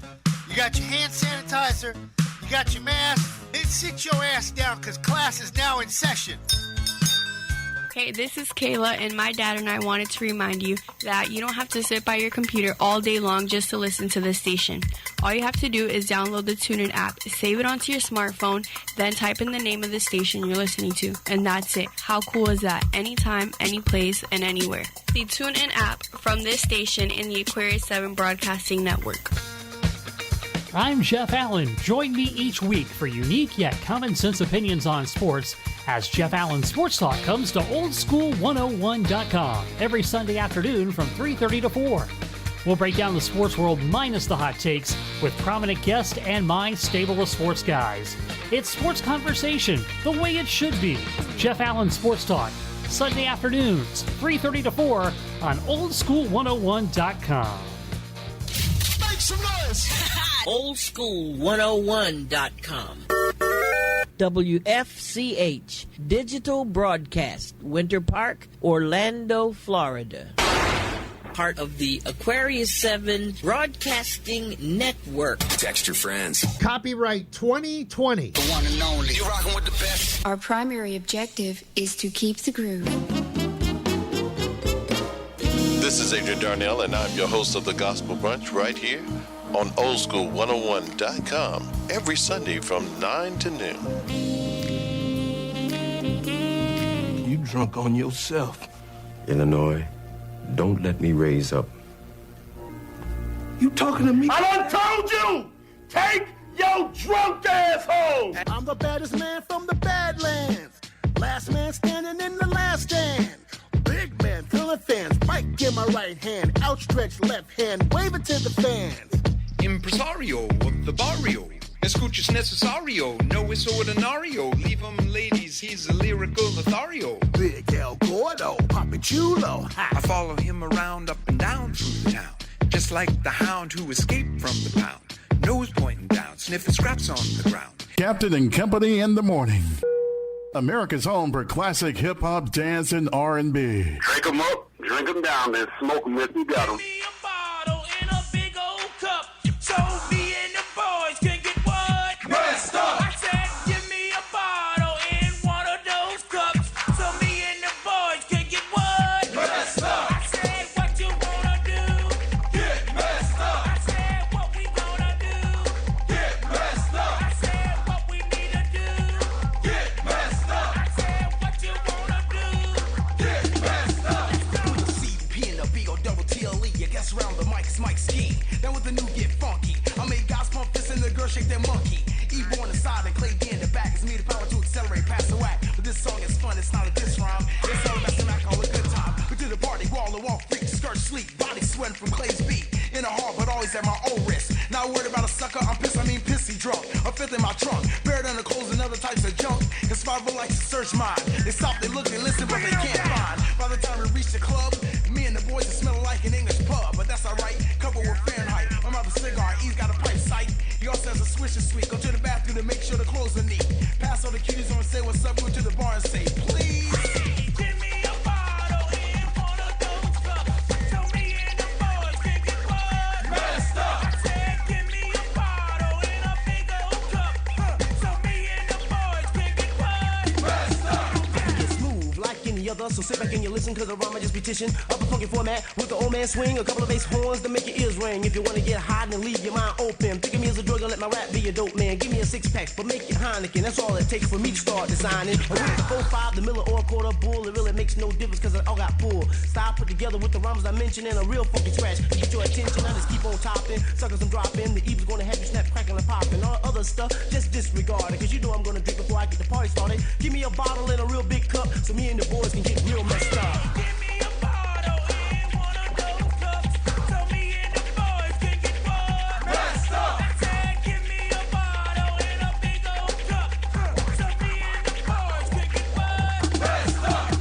Speaker 3: you got your hand sanitizer, you got your mask, then sit your ass down because class is now in session.
Speaker 24: Okay, this is Kayla, and my dad and I wanted to remind you that you don't have to sit by your computer all day long just to listen to this station. All you have to do is download the TuneIn app, save it onto your smartphone, then type in the name of the station you're listening to, and that's it. How cool is that? Anytime, any place, and anywhere. The TuneIn app from this station in the Aquarius 7 Broadcasting Network.
Speaker 25: I'm Jeff Allen. Join me each week for unique yet common sense opinions on sports as Jeff Allen Sports Talk comes to oldschool101.com every Sunday afternoon from 3:30 to 4. We'll break down the sports world minus the hot takes with prominent guests and my stable of sports guys. It's sports conversation the way it should be. Jeff Allen Sports Talk, Sunday afternoons, 3:30 to 4 on oldschool101.com.
Speaker 2: Make some noise!
Speaker 8: oldschool101.com. WFCH Digital Broadcast, Winter Park, Orlando, Florida. Part of the Aquarius 7 Broadcasting Network.
Speaker 9: Text your friends.
Speaker 10: Copyright 2020.
Speaker 9: The one and only. You're rocking with the best.
Speaker 20: Our primary objective is to keep the groove.
Speaker 11: This is Adrian Darnell, and I'm your host of the Gospel Brunch right here on oldschool101.com every Sunday from 9 to noon.
Speaker 12: You drunk on yourself.
Speaker 26: Illinois, don't let me raise up.
Speaker 12: You talking to me?
Speaker 21: I done told you! Take your drunk ass home!
Speaker 10: I'm the baddest man from the Badlands. Last man standing in the last stand. Big man filling fans. Mic in my right hand. Outstretched left hand. Wave it to the fans.
Speaker 27: Impresario of the barrio. Escuchas necesario. No es ordinario. Leave him, ladies. He's a lyrical Lothario.
Speaker 10: Big El Gordo. Papi Chulo.
Speaker 27: I follow him around up and down through the town. Just like the hound who escaped from the pound. Nose pointing down. Sniffing scraps on the ground.
Speaker 22: Captain and Company in the morning. America's home for classic hip-hop, dance, and R&B.
Speaker 28: Drink 'em up, drink 'em down, then smoke 'em if you got 'em.
Speaker 2: So me and the boys can get what? Messed up. I said, give me a bottle in one of those cups. So me and the boys can get what? Messed up. I said, what you wanna do? Get messed up. I said, what we gonna do? Get messed up. I said, what we need to do? Get messed up. I said, what you wanna do? Get messed up.
Speaker 4: With the CP and the B-O-double-T-L-E, you guess around the mic, it's Mike Ski. Then with the new get funky. I made guys pump this and the girl shake their monkey. Ebo on the side and Clay D in the back. It's me the power to accelerate past the whack. But this song is fun, it's not a diss rhyme. It's all about the Mac, all a good time. We do the party, wall to wall freak, skirt sleep, body sweating from Clay's beat. In the heart, but always at my own risk. Not worried about a sucker, I'm pissed, I mean pissy drunk. A fifth in my trunk, buried under clothes and other types of junk. And survival likes to search mine. They stop, they look, they listen, but they can't find. By the time we reach the club, me and the boys are smelling like an English pub. But that's alright, coupled with Fahrenheit. I'm out a cigar, he's got a pipe sight. He also has a swisher sweet. Go to the bathroom to make sure the clothes are neat. Pass all the cuties on and say what's up, go to the bar and say, please.
Speaker 2: Give me a bottle in one of those cups. So me and the boys can get what? Messed up. I said, give me a bottle in a big old cup. So me and the boys can get what? Messed up.
Speaker 10: It's smooth like any other, so sit back and you listen, cause the rhyme I just be tishing up a funky format with the old man swing, a couple of bass horns to make your ears ring. If you wanna get high, then leave your mind open. Think of me as a drug and let my rap be a dope man. Give me a six-pack, but make it Heineken. That's all it takes for me to start designing. And with the 4-5, the Miller or quarter bull, it really makes no difference cause it all got pull. Style put together with the rhymes I mentioned and a real funky scratch to get your attention. I just keep on topping, suckers I'm dropping. The Eve's gonna have you snap, crackling, and popping. All other stuff, just disregard it, cause you know I'm gonna drink before I get the party started. Give me a bottle in a real big cup so me and the boys can get real messed up.
Speaker 2: Give me a bottle in one of those cups. So me and the boys can get what? Messed up. I said, give me a bottle in a big old cup. So me and the boys can get what? Messed up.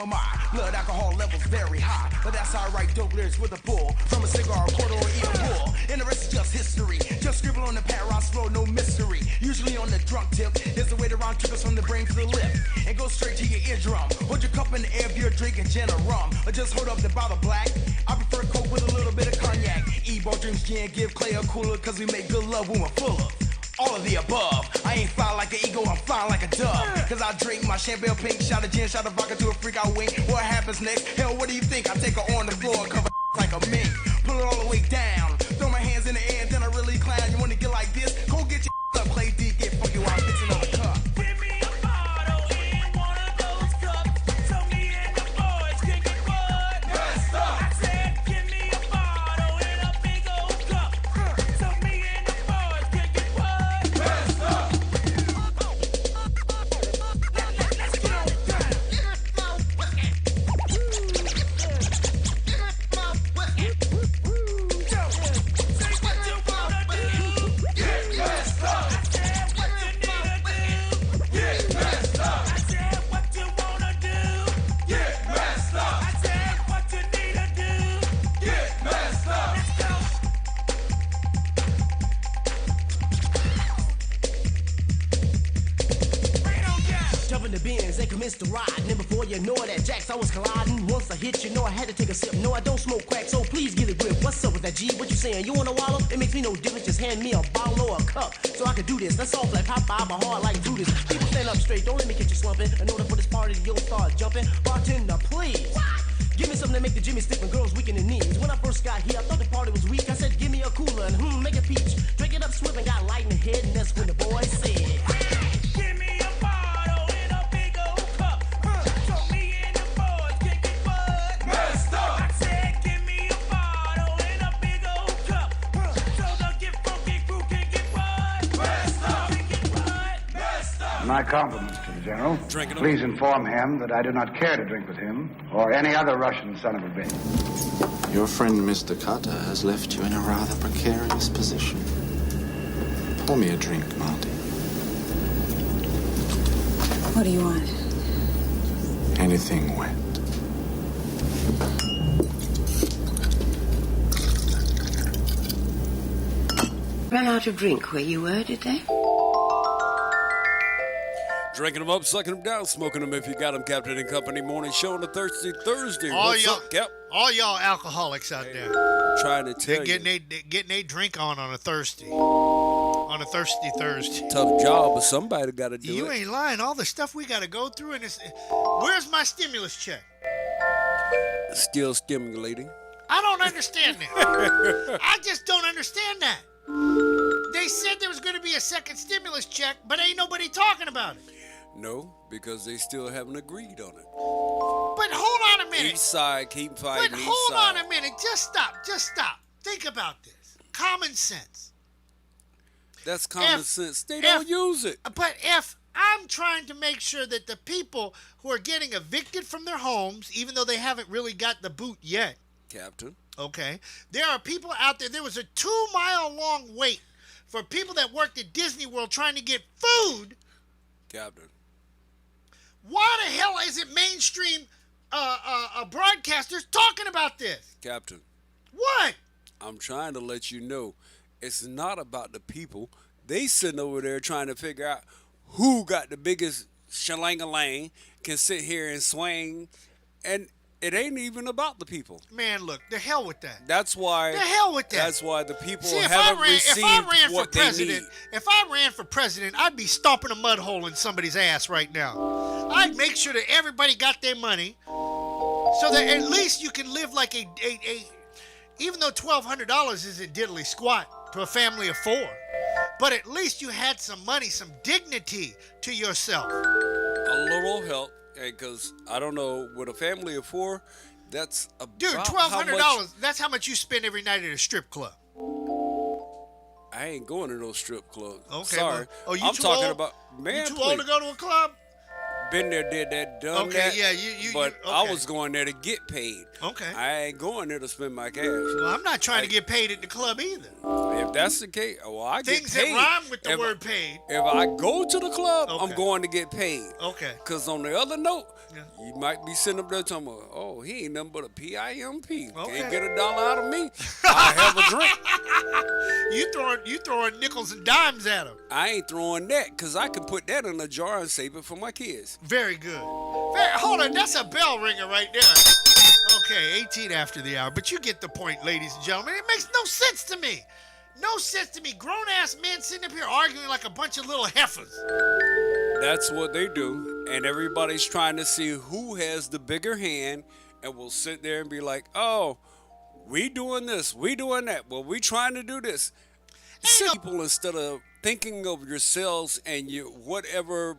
Speaker 4: My. Blood alcohol levels very high. But that's how I write dope lyrics with a bull. From a cigar, a quarter, or even bull. And the rest is just history. Just scribble on the pad, Ross flow, no mystery. Usually on the drunk tip, there's a way to round triggers from the brain to the lip. And go straight to your eardrum. Hold your cup in the air if you're drinking gin or rum. Or just hold up the bottle black. I prefer Coke with a little bit of cognac. E-ball drinks gin, give Clay a cooler, cause we make good love when we're full of all of the above. I ain't fly like an eagle, I'm flying like a dove. Cause I drink my champagne pink, shot of gin, shot of vodka to a freak, I wink. What happens next? Hell, what do you think? I take her on the floor, cover like a mink. Pull it all the way down. Throw my hands in the air, then I really clown. You wanna get like this? Go get your up, Clay D, get funky while I'm fixing on the cup.
Speaker 2: Give me a bottle in one of those cups. So me and the boys can get what? Messed up. I said, give me a bottle in a big old cup. So me and the boys can get what? Messed up. Let's get on down. Say what you want.
Speaker 10: Mr. Ride. And before you know it, at Jack's I was colliding. Once I hit, you know I had to take a sip. No, I don't smoke crack, so please get a grip. What's up with that G? What you saying? You wanna wallow? It makes me no difference. Just hand me a bottle or a cup so I can do this. That's soft like Popeye, but hard like Judas. People stand up straight. Don't let me get you slumping. In order for this party, you'll start jumping. Bartender, please. Give me something to make the Jimmy stick when girls weak in the knees. When I first got here, I thought the party was weak. I said, give me a cooler and make a peach. Drink it up swift and got light in the head, and that's when the boys said, give me a bottle in a big old cup. So me and the boys can get what? Messed up. I said, give me a bottle in a big old cup. So the get funky crew can get what? Messed up. Can get what? Messed up.
Speaker 5: My compliments to the General.
Speaker 1: Drinking
Speaker 5: Please inform him that I do not care to drink with him or any other Russian son of a bitch.
Speaker 13: Your friend Mr. Carter has left you in a rather precarious position. Pour me a drink, Marty.
Speaker 20: What do you want?
Speaker 13: Anything wet.
Speaker 14: Ran out of drink where you were, did they?
Speaker 1: Drinking them up, sucking them down, smoking them if you got them. Captain and Company morning show on a Thirsty Thursday. What's up, Cap?
Speaker 3: All y'all alcoholics out there.
Speaker 1: Trying to tell you.
Speaker 3: Getting a drink on a thirsty. On a thirsty Thursday.
Speaker 1: Tough job, but somebody got to do it.
Speaker 3: You ain't lying. All the stuff we got to go through, and it's. Where's my stimulus check?
Speaker 1: Still stimulating.
Speaker 3: I don't understand that. I just don't understand that. They said there was going to be a second stimulus check, but ain't nobody talking about it.
Speaker 1: No, because they still haven't agreed on it.
Speaker 3: But hold on a minute.
Speaker 1: Each side keep fighting
Speaker 3: But
Speaker 1: each
Speaker 3: hold
Speaker 1: side.
Speaker 3: on a minute. Just stop. Think about this. Common sense.
Speaker 1: That's common sense. They don't use it.
Speaker 3: But if I'm trying to make sure that the people who are getting evicted from their homes, even though they haven't really got the boot yet,
Speaker 1: Captain.
Speaker 3: Okay, there are people out there. There was a 2-mile long wait for people that worked at Disney World trying to get food.
Speaker 1: Captain.
Speaker 3: Why the hell isn't mainstream broadcasters talking about this?
Speaker 1: Captain.
Speaker 3: What?
Speaker 1: I'm trying to let you know it's not about the people. They sitting over there trying to figure out who got the biggest shalang-a-lang, can sit here and swing, and it ain't even about the people.
Speaker 3: Man, look, the hell with that.
Speaker 1: That's why.
Speaker 3: The hell with that.
Speaker 1: That's why the people
Speaker 3: See,
Speaker 1: haven't received what they need.
Speaker 3: If I ran for president, I'd be stomping a mud hole in somebody's ass right now. I'd make sure that everybody got their money, so that at least you can live like a even though $1,200 isn't diddly squat to a family of 4, but at least you had some money, some dignity to yourself.
Speaker 1: A little help. Because, I don't know, with a family of 4, that's about
Speaker 3: Dude, $1,200, that's how much you spend every night at a strip club.
Speaker 1: I ain't going to no strip clubs.
Speaker 3: Okay.
Speaker 1: Sorry.
Speaker 3: Well,
Speaker 1: I'm talking about, man,
Speaker 3: you too old to go to a club?
Speaker 1: Been there, did that, done that.
Speaker 3: Okay, yeah,
Speaker 1: but I was going there to get paid.
Speaker 3: Okay.
Speaker 1: I ain't going there to spend my cash.
Speaker 3: Well, I'm not trying to get paid at the club either.
Speaker 1: If that's the case, well, I get paid.
Speaker 3: Things that rhyme with the word paid.
Speaker 1: If I go to the club, I'm going to get paid.
Speaker 3: Okay.
Speaker 1: Because on the other note, you might be sitting up there talking about, oh, he ain't nothing but a PIMP.
Speaker 3: Okay.
Speaker 1: Can't get $1 out of me. I have a drink.
Speaker 3: You throwing nickels and dimes at him.
Speaker 1: I ain't throwing that because I can put that in a jar and save it for my kids.
Speaker 3: Very good. Hold on, that's a bell ringer right there. Okay, 18 after the hour. But you get the point, ladies and gentlemen. It makes no sense to me. No sense to me. Grown-ass men sitting up here arguing like a bunch of little heifers.
Speaker 1: That's what they do. And everybody's trying to see who has the bigger hand and will sit there and be like, oh, we doing this, we doing that. Well, we trying to do this. People, instead of thinking of yourselves and your whatever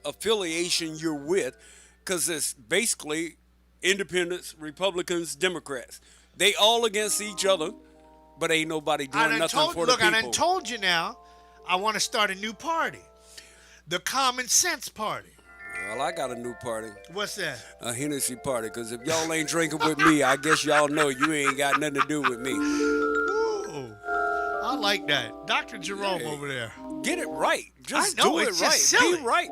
Speaker 1: affiliation you're with, because it's basically independents, Republicans, Democrats. They all against each other, but ain't nobody doing nothing for the people.
Speaker 3: Look, I done told you now, I want to start a new party. The Common Sense Party.
Speaker 1: Well, I got a new party.
Speaker 3: What's that?
Speaker 1: A Hennessy party, because if y'all ain't drinking with me, I guess y'all know you ain't got nothing to do with me.
Speaker 3: Ooh, I like that. Dr. Jerome over there.
Speaker 1: Get it right. Just
Speaker 3: I know,
Speaker 1: do it
Speaker 3: it's
Speaker 1: right.
Speaker 3: just silly.
Speaker 1: Be right.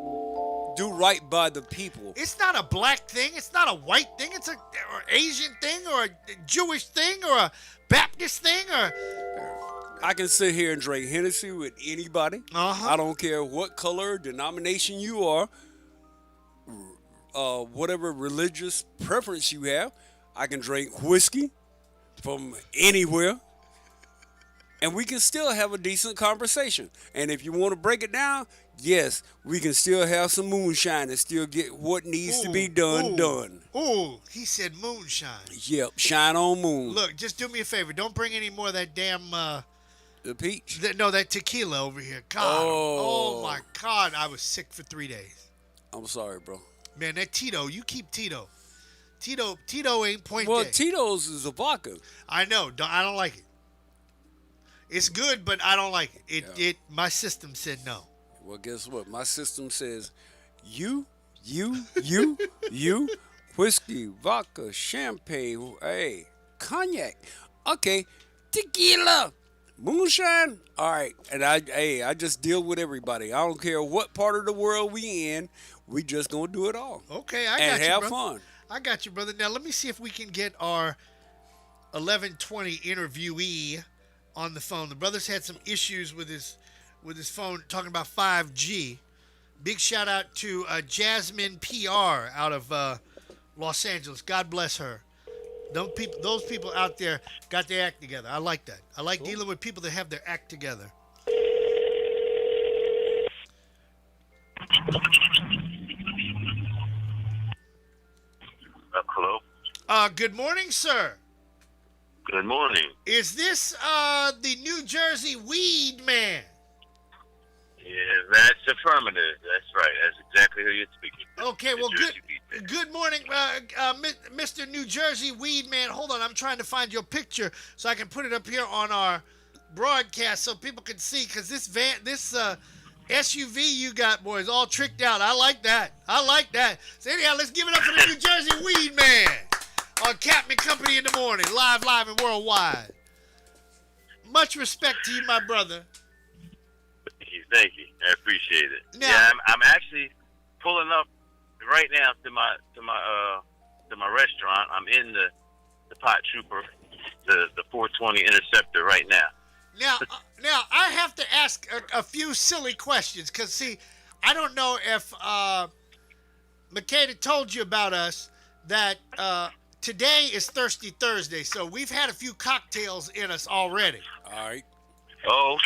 Speaker 1: Do right by the people.
Speaker 3: It's not a black thing. It's not a white thing. It's a or Asian thing or a Jewish thing or a Baptist thing or...
Speaker 1: I can sit here and drink Hennessy with anybody. I don't care what color, denomination you are. whatever religious preference you have. I can drink whiskey from anywhere, and we can still have a decent conversation. And if you want to break it down, yes, we can still have some moonshine and still get what needs to be done done.
Speaker 3: Ooh, he said moonshine.
Speaker 1: Yep, shine on moon.
Speaker 3: Look, just do me a favor. Don't bring any more of that damn
Speaker 1: the peach.
Speaker 3: That tequila over here. God. Oh my God, I was sick for 3 days.
Speaker 1: I'm sorry, bro.
Speaker 3: Man, that Tito, you keep Tito. Tito ain't point
Speaker 1: Well,
Speaker 3: day.
Speaker 1: Tito's is a vodka.
Speaker 3: I know. I don't like it. It's good, but I don't like it. My system said no.
Speaker 1: Well, guess what? My system says you, whiskey, vodka, champagne, hey, cognac. Okay, tequila, moonshine. All right, and I just deal with everybody. I don't care what part of the world we in. We just gonna do it all.
Speaker 3: Okay, I got
Speaker 1: and
Speaker 3: you,
Speaker 1: have
Speaker 3: brother.
Speaker 1: fun.
Speaker 3: I got you, brother. Now let me see if we can get our 1120 interviewee on the phone. The brother's had some issues with his phone, talking about 5G. Big shout out to Jasmine PR out of Los Angeles. God bless her. Those people out there got their act together. I like that. I like dealing with people that have their act together.
Speaker 28: Hello?
Speaker 3: Good morning, sir.
Speaker 28: Good morning.
Speaker 3: Is this the New Jersey weed man?
Speaker 28: Yeah, that's affirmative. That's right. That's exactly who you're speaking to.
Speaker 3: Okay, well, good morning, Mr. New Jersey weed man. Hold on, I'm trying to find your picture so I can put it up here on our broadcast so people can see, because this SUV you got, boys, all tricked out. I like that. So anyhow, let's give it up for the New Jersey weed man on Captain Company in the morning, live and worldwide. Much respect to you, my brother.
Speaker 28: Thank you. I appreciate it.
Speaker 3: Now,
Speaker 28: yeah, I'm actually pulling up right now to my restaurant. I'm in the Pot Trooper, the 420 Interceptor right now.
Speaker 3: Now I have to ask a few silly questions, because see, I don't know if Makeda told you about us that today is Thirsty Thursday, so we've had a few cocktails in us already.
Speaker 1: All right.
Speaker 28: Oh,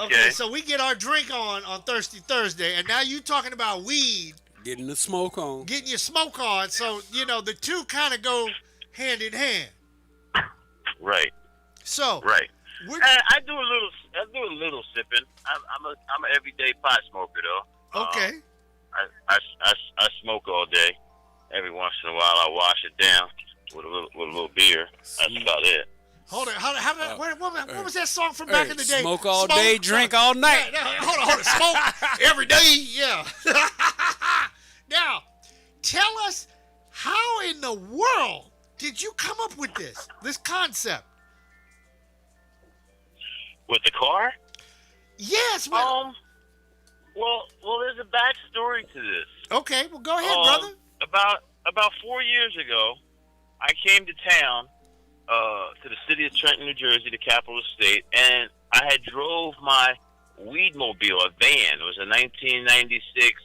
Speaker 28: okay.
Speaker 3: So we get our drink on Thirsty Thursday, and now you talking about weed.
Speaker 1: Getting the smoke on.
Speaker 3: Getting your smoke on, so, the two kind of go hand in hand.
Speaker 28: Right.
Speaker 3: So.
Speaker 28: Right. I do a little sipping. I'm an everyday pot smoker, though.
Speaker 3: Okay.
Speaker 28: I smoke all day. Every once in a while, I wash it down with a little beer. That's about it.
Speaker 3: Hold on. What was that song from back in the day?
Speaker 1: Smoke all day, drink all night.
Speaker 3: Hold on. Smoke every day. Yeah. Now, tell us, how in the world did you come up with this concept?
Speaker 28: With the car?
Speaker 3: Yes.
Speaker 28: Well, there's a backstory to this.
Speaker 3: Okay. Well, go ahead, brother.
Speaker 28: About 4 years ago, I came to town. To the city of Trenton, New Jersey, the capital of the state, and I had drove my Weedmobile, a van. It was a 1996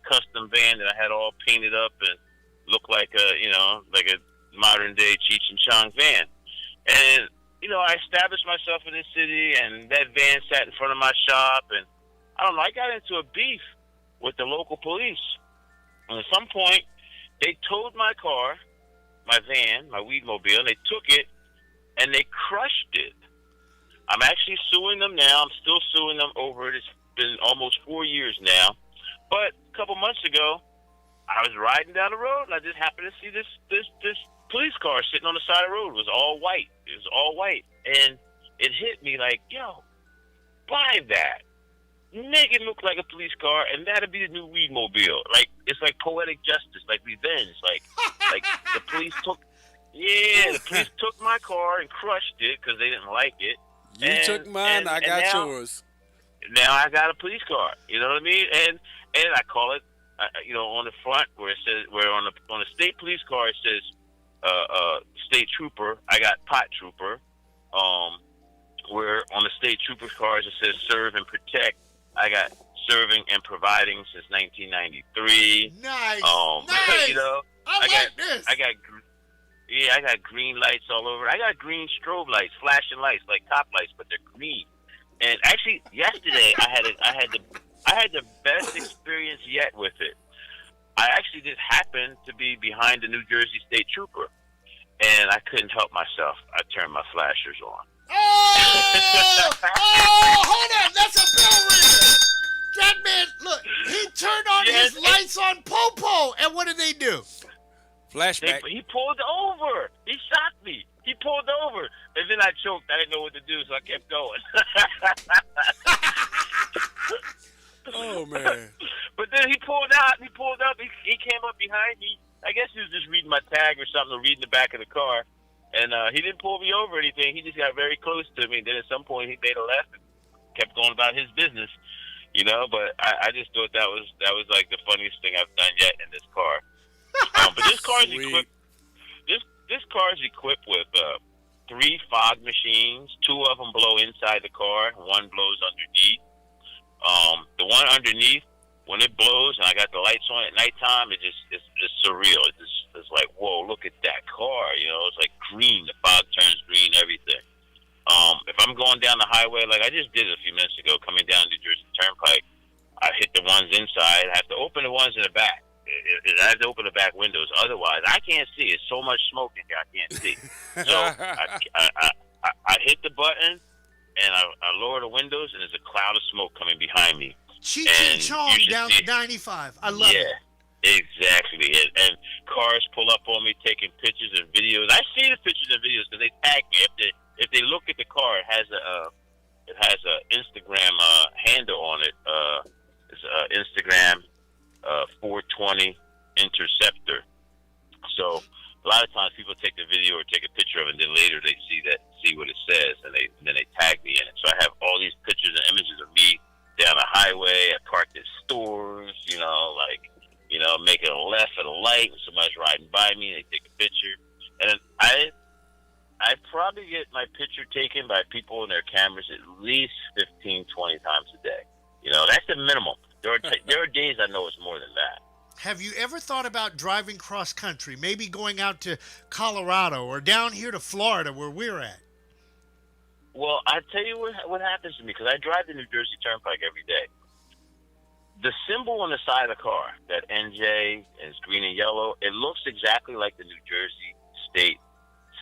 Speaker 28: custom van that I had all painted up and looked like a modern day Cheech and Chong van. And I established myself in this city, and that van sat in front of my shop, and I got into a beef with the local police. And at some point, they towed my car, my van, my Weedmobile, and they took it and they crushed it. I'm actually suing them now. I'm still suing them over it. It's been almost 4 years now. But a couple months ago, I was riding down the road and I just happened to see this police car sitting on the side of the road. It was all white. And it hit me like, yo, buy that. Make it look like a police car, and that'll be the new Weedmobile. Like, it's like poetic justice, like revenge. Like the police took my car and crushed it because they didn't like it.
Speaker 1: You took mine, I got yours.
Speaker 28: Now I got a police car. You know what I mean? And I call it, on the front where it says, on the state police car it says, state trooper. I got pot trooper. Where on the state trooper cars it says serve and protect. I got serving and providing since 1993.
Speaker 3: Nice.
Speaker 28: Nice. You know,
Speaker 3: I like this.
Speaker 28: I got green lights all over. I got green strobe lights, flashing lights like top lights, but they're green. And actually, yesterday I had the best experience yet with it. I actually just happened to be behind the New Jersey State Trooper, and I couldn't help myself. I turned my flashers on.
Speaker 3: Oh, hold on. That's a bell ringer. That man, look, he turned on his lights on Popo, and what did they do?
Speaker 1: Flashback.
Speaker 28: He pulled over. He shot me. He pulled over. And then I choked. I didn't know what to do, so I kept going.
Speaker 1: Oh, man.
Speaker 28: But then he pulled out. He pulled up. He came up behind me. I guess he was just reading my tag or something, or reading the back of the car. And he didn't pull me over or anything. He just got very close to me. And then at some point, he made a left and kept going about his business. You know, but I just thought that was like the funniest thing I've done yet in this car. But this car is equipped. This car is equipped with 3 fog machines. 2 of them blow inside the car. 1 blows underneath. The one underneath, when it blows and I got the lights on at nighttime, it's surreal. It's like, whoa, look at that car. You know, it's like green. The fog turns green. Everything. If I'm going down the highway, like I just did a few minutes ago, coming down New Jersey Turnpike, I hit the ones inside. I have to open the ones in the back. I have to open the back windows. Otherwise, I can't see. It's so much smoke in here, I can't see. So I hit the button, and I lower the windows, and there's a cloud of smoke coming behind me.
Speaker 3: Cheech Chong down to 95. I love it.
Speaker 28: Yeah, exactly. And cars pull up on me taking pictures and videos. I see the pictures and videos because they tag me. If they look at the car, it has a Instagram handle on it. It's Instagram 420 Interceptor. So a lot of times people take the video or take a picture of it, and then later they see what it says, and then they tag me in it. So I have all these pictures and images of me down the highway. I parked at stores, making a left at a light, and somebody's riding by me, and they take a picture. And I probably get my picture taken by people and their cameras at least 15, 20 times a day. You know, that's the minimum. There are days I know it's more than that.
Speaker 3: Have you ever thought about driving cross country, maybe going out to Colorado or down here to Florida where we're at?
Speaker 28: Well, I tell you what happens to me, because I drive the New Jersey Turnpike every day. The symbol on the side of the car, that NJ is green and yellow, it looks exactly like the New Jersey State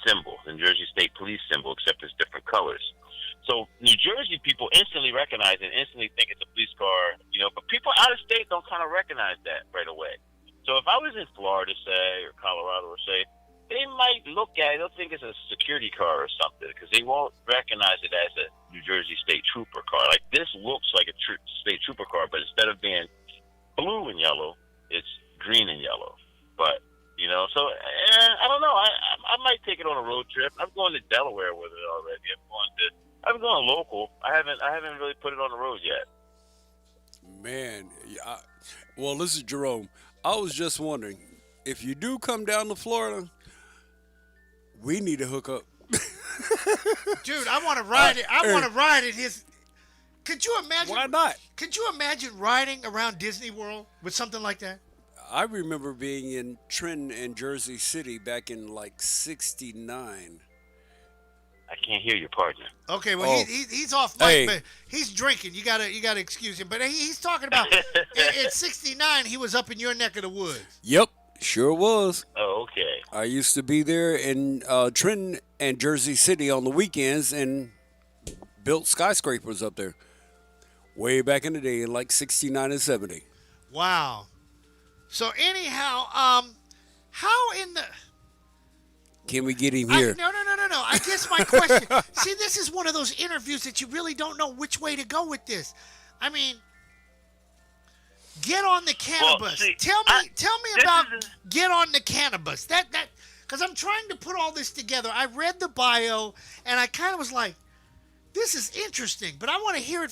Speaker 28: symbol, the New Jersey State Police symbol, except it's different colors. So New Jersey people instantly recognize it, instantly think it's a police car, but people out of state don't kind of recognize that right away. So if I was in Florida, say, or Colorado, or say, they might look at it, they'll think it's a security car or something, because they won't recognize it as a New Jersey State Trooper car. Like, this looks like a State Trooper car, but instead of being blue and yellow, it's green and yellow. But, so I don't know. I might take it on a road trip. I'm going to Delaware with it already. I'm going local. I haven't really put it on the road yet.
Speaker 1: Man, well, this is Jerome. I was just wondering, if you do come down to Florida, we need to hook up.
Speaker 3: Dude, I want to ride it. I want to ride in his. Could you imagine?
Speaker 1: Why not?
Speaker 3: Could you imagine riding around Disney World with something like that?
Speaker 1: I remember being in Trenton and Jersey City back in like '69.
Speaker 28: I can't hear your partner.
Speaker 3: Okay, well he's off mic, but he's drinking. You gotta excuse him. But he's talking about in '69 he was up in your neck of the woods.
Speaker 1: Yep, sure was.
Speaker 28: Oh, okay.
Speaker 1: I used to be there in Trenton and Jersey City on the weekends and built skyscrapers up there. Way back in the day, in like '69 and '70.
Speaker 3: Wow. So anyhow, how in the...
Speaker 1: Can we get him here?
Speaker 3: No. I guess my question... See, this is one of those interviews that you really don't know which way to go with this. I mean, get on the cannabis.
Speaker 28: Well, see,
Speaker 3: tell me about get on the cannabis. That because I'm trying to put all this together. I read the bio, and I kind of was like, this is interesting, but I want to hear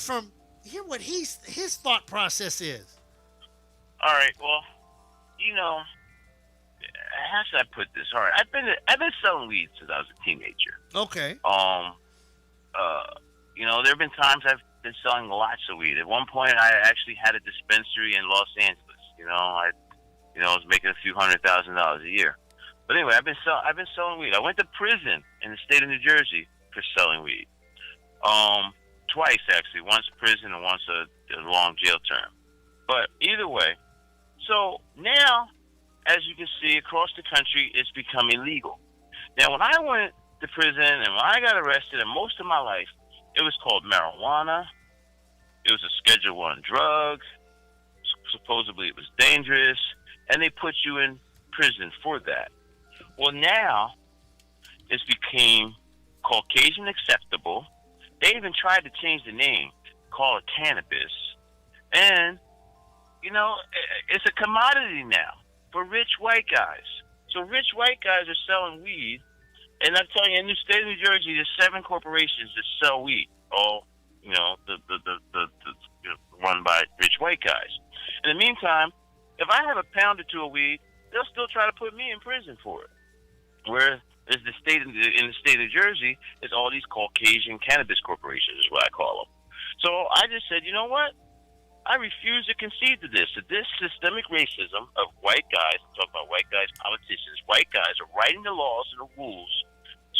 Speaker 3: what his thought process is.
Speaker 28: All right, well, how should I put this? All right, I've been selling weed since I was a teenager.
Speaker 3: Okay.
Speaker 28: There have been times I've been selling lots of weed. At one point, I actually had a dispensary in Los Angeles. I was making a few $100,000 a year. But anyway, I've been selling weed. I went to prison in the state of New Jersey for selling weed. Twice actually, once prison and once a long jail term. But either way, so now, as you can see, across the country, it's becoming legal. Now, when I went to prison and when I got arrested, and most of my life, it was called marijuana. It was a Schedule I drug. Supposedly, it was dangerous, and they put you in prison for that. Well, now it's became Caucasian acceptable. They even tried to change the name, call it cannabis, and it's a commodity now for rich white guys. So rich white guys are selling weed, and I'm telling you, in the state of New Jersey, there's 7 corporations that sell weed, all run by rich white guys. In the meantime, if I have a pound or two of weed, they'll still try to put me in prison for it. Where in the state of New Jersey, is all these Caucasian cannabis corporations, is what I call them. So I just said, you know what? I refuse to concede to this. That this systemic racism of white guys, I'm talking about white guys, politicians, white guys are writing the laws and the rules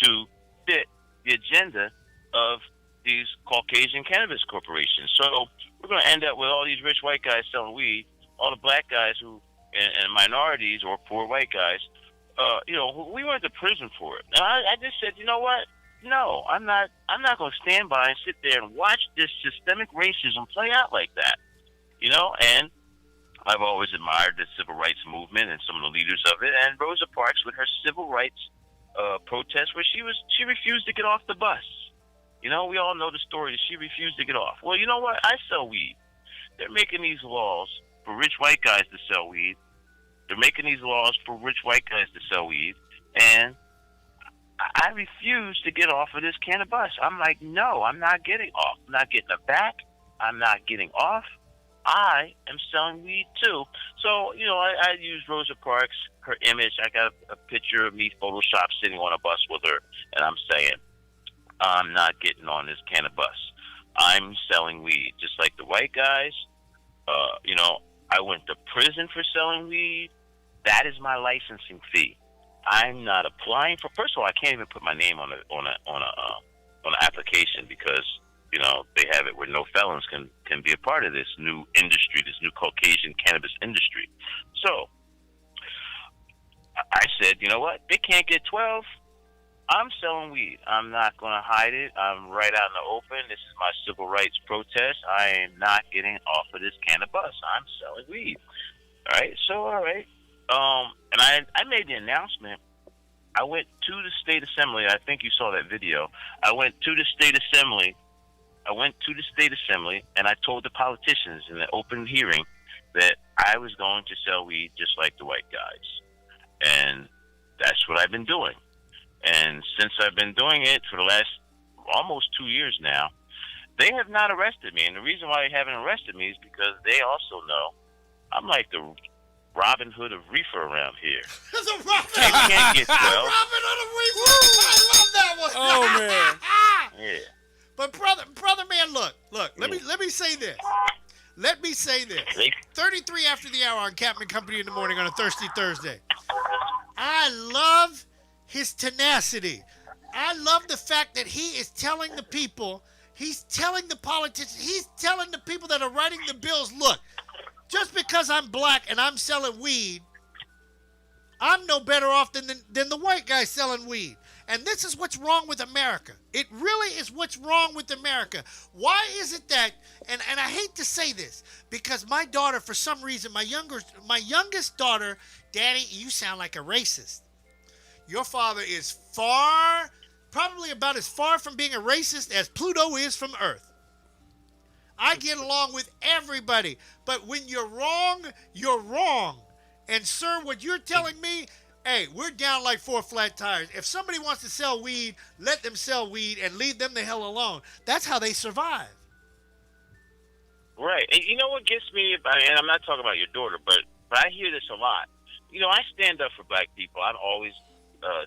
Speaker 28: to fit the agenda of these Caucasian cannabis corporations. So we're going to end up with all these rich white guys selling weed, all the black guys and minorities or poor white guys, we went to prison for it. And I just said, you know what? No, I'm not going to stand by and sit there and watch this systemic racism play out like that. And I've always admired the civil rights movement and some of the leaders of it. And Rosa Parks with her civil rights protest, where she refused to get off the bus. We all know the story that she refused to get off. Well, you know what? I sell weed. They're making these laws for rich white guys to sell weed. They're making these laws for rich white guys to sell weed. And I refuse to get off of this cannabis. I'm like, no, I'm not getting off. I'm not getting it back. I'm not getting off. I am selling weed too. So, I used Rosa Parks, her image. I got a picture of me Photoshop sitting on a bus with her, and I'm saying, I'm not getting on this cannabis. I'm selling weed, just like the white guys. I went to prison for selling weed. That is my licensing fee. I'm not applying for. First of all, I can't even put my name on an application because they have it where no felons can be a part of this new industry, this new Caucasian cannabis industry. So I said, you know what? They can't get 12. I'm selling weed. I'm not going to hide it. I'm right out in the open. This is my civil rights protest. I am not getting off of this cannabis. I'm selling weed. All right. So, all right. And I made the announcement. I went to the state assembly. I think you saw that video. I went to the state assembly, and I told the politicians in the open hearing that I was going to sell weed just like the white guys. And that's what I've been doing. And since I've been doing it for the last almost 2 years now, they have not arrested me. And the reason why they haven't arrested me is because they also know I'm like the Robin Hood of reefer around here. They can't get 12.
Speaker 3: Robin Hood of reefer. I love that one.
Speaker 1: Oh, man.
Speaker 28: Yeah.
Speaker 3: But brother man, look. Let me say this. Let me say this. 33 after the hour on Captain Company in the morning on a Thirsty Thursday. I love his tenacity. I love the fact that he is telling the people, he's telling the politicians, he's telling the people that are writing the bills, look, just because I'm black and I'm selling weed, I'm no better off than the white guy selling weed. And this is what's wrong with America. It really is what's wrong with America. Why is it that, and I hate to say this, because my daughter, for some reason, my youngest daughter, Daddy, you sound like a racist. Your father is probably about as far from being a racist as Pluto is from Earth. I get along with everybody, but when you're wrong, you're wrong. And sir, what you're telling me, hey, we're down like 4 flat tires. If somebody wants to sell weed, let them sell weed and leave them the hell alone. That's how they survive.
Speaker 28: Right. And you know what gets me, and I'm not talking about your daughter, but I hear this a lot. I stand up for black people. I'm always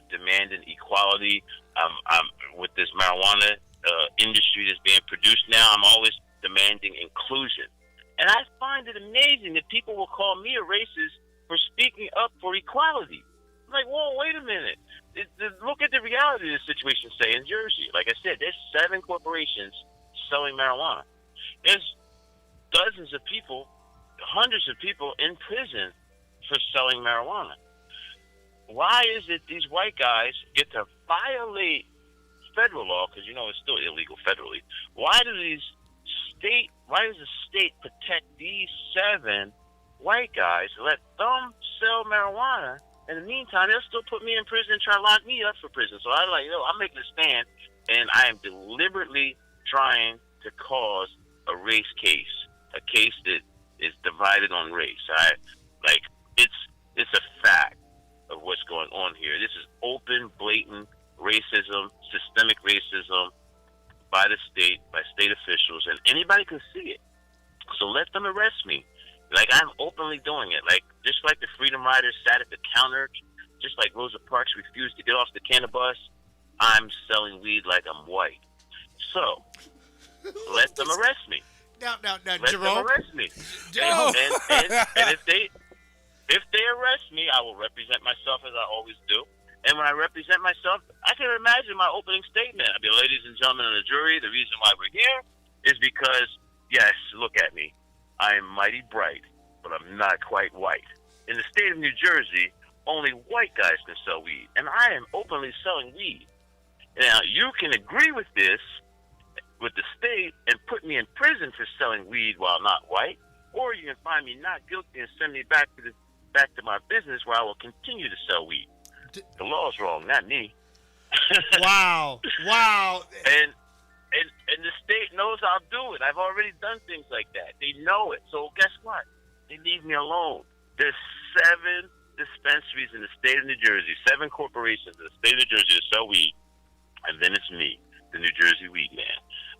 Speaker 28: demanding equality. I'm with this marijuana industry that's being produced now. I'm always demanding inclusion. And I find it amazing that people will call me a racist for speaking up for equality. I'm like, whoa, wait a minute. Look at the reality of the situation, say, in Jersey. Like I said, there's 7 corporations selling marijuana. There's dozens of people, hundreds of people in prison for selling marijuana. Why is it these white guys get to violate federal law, because it's still illegal federally? Why does the state protect these 7 white guys, let them sell marijuana? In the meantime, they'll still put me in prison and try to lock me up for prison. So I'm making a stand, and I am deliberately trying to cause a race case, a case that is divided on race. It's a fact of what's going on here. This is open, blatant racism, systemic racism by the state, by state officials, and anybody can see it. So let them arrest me. I'm openly doing it. Just like the Freedom Riders sat at the counter, just like Rosa Parks refused to get off the Canada bus, I'm selling weed like I'm white. So let them arrest me.
Speaker 3: Now,
Speaker 28: Let
Speaker 3: Jerome.
Speaker 28: them arrest me.
Speaker 3: Jerome.
Speaker 28: And if they arrest me, I will represent myself as I always do. And when I represent myself, I can imagine my opening statement. I'll be, ladies and gentlemen of the jury, the reason why we're here is because, yes, look at me. I am mighty bright, but I'm not quite white. In the state of New Jersey, only white guys can sell weed, and I am openly selling weed. Now, you can agree with this, with the state, and put me in prison for selling weed while not white, or you can find me not guilty and send me back to my business where I will continue to sell weed. The law's wrong, not me.
Speaker 3: Wow.
Speaker 28: And the state knows I'll do it. I've already done things like that. They know it. So guess what? They leave me alone. There's 7 dispensaries in the state of New Jersey, 7 corporations in the state of New Jersey that sell weed, and then it's me, the New Jersey weed man.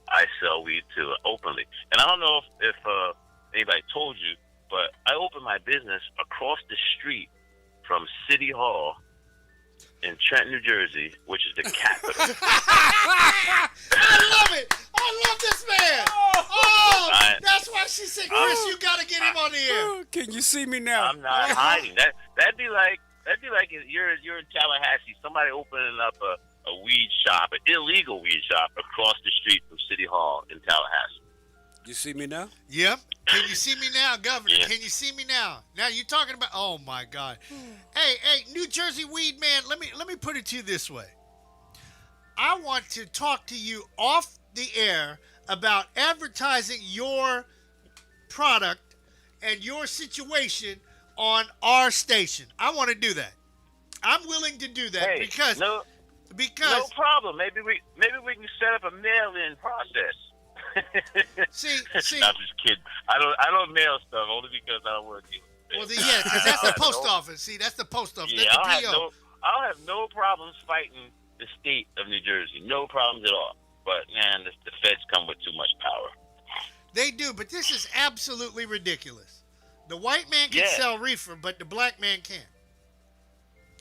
Speaker 28: I sell weed too, openly. And I don't know if anybody told you, but I opened my business across the street from City Hall in Trenton, New Jersey, which is the capital.
Speaker 3: I love it. I love this man. That's why she said, Chris, you got to get him on the air.
Speaker 1: Can you see me now?
Speaker 28: I'm not hiding. That'd be like if you're in Tallahassee, somebody opening up a weed shop, an illegal weed shop across the street from City Hall in Tallahassee.
Speaker 1: You see me now?
Speaker 3: Yep. Can you see me now, Governor?
Speaker 28: Yeah.
Speaker 3: Can you see me now? Now you're talking about. Oh my God. Hey, New Jersey weed man. Let me put it to you this way. I want to talk to you off the air about advertising your product and your situation on our station. I want to do that. I'm willing to do that because
Speaker 28: no problem. Maybe we can set up a mail-in process.
Speaker 3: See.
Speaker 28: I'm just kidding. I don't mail stuff only because I don't work here.
Speaker 3: Well, because that's the post office. See, that's the post office.
Speaker 28: Yeah,
Speaker 3: that's the PO.
Speaker 28: I'll have no problems fighting the state of New Jersey. No problems at all. But man, the feds come with too much power.
Speaker 3: They do, but this is absolutely ridiculous. The white man can sell reefer, but the black man can't.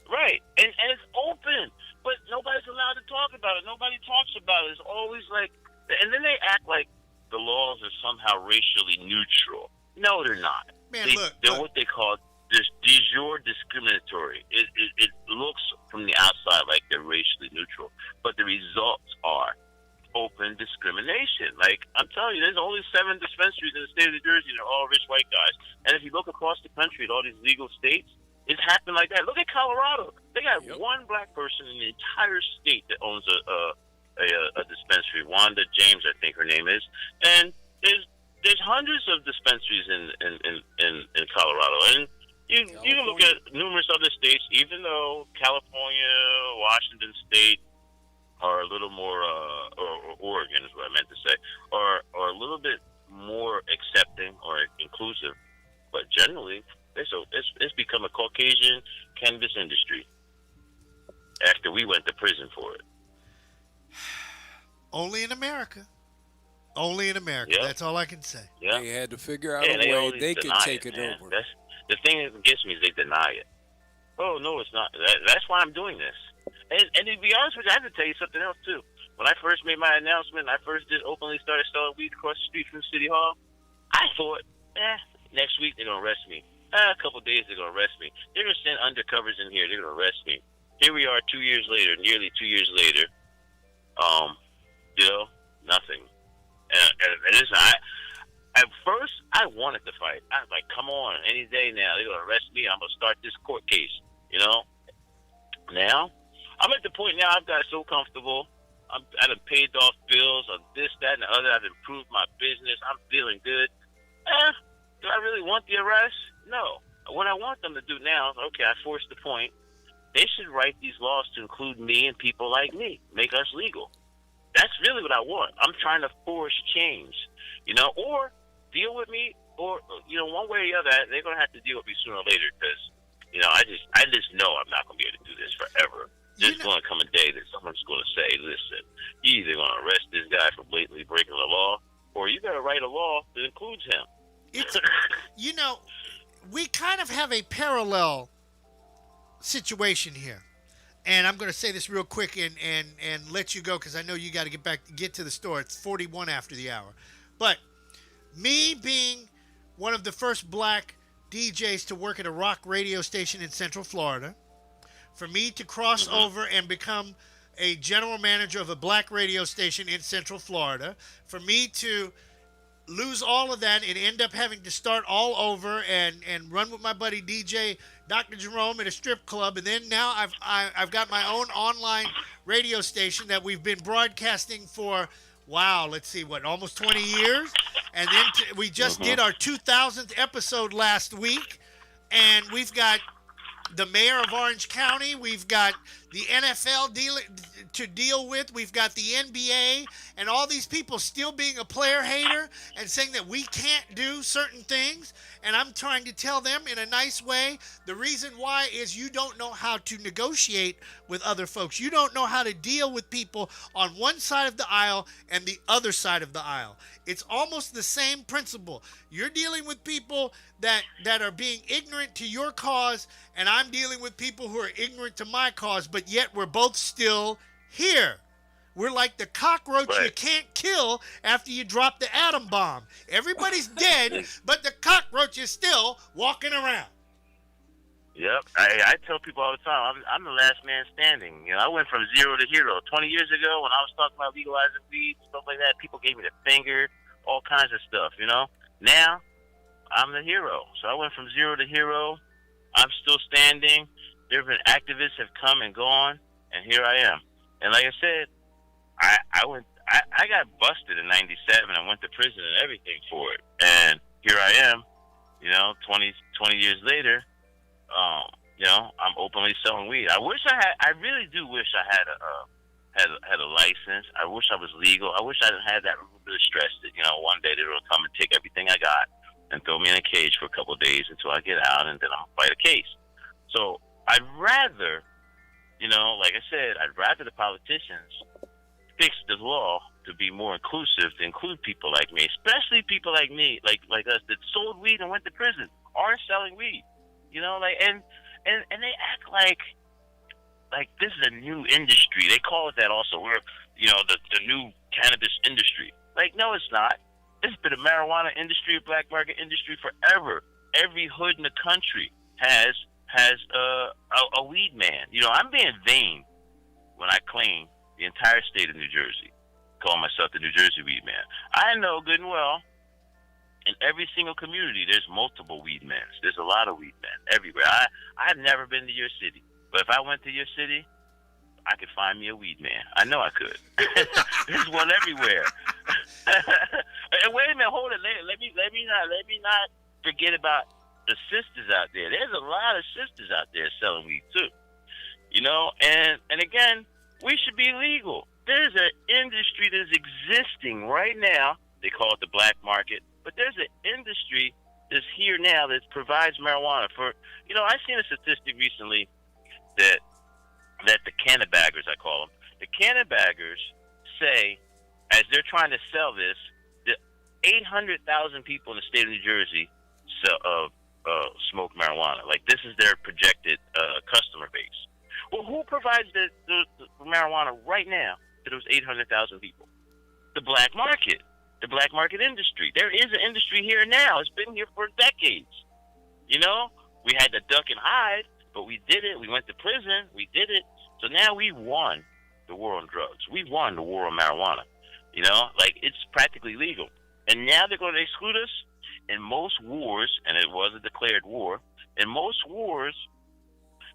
Speaker 28: Right, and it's open, but nobody's allowed to talk about it. Nobody talks about it. It's always like, and then they act like the laws are somehow racially neutral. No, they're not.
Speaker 3: Man,
Speaker 28: they're what they call de jure discriminatory. It looks from the outside like they're racially neutral, but the results are open discrimination. Like, I'm telling you, there's only 7 dispensaries in the state of New Jersey, and they're all rich white guys. And if you look across the country at all these legal states, it's happened like that. Look at Colorado. They got one black person in the entire state that owns a dispensary. Wanda James, I think her name is. And there's hundreds of dispensaries in Colorado. And you can look at numerous other states, even though California, Washington State are a little more, or Oregon is what I meant to say, are a little bit more accepting or inclusive. But generally, it's become a Caucasian cannabis industry after we went to prison for it.
Speaker 3: Only in America. Only in America.
Speaker 28: Yep.
Speaker 3: That's all I can say.
Speaker 28: Yeah.
Speaker 1: They had to figure out a way they could take it
Speaker 28: man.
Speaker 1: over.
Speaker 28: That's the thing that gets me is they deny it. Oh no, it's not. That's why I'm doing this. And to be honest with you, I have to tell you something else too. when I first made my announcement, I first did openly started selling weed across the street from City Hall. I thought, next week they're gonna arrest me. A couple of days they're gonna arrest me. They're gonna send undercovers in here. They're gonna arrest me. Here we are, 2 years later, nearly 2 years later. Nothing. And listen, at first I wanted to fight. I was like, come on, any day now they're gonna arrest me. I'm gonna start this court case. Now I'm at the point now. I've got so comfortable. I've paid off bills on this, that, and the other. I've improved my business. I'm feeling good. Do I really want the arrest? No. What I want them to do now is, okay, I forced the point. They should write these laws to include me and people like me, make us legal. That's really what I want. I'm trying to force change, or deal with me, or, one way or the other, they're going to have to deal with me sooner or later because, I just know I'm not going to be able to do this forever. There's going to come a day that someone's going to say, listen, you're either going to arrest this guy for blatantly breaking the law, or you got to write a law that includes him.
Speaker 3: We kind of have a parallel situation here. And I'm going to say this real quick and let you go because I know you got to get to the store. It's 41 after the hour. But me being one of the first black DJs to work at a rock radio station in Central Florida, for me to cross over and become a general manager of a black radio station in Central Florida, for me to lose all of that and end up having to start all over and run with my buddy DJ Dr. Jerome at a strip club, and then now I've got my own online radio station that we've been broadcasting for almost 20 years, and then we just did our 2000th episode last week, and we've got the mayor of Orange County, we've got the NFL to deal with, we've got the NBA, and all these people still being a player hater and saying that we can't do certain things, and I'm trying to tell them in a nice way, the reason why is you don't know how to negotiate with other folks. You don't know how to deal with people on one side of the aisle and the other side of the aisle. It's almost the same principle. You're dealing with people that are being ignorant to your cause, and I'm dealing with people who are ignorant to my cause, but yet we're both still here. We're like the cockroach you can't kill after you drop the atom bomb. Everybody's dead, but the cockroach is still walking around.
Speaker 28: Yep. I tell people all the time, I'm the last man standing. I went from zero to hero. 20 years ago when I was talking about legalizing weed, stuff like that, people gave me the finger, all kinds of stuff, Now, I'm the hero. So I went from zero to hero. I'm still standing. Different activists have come and gone, and here I am. And like I said, I got busted in 97. I went to prison and everything for it. And here I am, 20 years later, I'm openly selling weed. I really do wish I had a license. I wish I was legal. I wish I didn't have that little bit of stress that, one day they're going to come and take everything I got and throw me in a cage for a couple of days until I get out, and then I'm going to fight a case. So I'd rather, like I said, I'd rather the politicians fix the law to be more inclusive, to include people like me, especially people like me, like us, that sold weed and went to prison, are selling weed, and they act like this is a new industry. They call it that also. We're, the new cannabis industry. No, it's not. It's been a marijuana industry, a black market industry forever. Every hood in the country has a weed man. I'm being vain when I claim the entire state of New Jersey, call myself the New Jersey weed man. I know good and well, in every single community, there's multiple weed men. There's a lot of weed men everywhere. I've never been to your city, but if I went to your city, I could find me a weed man. I know I could. There's one everywhere. And wait a minute, hold it. Let me not forget about the sisters out there. There's a lot of sisters out there selling weed too. And again, we should be legal. There's an industry that's existing right now. They call it the black market, but there's an industry that's here now that provides marijuana for. I seen a statistic recently that the cannabaggers, I call them, the cannabaggers say, as they're trying to sell this, that 800,000 people in the state of New Jersey smoke marijuana. This is their projected customer base. Well, who provides the marijuana right now? that it was 800,000 people. The black market industry. There is an industry here now. It's been here for decades. You know, we had to duck and hide, but we did it. We went to prison. We did it. So now we won the war on drugs. We won the war on marijuana. You know, like, it's practically legal. And now they're going to exclude us. In most wars, and it was a declared war, in most wars,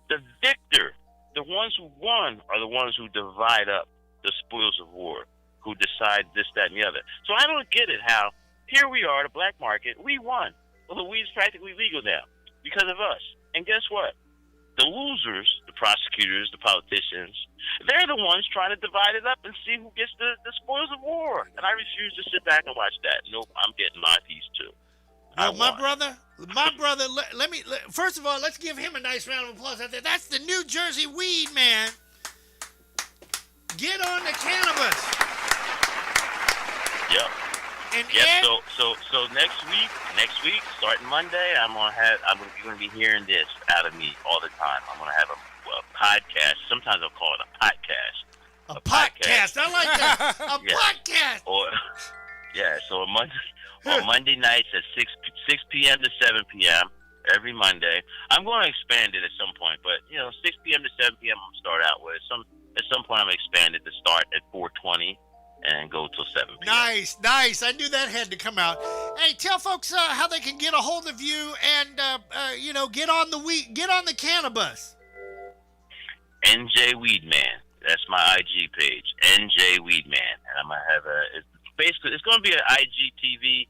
Speaker 28: the victor, the ones who won, are the ones who divide up the spoils of war, who decide this, that, and the other. So I don't get it how, here we are, the black market, we won. Well, the weed's practically legal now because of us. And guess what? The losers, the prosecutors, the politicians, they're the ones trying to divide it up and see who gets the spoils of war. And I refuse to sit back and watch that. Nope, I'm getting my piece too.
Speaker 6: Well, my brother, first of all, let's give him a nice round of applause out there. That's the New Jersey Weed Man. Get on the cannabis.
Speaker 28: Yep.
Speaker 6: And
Speaker 28: yep. So next week, starting Monday, you're gonna be hearing this out of me all the time. I'm gonna have a podcast. Sometimes I'll call it a podcast.
Speaker 6: A podcast. I like that. A podcast.
Speaker 28: Or so on Monday nights at 6 p.m. to 7 p.m. every Monday. I'm going to expand it at some point, but 6 p.m. to 7 p.m. I'm gonna start out with. At some point I'm gonna expand it to start at 4:20 and go till 7 p.m.
Speaker 6: Nice. I knew that had to come out. Hey, tell folks how they can get a hold of you and get on the cannabis.
Speaker 28: NJ Weedman. That's my IG page. NJ Weedman, and I'm gonna have it's gonna be an IGTV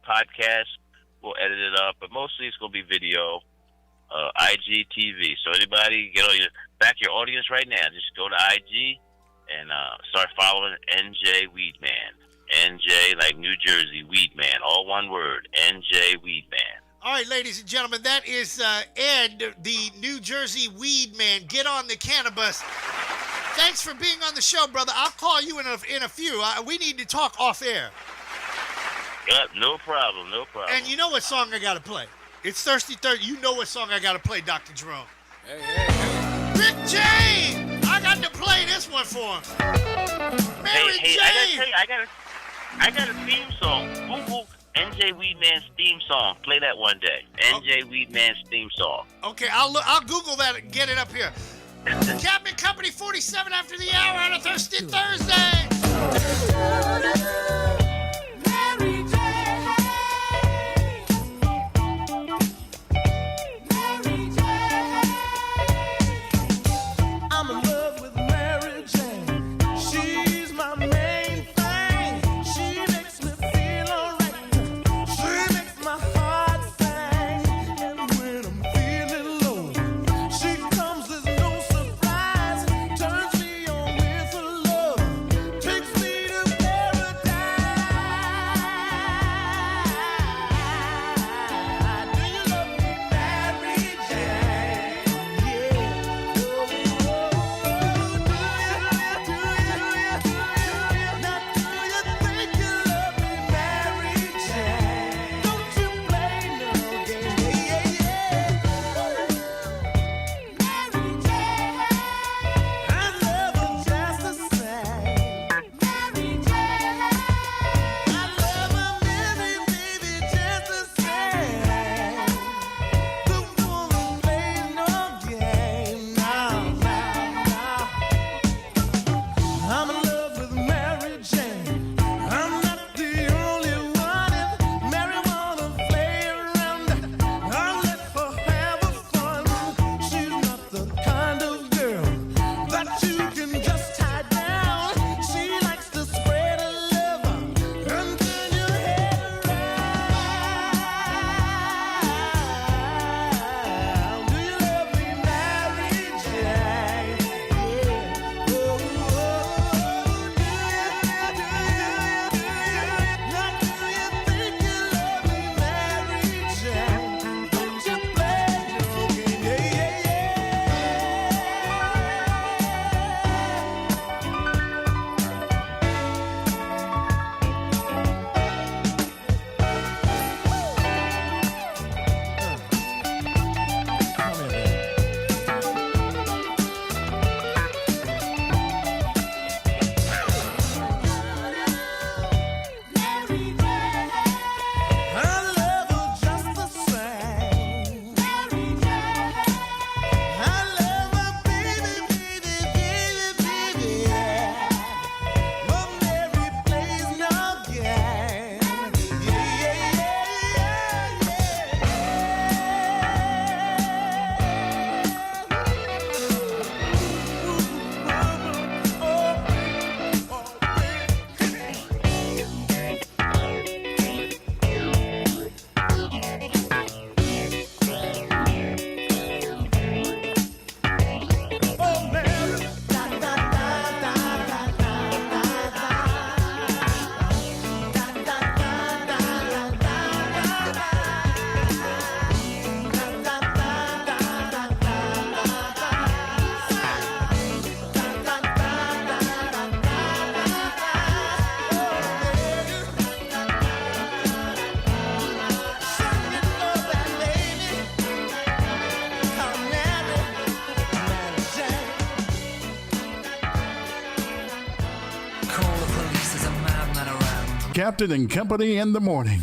Speaker 28: podcast. We'll edit it up, but mostly it's gonna be video. IGTV. So anybody back your audience right now. Just go to IG and start following NJ Weedman. NJ like New Jersey Weedman, all one word. NJ Weedman.
Speaker 6: All right, ladies and gentlemen, that is Ed, the New Jersey Weedman. Get on the cannabis. Thanks for being on the show, brother. I'll call you in a few. We need to talk off air.
Speaker 28: Yep, no problem.
Speaker 6: And you know what song I got to play? It's Thirsty Thursday. You know what song I got to play, Dr. Jerome. Hey. Rick James! I got to play this one for him. Mary
Speaker 28: Hey,
Speaker 6: Jane!
Speaker 28: I gotta tell you, I got a theme song. Google NJ Weedman's theme song. Play that one day. NJ Weedman's theme song.
Speaker 6: Okay, I'll Google that and get it up here. Captain Company 47 after the hour on a Thirsty Thursday. Mary Jane.
Speaker 2: Takes me to Paris.
Speaker 22: Captain and Company in the morning.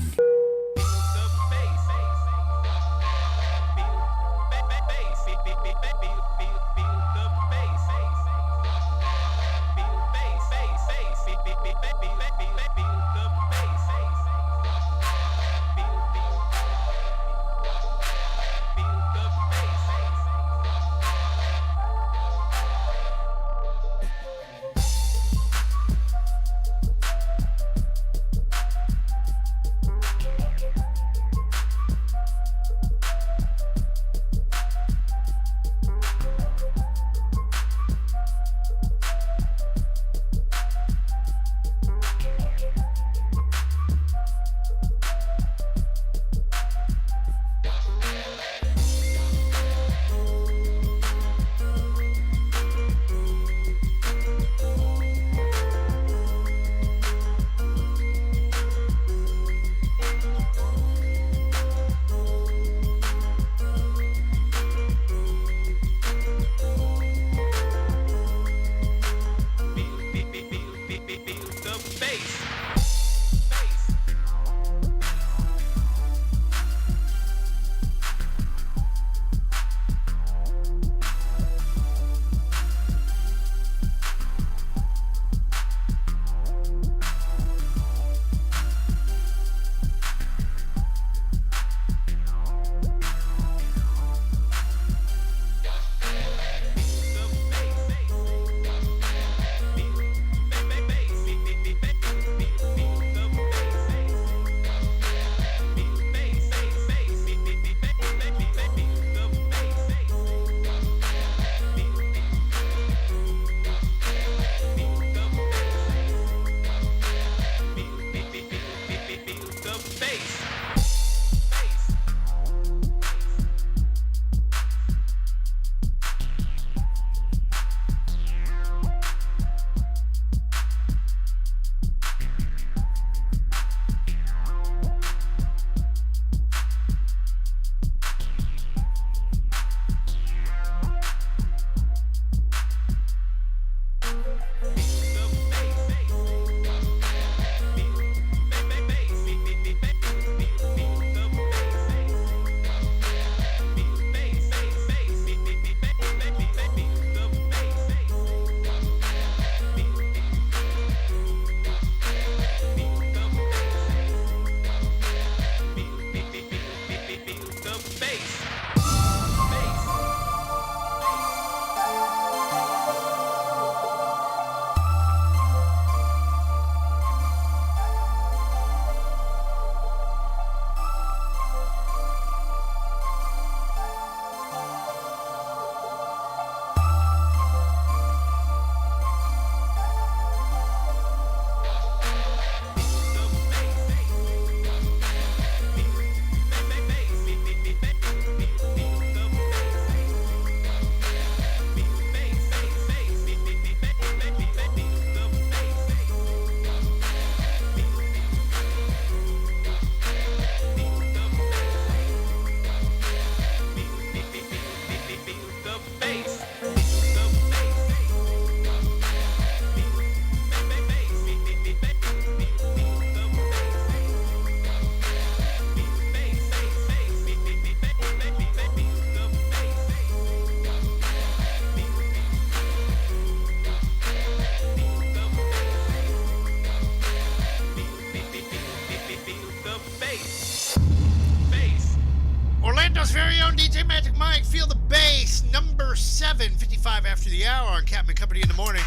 Speaker 6: Orlando's very own DJ Magic Mike. Feel the bass. Number 7, 55 after the hour on Captain Company in the morning.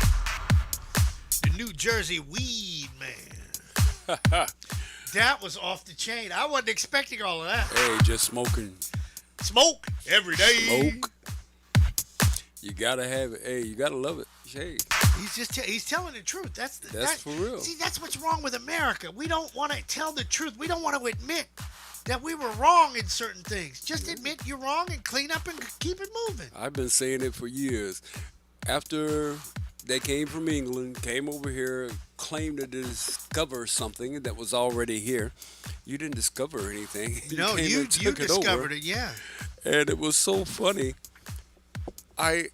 Speaker 6: The New Jersey Weed Man. That was off the chain. I wasn't expecting all of that.
Speaker 1: Hey, just smoking.
Speaker 6: Smoke every day.
Speaker 1: Smoke. You gotta have it. Hey, you gotta love it. Hey.
Speaker 6: He's telling the truth. That's
Speaker 1: for real.
Speaker 6: See, that's what's wrong with America. We don't want to tell the truth. We don't want to admit that we were wrong in certain things. Just admit you're wrong and clean up and keep it moving.
Speaker 1: I've been saying it for years. After they came from England, came over here, claimed to discover something that was already here. You didn't discover anything.
Speaker 6: No, you discovered it, yeah.
Speaker 1: And it was so funny. I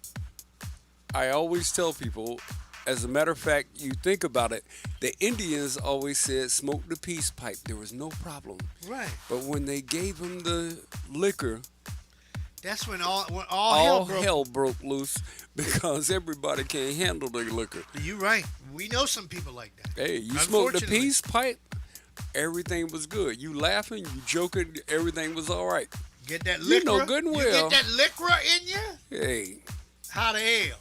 Speaker 1: always tell people, As a matter of fact, you think about it, the Indians always said smoke the peace pipe. There was no problem.
Speaker 6: Right.
Speaker 1: But when they gave them the liquor,
Speaker 6: that's when all
Speaker 1: hell broke loose because everybody can't handle the liquor.
Speaker 6: You're right. We know some people like that.
Speaker 1: Hey, you smoked the peace pipe, everything was good. You laughing, you joking, everything was all right.
Speaker 6: Get that liquor.
Speaker 1: You know good and well.
Speaker 6: You get that liquor in you?
Speaker 1: Hey.
Speaker 6: How the hell?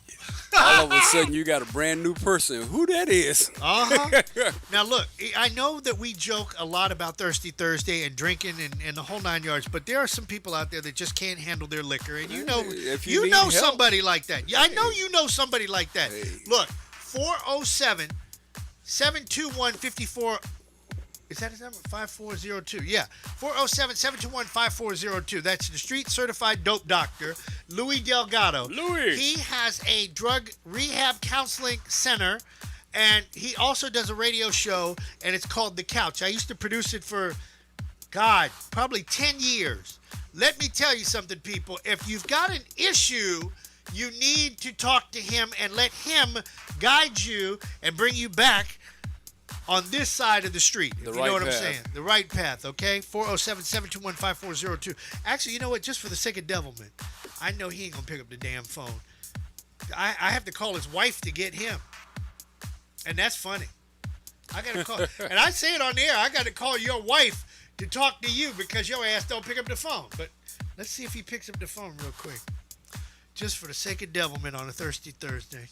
Speaker 1: All of a sudden, you got a brand new person. Who that is?
Speaker 6: Now, look, I know that we joke a lot about Thirsty Thursday and drinking and the whole 9 yards, but there are some people out there that just can't handle their liquor. And you know somebody like that. Yeah, I know you know somebody like that.
Speaker 1: Hey.
Speaker 6: Look, 407-721-54. Is that his number? 5402. Yeah. 407-721-5402. That's the street certified dope doctor, Louis Delgado.
Speaker 1: Louis.
Speaker 6: He has a drug rehab counseling center, and he also does a radio show, and it's called The Couch. I used to produce it for, probably 10 years. Let me tell you something, people. If you've got an issue, you need to talk to him and let him guide you and bring you back on this side of the street, if you know what I'm saying. The right path, okay? 407-721-5402. Actually, you know what? Just for the sake of devilment, I know he ain't going to pick up the damn phone. I have to call his wife to get him. And that's funny. I got to call. And I say it on the air. I got to call your wife to talk to you because your ass don't pick up the phone. But let's see if he picks up the phone real quick. Just for the sake of devilment on a Thirsty Thursday.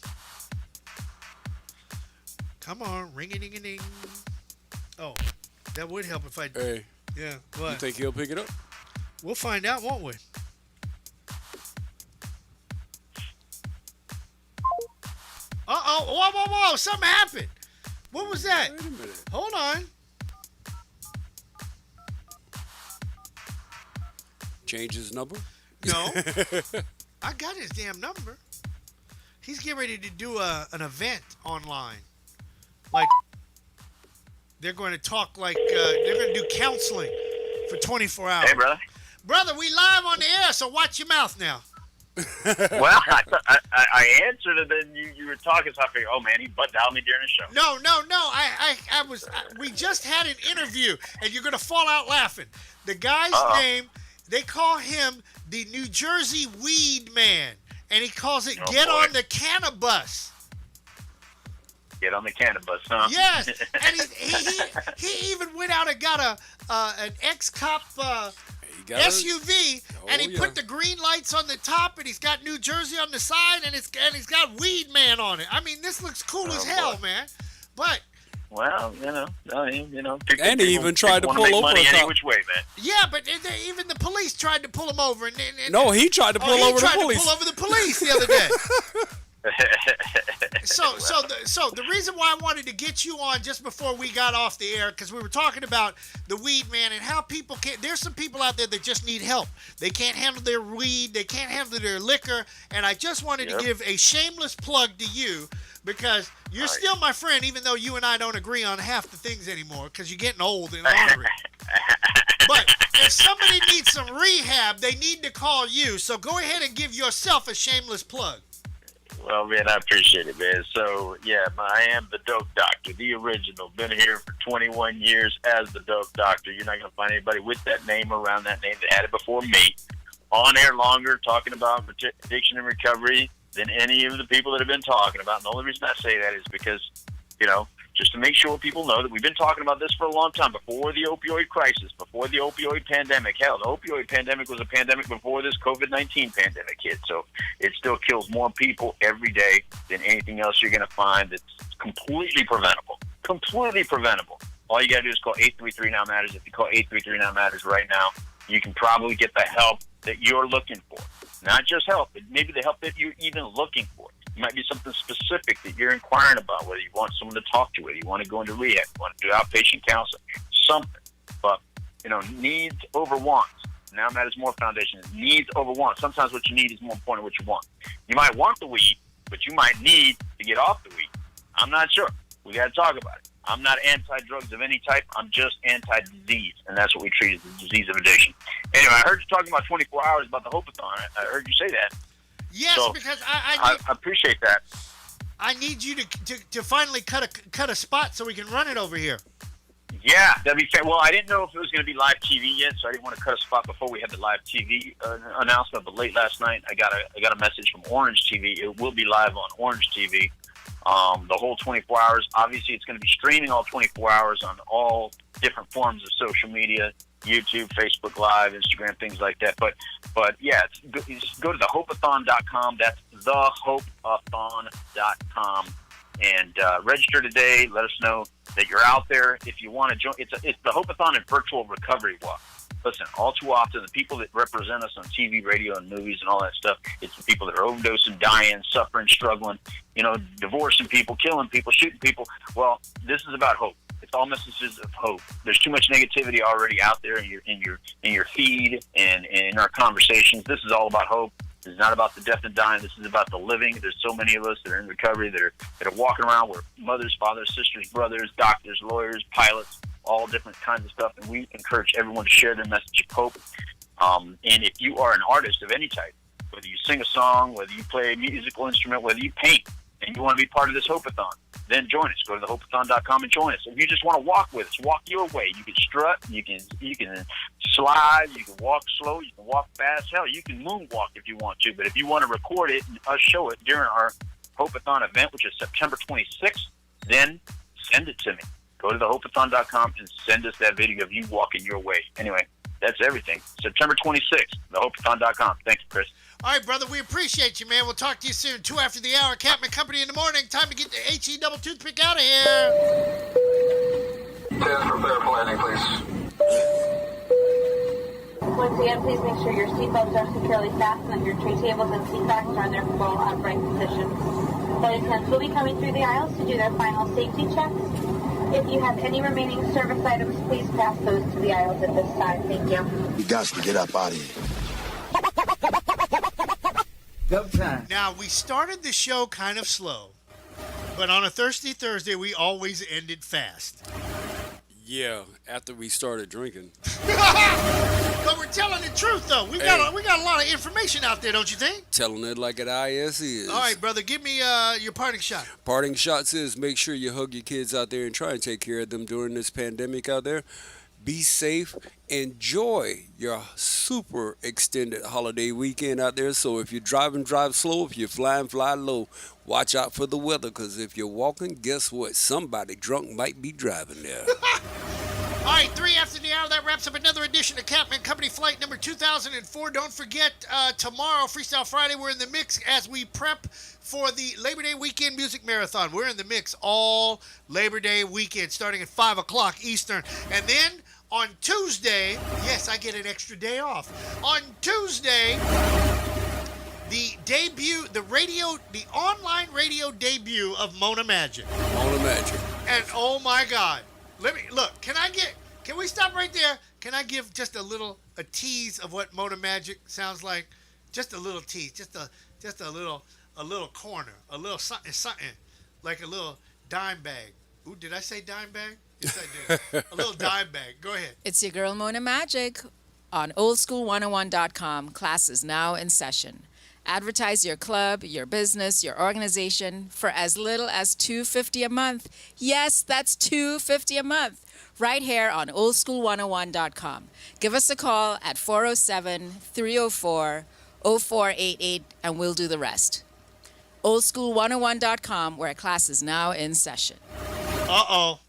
Speaker 6: Come on, ring-a-ding-a-ding. Oh, that would help if I...
Speaker 1: Hey.
Speaker 6: Yeah, what?
Speaker 1: You think he'll pick it up?
Speaker 6: We'll find out, won't we? Uh-oh, whoa, something happened. What was that?
Speaker 1: Wait a minute.
Speaker 6: Hold on.
Speaker 1: Change his number?
Speaker 6: No. I got his damn number. He's getting ready to do an event online. Like, they're going to talk like, they're going to do counseling for 24 hours.
Speaker 28: Hey, brother.
Speaker 6: Brother, we live on the air, so watch your mouth now.
Speaker 28: Well, I answered it, then you were talking, so I figured, oh, man, he butt dialed me during the show.
Speaker 6: No. We just had an interview, and you're going to fall out laughing. The guy's name, they call him the New Jersey Weed Man, and he calls it Get on the Cannabis.
Speaker 28: Get on the cannabis, huh?
Speaker 6: Yes, and he even went out and got an ex-cop SUV, and he put the green lights on the top, and he's got New Jersey on the side, and he's got Weed Man on it. I mean, this looks cool as hell, man. But
Speaker 28: well,
Speaker 1: and he even tried to pull over
Speaker 28: any which way, man.
Speaker 6: Yeah, but even the police tried to pull him over.
Speaker 1: No, he tried to pull over the police.
Speaker 6: He tried to pull over the police the other day. So the reason why I wanted to get you on just before we got off the air, because we were talking about the weed man and how people can't. There's some people out there that just need help. They can't handle their weed. They can't handle their liquor. And I just wanted to give a shameless plug to you because you're still my friend, even though you and I don't agree on half the things anymore because you're getting old and ornery. But if somebody needs some rehab, they need to call you. So go ahead and give yourself a shameless plug.
Speaker 28: Well, man, I appreciate it, man. So, yeah, I am the Dope Doctor, the original. Been here for 21 years as the Dope Doctor. You're not going to find anybody with that name around that name that had it before me. On air longer, talking about addiction and recovery than any of the people that have been talking about. And the only reason I say that is because, just to make sure people know that we've been talking about this for a long time, before the opioid crisis, before the opioid pandemic. Hell, the opioid pandemic was a pandemic before this COVID-19 pandemic hit. So it still kills more people every day than anything else you're going to find that's completely preventable. Completely preventable. All you got to do is call 833-NOW-MATTERS. If you call 833-NOW-MATTERS right now, you can probably get the help that you're looking for. Not just help, but maybe the help that you're even looking for. It might be something specific that you're inquiring about, whether you want someone to talk to, whether you want to go into rehab, you want to do outpatient counseling, something. But, needs over wants. Now Matters More Foundation is needs over wants. Sometimes what you need is more important than what you want. You might want the weed, but you might need to get off the weed. I'm not sure. We got to talk about it. I'm not anti-drugs of any type. I'm just anti-disease, and that's what we treat as the disease of addiction. Anyway, I heard you talking about 24 hours about the Hope-a-thon. I heard you say that.
Speaker 6: Yes,
Speaker 28: so
Speaker 6: because
Speaker 28: I appreciate that.
Speaker 6: I need you to finally cut a spot so we can run it over here.
Speaker 7: Yeah, that'd be fair. Well, I didn't know if it was going to be live TV yet, so I didn't want to cut a spot before we had the live TV announcement. But late last night, I got a message from Orange TV. It will be live on Orange TV, the whole 24 hours. Obviously, it's going to be streaming all 24 hours on all different forms of social media: YouTube, Facebook Live, Instagram, things like that. But yeah, just go to thehopeathon.com. That's thehopeathon.com. And register today. Let us know that you're out there. If you want to join, it's the Hopeathon and Virtual Recovery Walk. Listen, all too often, the people that represent us on TV, radio, and movies and all that stuff, it's the people that are overdosing, dying, suffering, struggling, divorcing people, killing people, shooting people. Well, this is about hope. It's all messages of hope. There's too much negativity already out there in your feed and in our conversations. This is all about hope. This is not about the death and dying. This is about the living. There's so many of us that are in recovery that are walking around. We're mothers, fathers, sisters, brothers, doctors, lawyers, pilots, all different kinds of stuff. And we encourage everyone to share their message of hope. And if you are an artist of any type, whether you sing a song, whether you play a musical instrument, whether you paint, and you want to be part of this Hopeathon, then join us. Go to thehopeathon.com and join us. If you just want to walk with us, walk your way. You can strut, you can slide, you can walk slow, you can walk fast. Hell, you can moonwalk if you want to. But if you want to record it and us show it during our Hopeathon event, which is September 26th, then send it to me. Go to thehopeathon.com and send us that video of you walking your way. Anyway, that's everything. September 26th, thehopeathon.com. Thanks, Chris.
Speaker 6: All right, brother, we appreciate you, man. We'll talk to you soon. 2 after the hour, Captain Company in the morning. Time to get the HE double toothpick out of here.
Speaker 21: 10 prepare for landing, please.
Speaker 15: Once again, please make sure your seatbelts are securely fastened and your tray tables and seat backs are in their full upright position. Flight attendants will be coming through the aisles to do their final safety checks. If you have any remaining service items, please pass those to the aisles at this time. Thank you.
Speaker 16: You got to get up out of here.
Speaker 6: Go time. Now, we started the show kind of slow, but on a Thirsty Thursday, we always ended fast.
Speaker 1: Yeah, after we started drinking.
Speaker 6: But we're telling the truth, though. We got a lot of information out there, don't you think?
Speaker 1: Telling it like it is.
Speaker 6: All right, brother, give me your parting shot.
Speaker 1: Parting shots is make sure you hug your kids out there and try and take care of them during this pandemic out there. Be safe. Enjoy your super extended holiday weekend out there. So if you're driving, drive slow. If you're flying, fly low. Watch out for the weather, because if you're walking, guess what? Somebody drunk might be driving there.
Speaker 6: All right, 3 after the hour. That wraps up another edition of Captain Company Flight number 2004. Don't forget, tomorrow, Freestyle Friday, we're in the mix as we prep for the Labor Day Weekend Music Marathon. We're in the mix all Labor Day weekend, starting at 5 o'clock Eastern. And then on Tuesday, yes, I get an extra day off. On Tuesday, the online radio debut of Mona Magic.
Speaker 1: Mona Magic.
Speaker 6: And oh my God. Can we stop right there? Can I give just a tease of what Mona Magic sounds like? Just a little tease, just a little corner, a little something, like a little dime bag. Ooh, did I say dime bag? Yes, I did. A little dime bag. Go ahead.
Speaker 17: It's your girl Mona Magic on oldschool101.com. Class is now in session. Advertise your club, your business, your organization for as little as $250 a month. Yes, that's $250 a month. Right here on oldschool101.com. Give us a call at 407-304-0488 and we'll do the rest. oldschool101.com, where class is now in session.
Speaker 6: Uh-oh,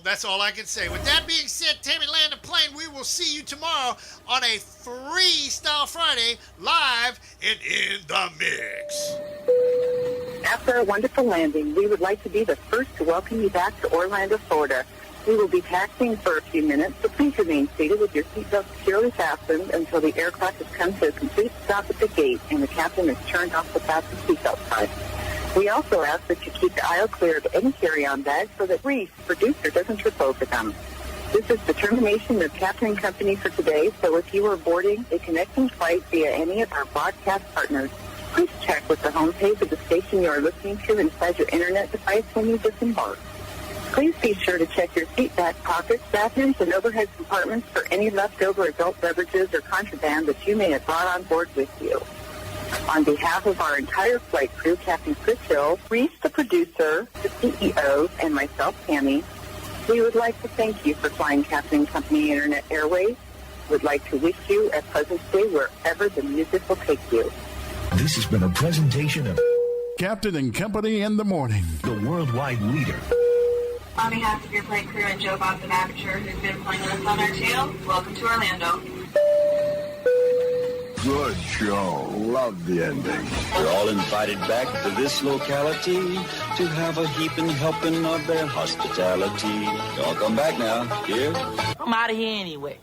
Speaker 6: that's all I can say. With that being said, Tammy Land the Plane, we will see you tomorrow on a Freestyle Friday, live and in the mix.
Speaker 18: After a wonderful landing, we would like to be the first to welcome you back to Orlando, Florida. We will be taxiing for a few minutes, so please remain seated with your seatbelt securely fastened until the aircraft has come to a complete stop at the gate and the captain has turned off the fasten seatbelt sign. We also ask that you keep the aisle clear of any carry-on bags so that Reese, producer, doesn't trip over them. This is the termination of Captain Company for today, so if you are boarding a connecting flight via any of our broadcast partners, please check with the homepage of the station you are listening to inside your internet device when you disembark. Please be sure to check your seat back pockets, bathrooms, and overhead compartments for any leftover adult beverages or contraband that you may have brought on board with you. On behalf of our entire flight crew, Captain Chris Hill, Reese, the producer, the CEO, and myself, Tammy, we would like to thank you for flying Captain Company Internet Airways. Would like to wish you a pleasant stay wherever the music will take you.
Speaker 8: This has been a presentation of
Speaker 22: Captain and Company in the Morning,
Speaker 8: the worldwide leader.
Speaker 15: On behalf of your flight crew and Joe Bob the Aperture, who's been flying with us on our tail, welcome to Orlando.
Speaker 9: Good show. Love the ending.
Speaker 11: We're all invited back to this locality to have a heaping helping of their hospitality. Y'all come back now. Here.
Speaker 19: I'm out of here anyway.